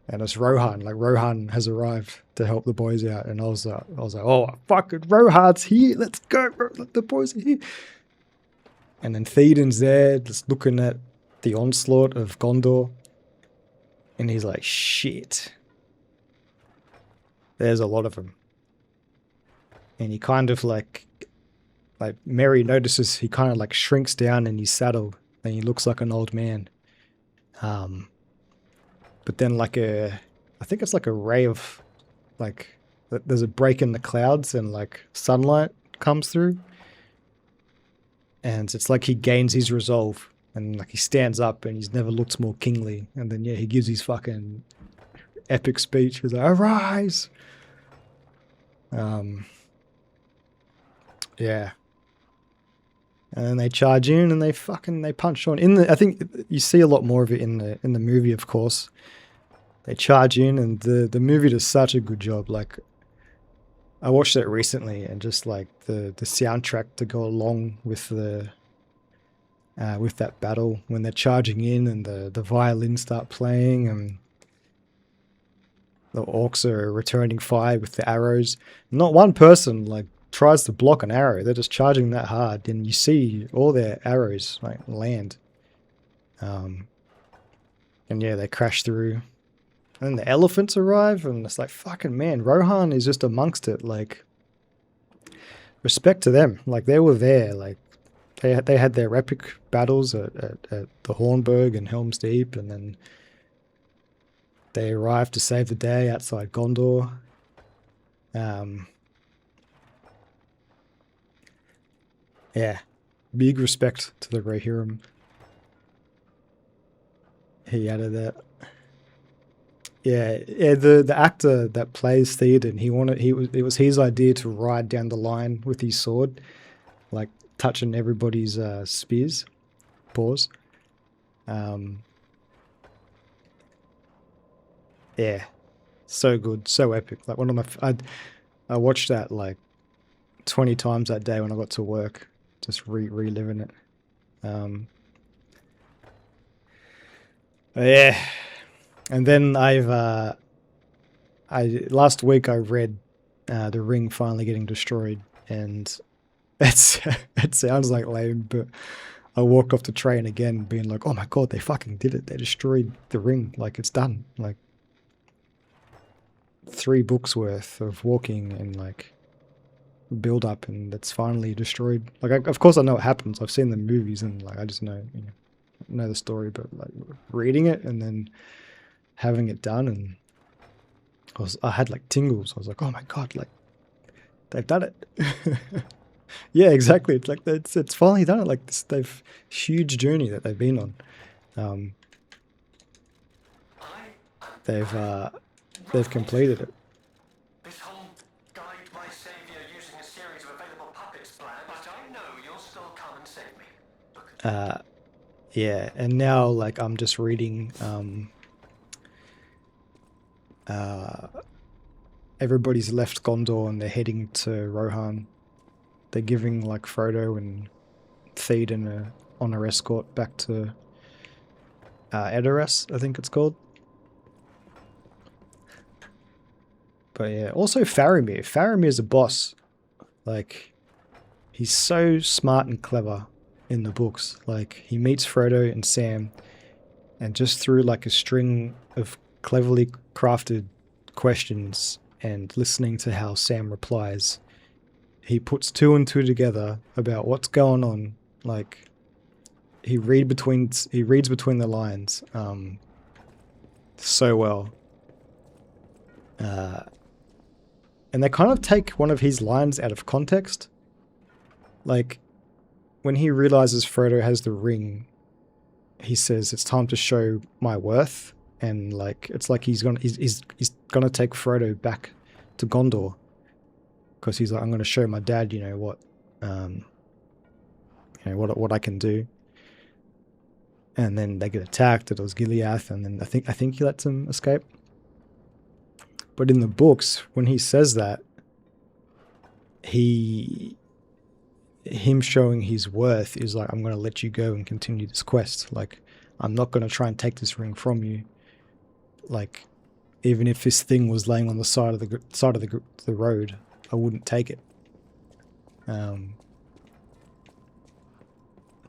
and it's Rohan. Like, Rohan has arrived to help the boys out, and I was like, oh, fucking Rohan's here. Let's go, bro. The boys are here. And then Theoden's there, just looking at the onslaught of Gondor, and he's like, shit. There's a lot of them. And he kind of like Merry notices he kind of like shrinks down in his saddle and he looks like an old man. But then like I think it's like a ray of like, there's a break in the clouds and like sunlight comes through. And it's like he gains his resolve and like he stands up and he's never looked more kingly. And then yeah, he gives his fucking epic speech. He's like, arise! Yeah. And then they charge in and they punch on. I think you see a lot more of it in the movie, of course. They charge in and the movie does such a good job. Like, I watched it recently and just like the soundtrack to go along with with that battle when they're charging in and the violins start playing, and the orcs are returning fire with the arrows. Not one person like tries to block an arrow. They're just charging that hard, and you see all their arrows like land. And yeah, they crash through. And then the elephants arrive, and it's like, fucking man, Rohan is just amongst it. Like, respect to them. Like, they were there. Like, they had their epic battles at the Hornburg and Helm's Deep, and then they arrived to save the day outside Gondor. Yeah, big respect to the Rohirrim. He added that. Yeah, the actor that plays Theoden, it was his idea to ride down the line with his sword, like touching everybody's spears, paws. Yeah, so good, so epic. Like one of my, I watched that like 20 times that day when I got to work, just reliving it. Yeah, and then last week I read The Ring finally getting destroyed, and it sounds like lame, but I walked off the train again being like, oh my god, they fucking did it. They destroyed the ring. Like, it's done. Like, 3 books worth of walking and like build up, and it's finally destroyed. Like, of course I know what happens. I've seen the movies and like I just know the story, but like reading it and then having it done, and I had like tingles. I was like, oh my god, like they've done it. Yeah, exactly. It's like it's finally done it. Like this, huge journey that they've been on. They've completed it. This whole guide my savior using a series of available puppets plan, but I know you'll still come and save me. Yeah, and now like I'm just reading everybody's left Gondor and they're heading to Rohan. They're giving like Frodo and Theoden a honor escort back to Edoras, I think it's called. But yeah, also Faramir. Faramir's a boss. Like, he's so smart and clever in the books. Like, he meets Frodo and Sam, and just through like a string of cleverly crafted questions and listening to how Sam replies, he puts 2 and 2 together about what's going on. Like, he reads between the lines so well. And they kind of take one of his lines out of context. Like, when he realizes Frodo has the ring, he says, it's time to show my worth. And like, it's like he's gonna take Frodo back to Gondor, because he's like, I'm gonna show my dad, what I can do. And then they get attacked at Osgiliath, and then I think he lets them escape. But in the books, when he says that, him showing his worth is like, I'm going to let you go and continue this quest. Like, I'm not going to try and take this ring from you. Like, even if this thing was laying on the side of the road, I wouldn't take it. Like,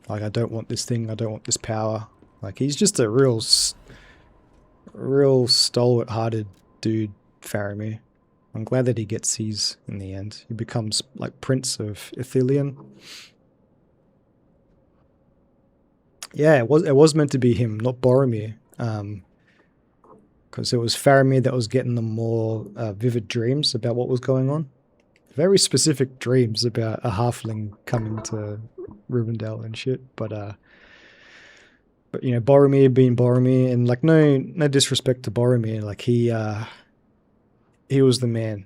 I don't want this thing. I don't want this power. Like, he's just a real stalwart-hearted dude, Faramir. I'm glad that he gets his in the end. He becomes like Prince of Ithilien. Yeah, it was meant to be him, not Boromir. Because it was Faramir that was getting the more vivid dreams about what was going on. Very specific dreams about a halfling coming to Rivendell and shit. But Boromir being Boromir, and like no disrespect to Boromir, like he was the man,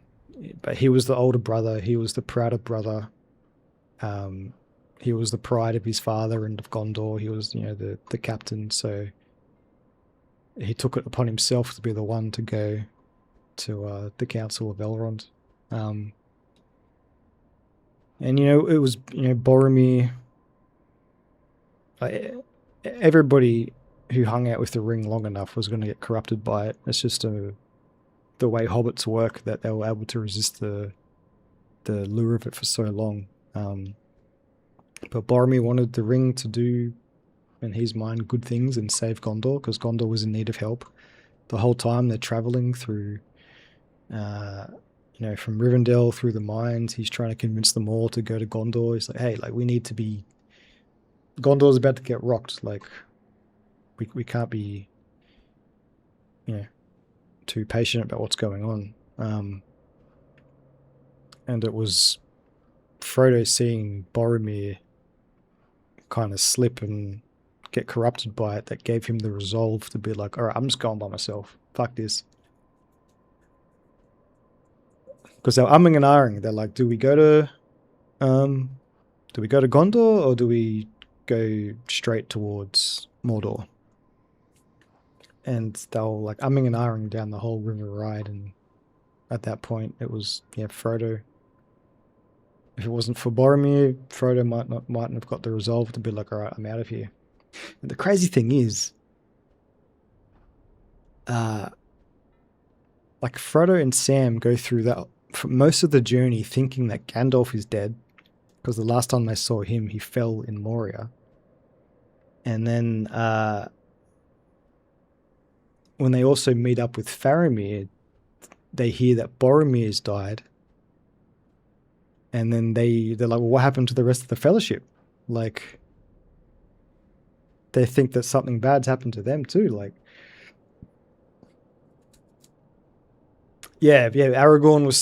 but he was the older brother. He was the prouder brother. He was the pride of his father and of Gondor. He was, the captain. So he took it upon himself to be the one to go to the Council of Elrond. And it was Boromir. Everybody who hung out with the ring long enough was going to get corrupted by it. It's just a the way hobbits work, that they were able to resist the lure of it for so long. But Boromir wanted the ring to do, in his mind, good things and save Gondor, because Gondor was in need of help. The whole time they're traveling through, from Rivendell through the mines, he's trying to convince them all to go to Gondor. He's like, hey, like, we need to be... Gondor's about to get rocked. Like, we can't be, too patient about what's going on. And it was Frodo seeing Boromir kind of slip and get corrupted by it that gave him the resolve to be like, all right, I'm just going by myself. Fuck this. Because they're umming and ahhing. They're like, do we go to Gondor, or do we go straight towards Mordor? And they were like umming and ahhing down the whole river ride, and at that point it was Frodo. If it wasn't for Boromir, Frodo mightn't have got the resolve to be like, all right, I'm out of here. And the crazy thing is, like, Frodo and Sam go through that for most of the journey thinking that Gandalf is dead, because the last time they saw him, he fell in Moria. And then when they also meet up with Faramir, they hear that Boromir's died. And then they're like, well, what happened to the rest of the Fellowship? Like, they think that something bad's happened to them too. Like, Aragorn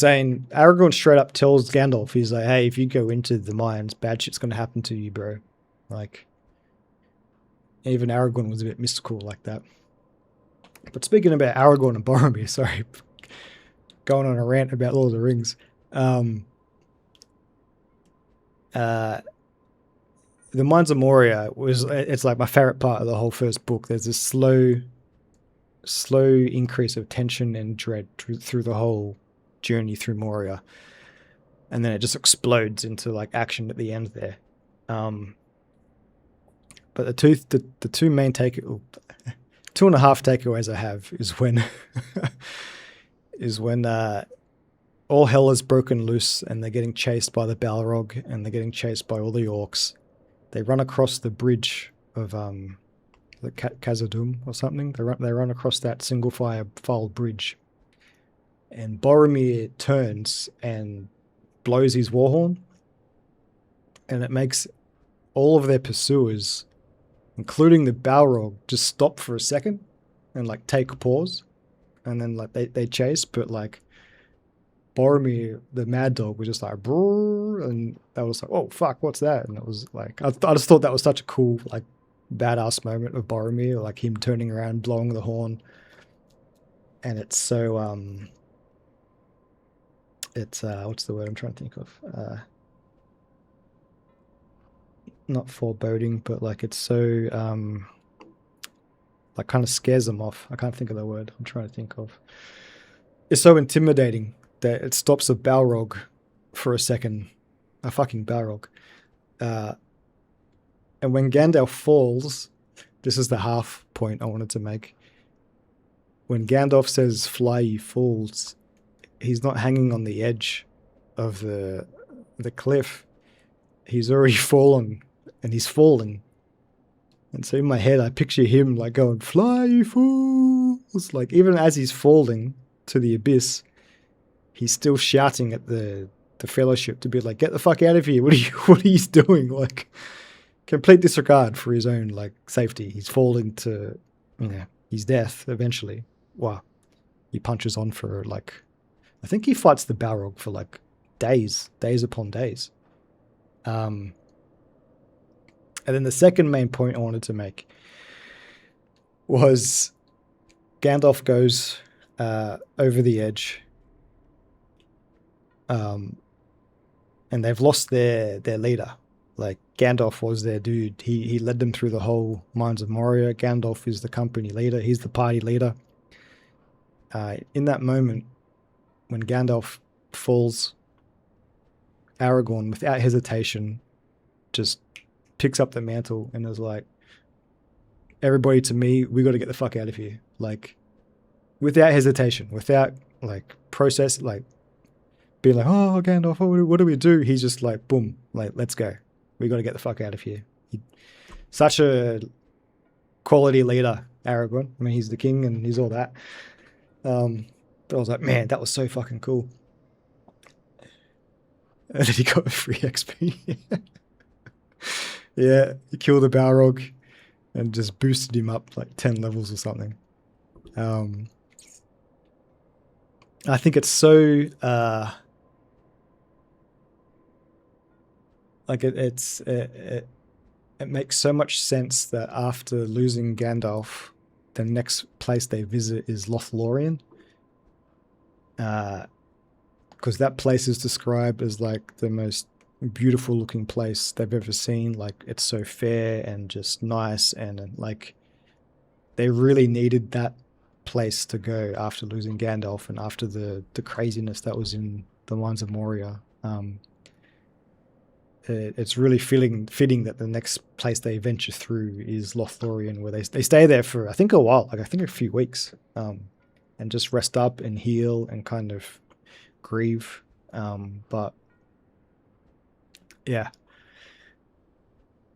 straight up tells Gandalf, he's like, hey, if you go into the mines, bad shit's going to happen to you, bro. Like, even Aragorn was a bit mystical like that. But speaking about Aragorn and Boromir, sorry, going on a rant about Lord of the Rings. The Mines of Moria it's like my favorite part of the whole first book. There's this slow increase of tension and dread through the whole journey through Moria, and then it just explodes into like action at the end there. But the two main 2.5 takeaways I have is when all hell is broken loose and they're getting chased by the Balrog and they're getting chased by all the orcs. They run across the bridge of the Khazad-dûm or something. They run across that single file bridge, and Boromir turns and blows his war horn, and it makes all of their pursuers, including the Balrog, just stop for a second and like take a pause, and then like they chase, but like Boromir, the Mad Dog, was just like, brrr, and that was like, oh fuck, what's that? And it was like, I just thought that was such a cool, like, badass moment of Boromir, like him turning around, blowing the horn, and it's so it's what's the word I'm trying to think of? Not foreboding, but like it's so like kind of scares them off. I can't think of the word I'm trying to think of. It's so intimidating that it stops a Balrog for a second. A fucking Balrog. And when Gandalf falls, this is the half point I wanted to make. When Gandalf says, fly ye fools, he's not hanging on the edge of the cliff. He's already fallen, and he's falling. And so in my head, I picture him like going, fly ye fools! Like, even as he's falling to the abyss, he's still shouting at the Fellowship to be like, get the fuck out of here. What are you doing? Like, complete disregard for his own, like, safety. He's falling to, his death eventually. Wow. He punches on for, like, I think he fights the Balrog for, like, days upon days. And then the second main point I wanted to make was Gandalf goes over the edge, and they've lost their leader. Like, Gandalf was their dude. He led them through the whole Mines of Moria. Gandalf is the company leader. He's the party leader. In that moment, when Gandalf falls, Aragorn, without hesitation, just picks up the mantle and is like, everybody to me, we got to get the fuck out of here. Like, without hesitation, without like process, like be like, oh Gandalf, what do we do? He's just like, boom, like let's go. We got to get the fuck out of here. Such a quality leader, Aragorn. I mean, he's the king and he's all that. But I was like, man, that was so fucking cool. And then he got free XP. Yeah, he killed the Balrog and just boosted him up like 10 levels or something. I think it's so like it makes so much sense that after losing Gandalf, the next place they visit is Lothlorien. Because that place is described as like the most beautiful looking place they've ever seen. Like it's so fair and just nice, and like they really needed that place to go after losing Gandalf and after the craziness that was in the Mines of Moria. It's really fitting that the next place they venture through is Lothlorien, where they stay there for I think a while, like I think a few weeks, and just rest up and heal and kind of grieve. But yeah,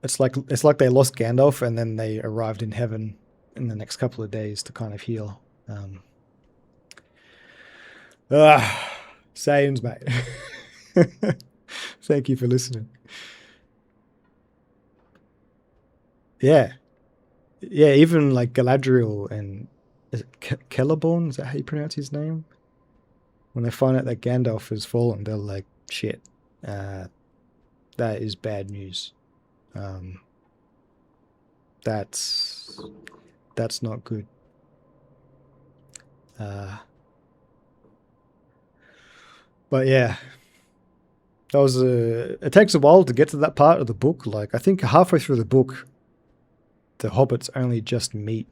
it's like they lost Gandalf and then they arrived in heaven in the next couple of days to kind of heal. Sayings, mate. Thank you for listening. Yeah. Yeah, even like Galadriel and is it Celeborn? Is that how you pronounce his name? When they find out that Gandalf has fallen, they're like, shit, that is bad news. That's not good. But yeah, that was it takes a while to get to that part of the book. Like I think halfway through the book, the hobbits only just meet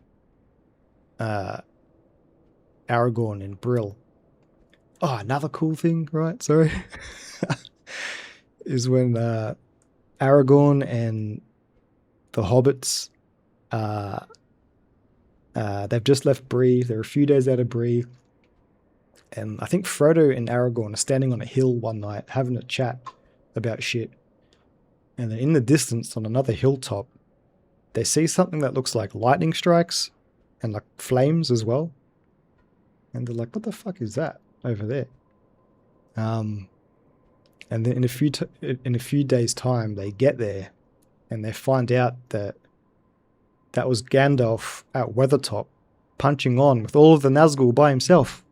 Aragorn and Brill. Oh, another cool thing, right? Sorry, is when Aragorn and the hobbits, they've just left Bree. They're a few days out of Bree. And I think Frodo and Aragorn are standing on a hill one night having a chat about shit. And then in the distance on another hilltop, they see something that looks like lightning strikes and like flames as well. And they're like, what the fuck is that over there? And then in a few days' time, they get there and they find out that was Gandalf at Weathertop punching on with all of the Nazgul by himself.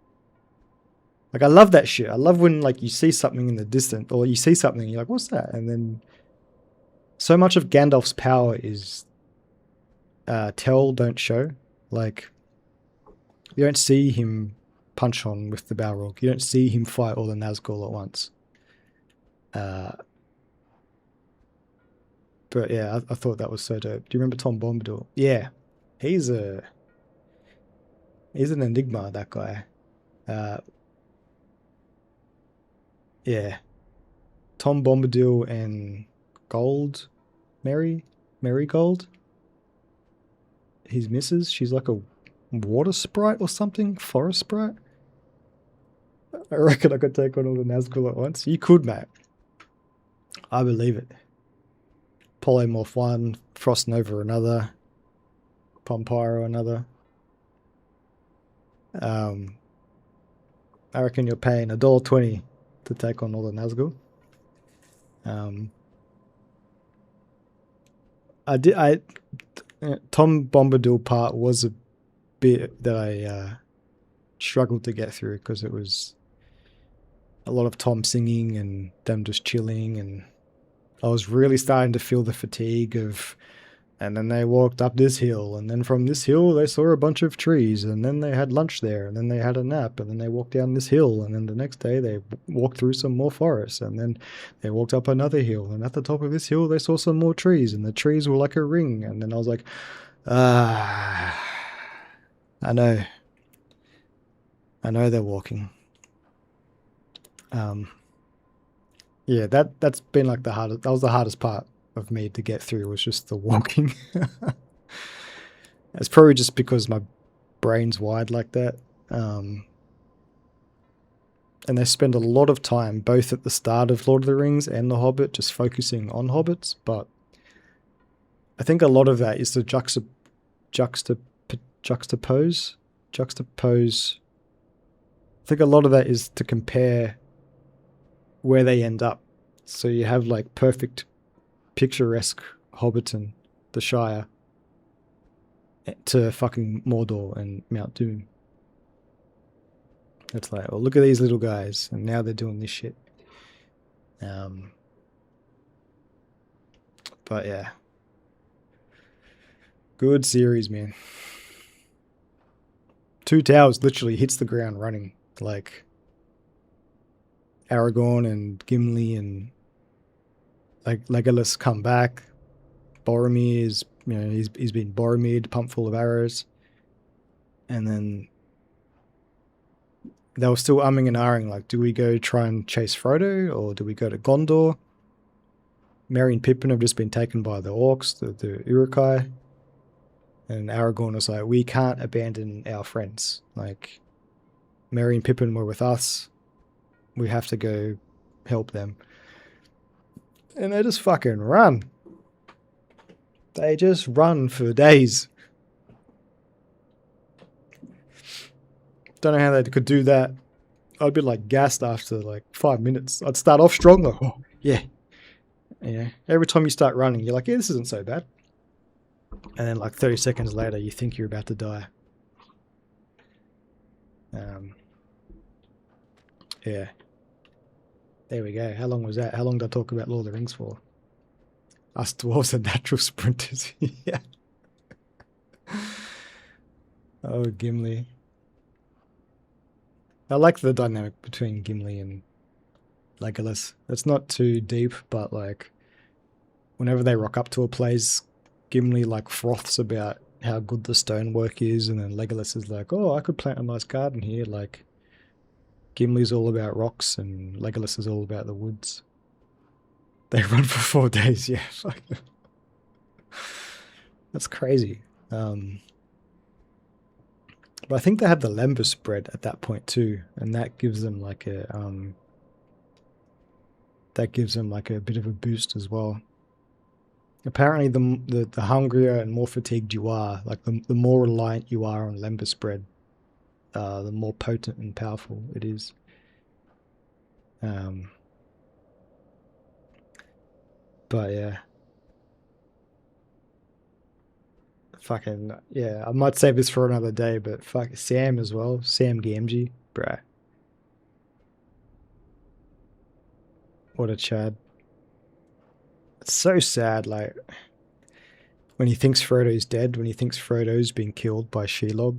Like, I love that shit. I love when, like, you see something in the distance, or you see something, and you're like, what's that? And then so much of Gandalf's power is tell, don't show. Like, you don't see him punch on with the Balrog. You don't see him fight all the Nazgul at once. But yeah, I thought that was so dope. Do you remember Tom Bombadil? Yeah. He's an enigma, that guy. Yeah. Tom Bombadil and Marigold. His missus. She's like a water sprite or something. Forest sprite. I reckon I could take on all the Nazgul at once. You could, mate. I believe it. Polymorph 1, Frost Nova another, Pompyro another. I reckon you're paying $1.20 to take on all the Nazgul. Tom Bombadil part was a bit that I struggled to get through because it was a lot of Tom singing and them just chilling, and I was really starting to feel the fatigue of, and then they walked up this hill, and then from this hill they saw a bunch of trees, and then they had lunch there, and then they had a nap, and then they walked down this hill, and then the next day they walked through some more forests, and then they walked up another hill, and at the top of this hill they saw some more trees, and the trees were like a ring, and then I was like, I know they're walking. Yeah, that's been like that was the hardest part of me to get through, was just the walking. It's probably just because my brain's wired like that. And they spend a lot of time, both at the start of Lord of the Rings and The Hobbit, just focusing on hobbits. But I think a lot of that is to juxtapose. I think a lot of that is to compare where they end up. So you have like perfect, picturesque Hobbiton, the Shire, to fucking Mordor and Mount Doom. It's like, well, look at these little guys, and now they're doing this shit. But yeah, good series, man. Two Towers literally hits the ground running. Like Aragorn and Gimli and like Legolas come back. Boromir is, he's been Boromired, pumped full of arrows, and then they were still umming and ahhing, like, do we go try and chase Frodo, or do we go to Gondor? Merry and Pippin have just been taken by the orcs, the Uruk-hai. And Aragorn was like, we can't abandon our friends. Like, Merry and Pippin were with us. We have to go help them. And they just fucking run. They just run for days. Don't know how they could do that. I'd be like gassed after like 5 minutes. I'd start off strong, like, oh, yeah. Every time you start running, you're like, yeah, this isn't so bad. And then like 30 seconds later, you think you're about to die. Yeah. There we go. How long was that? How long did I talk about Lord of the Rings for? Us dwarves are natural sprinters. Yeah. Oh, Gimli. I like the dynamic between Gimli and Legolas. It's not too deep, but like whenever they rock up to a place, Gimli like froths about how good the stonework is, and then Legolas is like, oh, I could plant a nice garden here. Like Gimli's all about rocks and Legolas is all about the woods. They run for 4 days, yeah. That's crazy. But I think they have the Lembas spread at that point too, and that gives them like a bit of a boost as well. Apparently, the hungrier and more fatigued you are, like the more reliant you are on Lembas spread, the more potent and powerful it is. But yeah. Fucking, yeah, I might save this for another day, but fuck, Sam as well. Sam Gamgee, bruh. What a chad. It's so sad, like, when he thinks Frodo's dead, when he thinks Frodo's been killed by Shelob.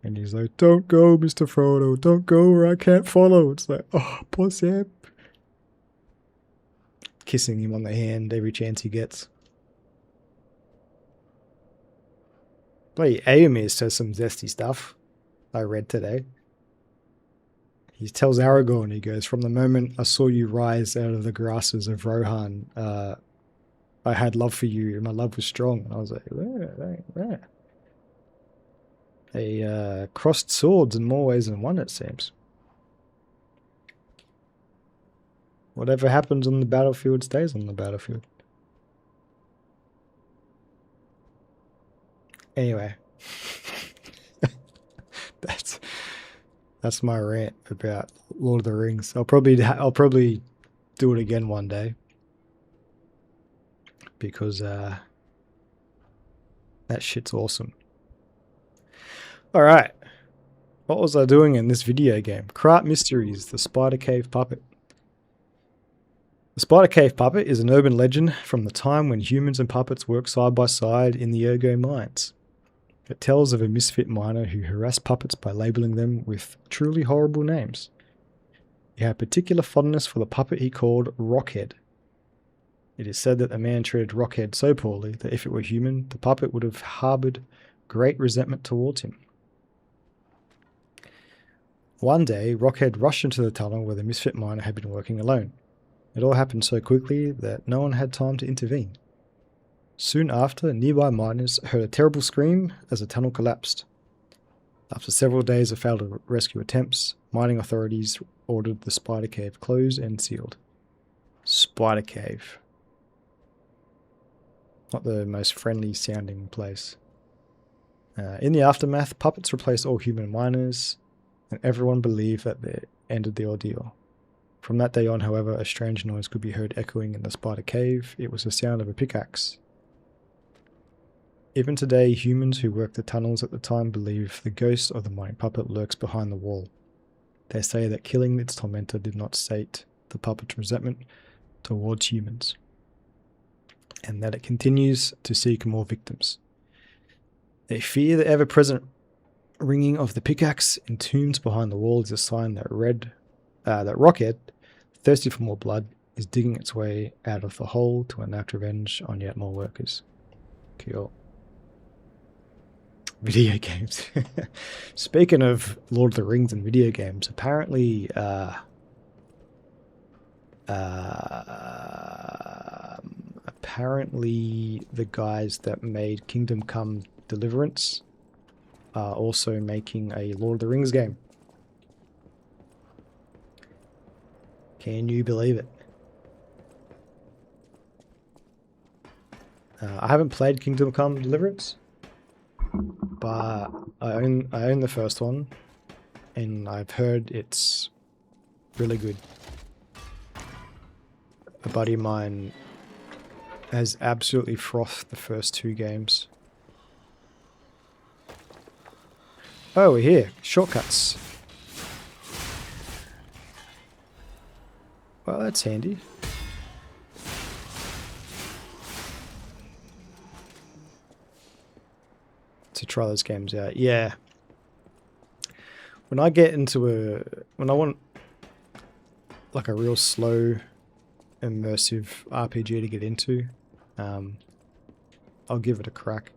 And he's like, don't go, Mr. Frodo, don't go or I can't follow. It's like, oh, poor Sam. Kissing him on the hand every chance he gets. Bloody Éomer says some zesty stuff I read today. He tells Aragorn, he goes, from the moment I saw you rise out of the grasses of Rohan, I had love for you and my love was strong. And I was like, where? They crossed swords in more ways than one, it seems. Whatever happens on the battlefield stays on the battlefield. Anyway, that's my rant about Lord of the Rings. I'll probably do it again one day because that shit's awesome. All right, what was I doing in this video game? Krat Mysteries: The Spider Cave Puppet. The Spider Cave Puppet is an urban legend from the time when humans and puppets worked side by side in the Ergo mines. It tells of a misfit miner who harassed puppets by labeling them with truly horrible names. He had particular fondness for the puppet he called Rockhead. It is said that the man treated Rockhead so poorly that if it were human, the puppet would have harbored great resentment towards him. One day, Rockhead rushed into the tunnel where the misfit miner had been working alone. It all happened so quickly that no one had time to intervene. Soon after, nearby miners heard a terrible scream as the tunnel collapsed. After several days of failed rescue attempts, mining authorities ordered the spider cave closed and sealed. Spider cave. Not the most friendly sounding place. In the aftermath, puppets replaced all human miners, and everyone believed that they ended the ordeal. From that day on, however, a strange noise could be heard echoing in the spider cave. It was the sound of a pickaxe. Even today, humans who worked the tunnels at the time believe the ghost of the mining puppet lurks behind the wall. They say that killing its tormentor did not sate the puppet's resentment towards humans, and that it continues to seek more victims. They fear the ever-present ringing of the pickaxe entombed behind the wall is a sign that Rockhead, thirsty for more blood, is digging its way out of the hole to enact revenge on yet more workers. Cool. Video games. Speaking of Lord of the Rings and video games, apparently the guys that made Kingdom Come Deliverance are also making a Lord of the Rings game. Can you believe it? I haven't played Kingdom Come Deliverance, but I own the first one, and I've heard it's really good. A buddy of mine has absolutely frothed the first two games. Oh, we're here. Shortcuts. Well, that's handy. To try those games out. Yeah. When I get into when I want like a real slow, immersive RPG to get into, I'll give it a crack.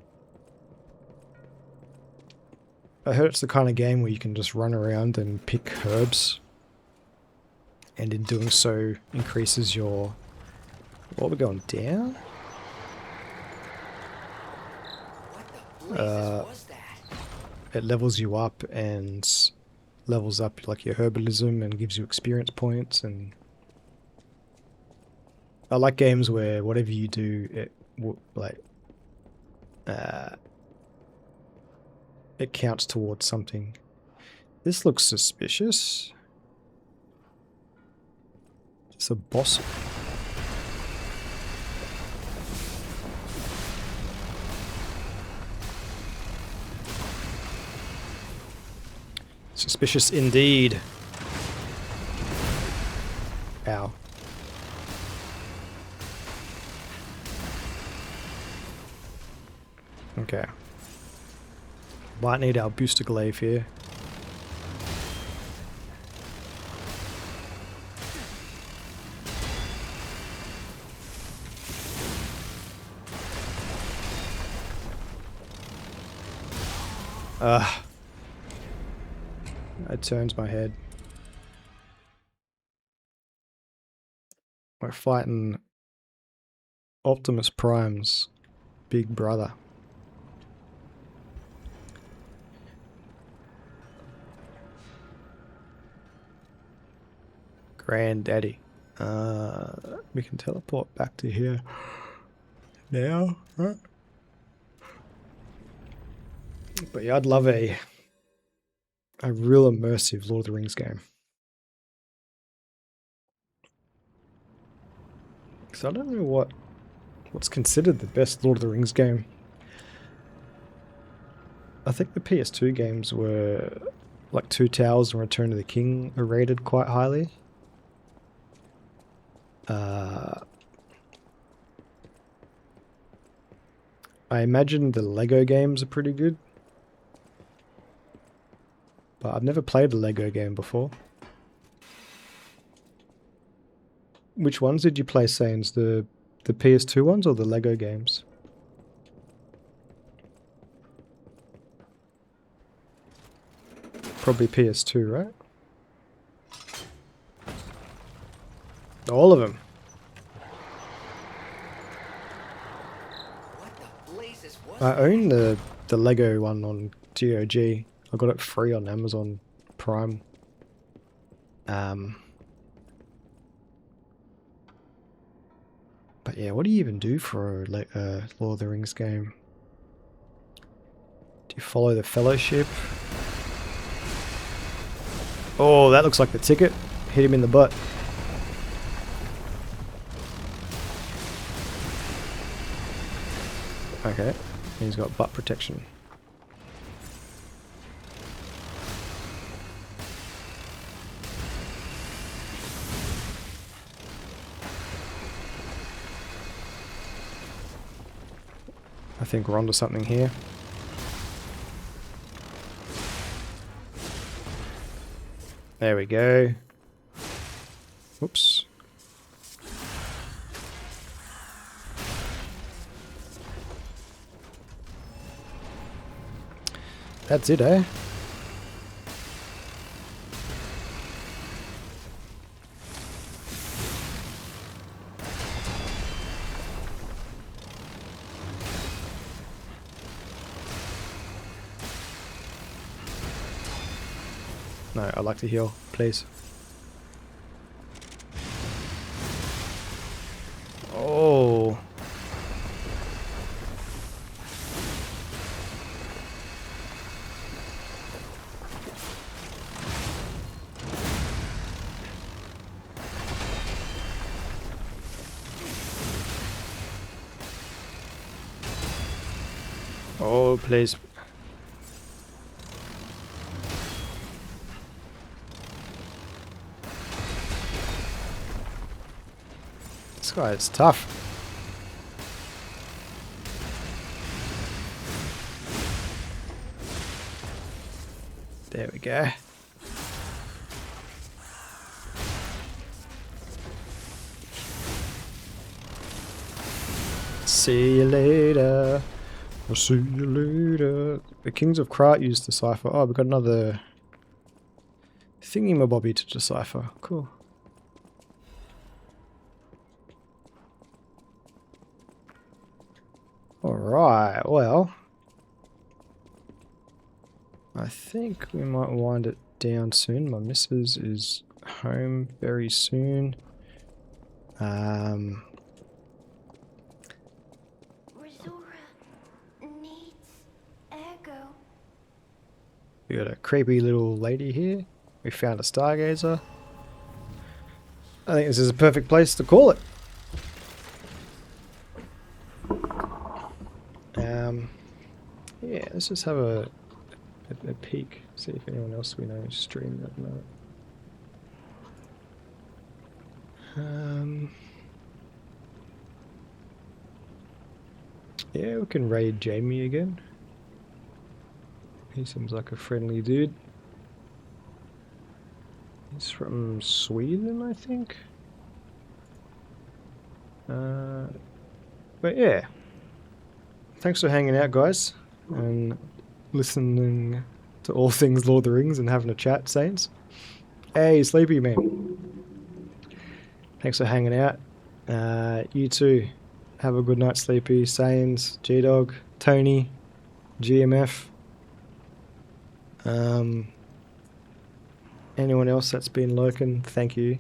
I heard it's the kind of game where you can just run around and pick herbs, and in doing so increases your... What, we're going down? It levels you up and levels up like your herbalism and gives you experience points. And I like games where whatever you do, it counts towards something. This looks suspicious. It's a boss. Suspicious indeed. Ow. Okay. Might need our booster glaive here. It turns my head. We're fighting Optimus Prime's big brother. Granddaddy. We can teleport back to here now, right? But yeah, I'd love a real immersive Lord of the Rings game. Because I don't know what's considered the best Lord of the Rings game. I think the PS2 games were like Two Towers and Return of the King are rated quite highly. I imagine the Lego games are pretty good. But I've never played a Lego game before. Which ones did you play, Sains? The PS2 ones or the Lego games? Probably PS2, right? All of them. I own the Lego one on GOG. I got it free on Amazon Prime. But yeah, what do you even do for a Lord of the Rings game? Do you follow the Fellowship? Oh, that looks like the ticket. Hit him in the butt. Okay, he's got butt protection. I think we're onto something here. There we go. Whoops. That's it, eh? No, I'd like to heal, please. Oh. Oh, please. This guy is tough. There we go. See you later. I'll see you later. The Kings of Krat used Decipher. Oh, we've got another thingy-mabobby to decipher. Cool. Alright, well, I think we might wind it down soon. My missus is home very soon. Rosora needs Ergo. We got a creepy little lady here. We found a stargazer. I think this is a perfect place to call it. Yeah, let's just have a peek. See if anyone else we know is streaming at the moment. Yeah, we can raid Jamie again. He seems like a friendly dude. He's from Sweden, I think. But yeah. Thanks for hanging out, guys, and listening to all things Lord of the Rings and having a chat, Saints. Hey, Sleepy Man. Thanks for hanging out. You too. Have a good night, Sleepy. Sains, G-Dog, Tony, GMF. Anyone else that's been lurking, thank you.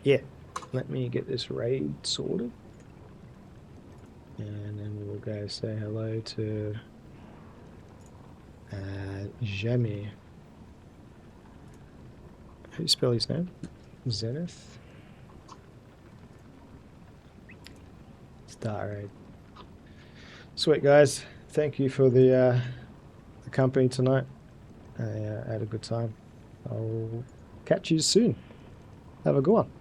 Yeah, let me get this raid sorted. And then we'll go say hello to Jamie. How do you spell his name? Zenith? Start raid. Sweet guys, thank you for the company tonight. I had a good time. I'll catch you soon. Have a good one.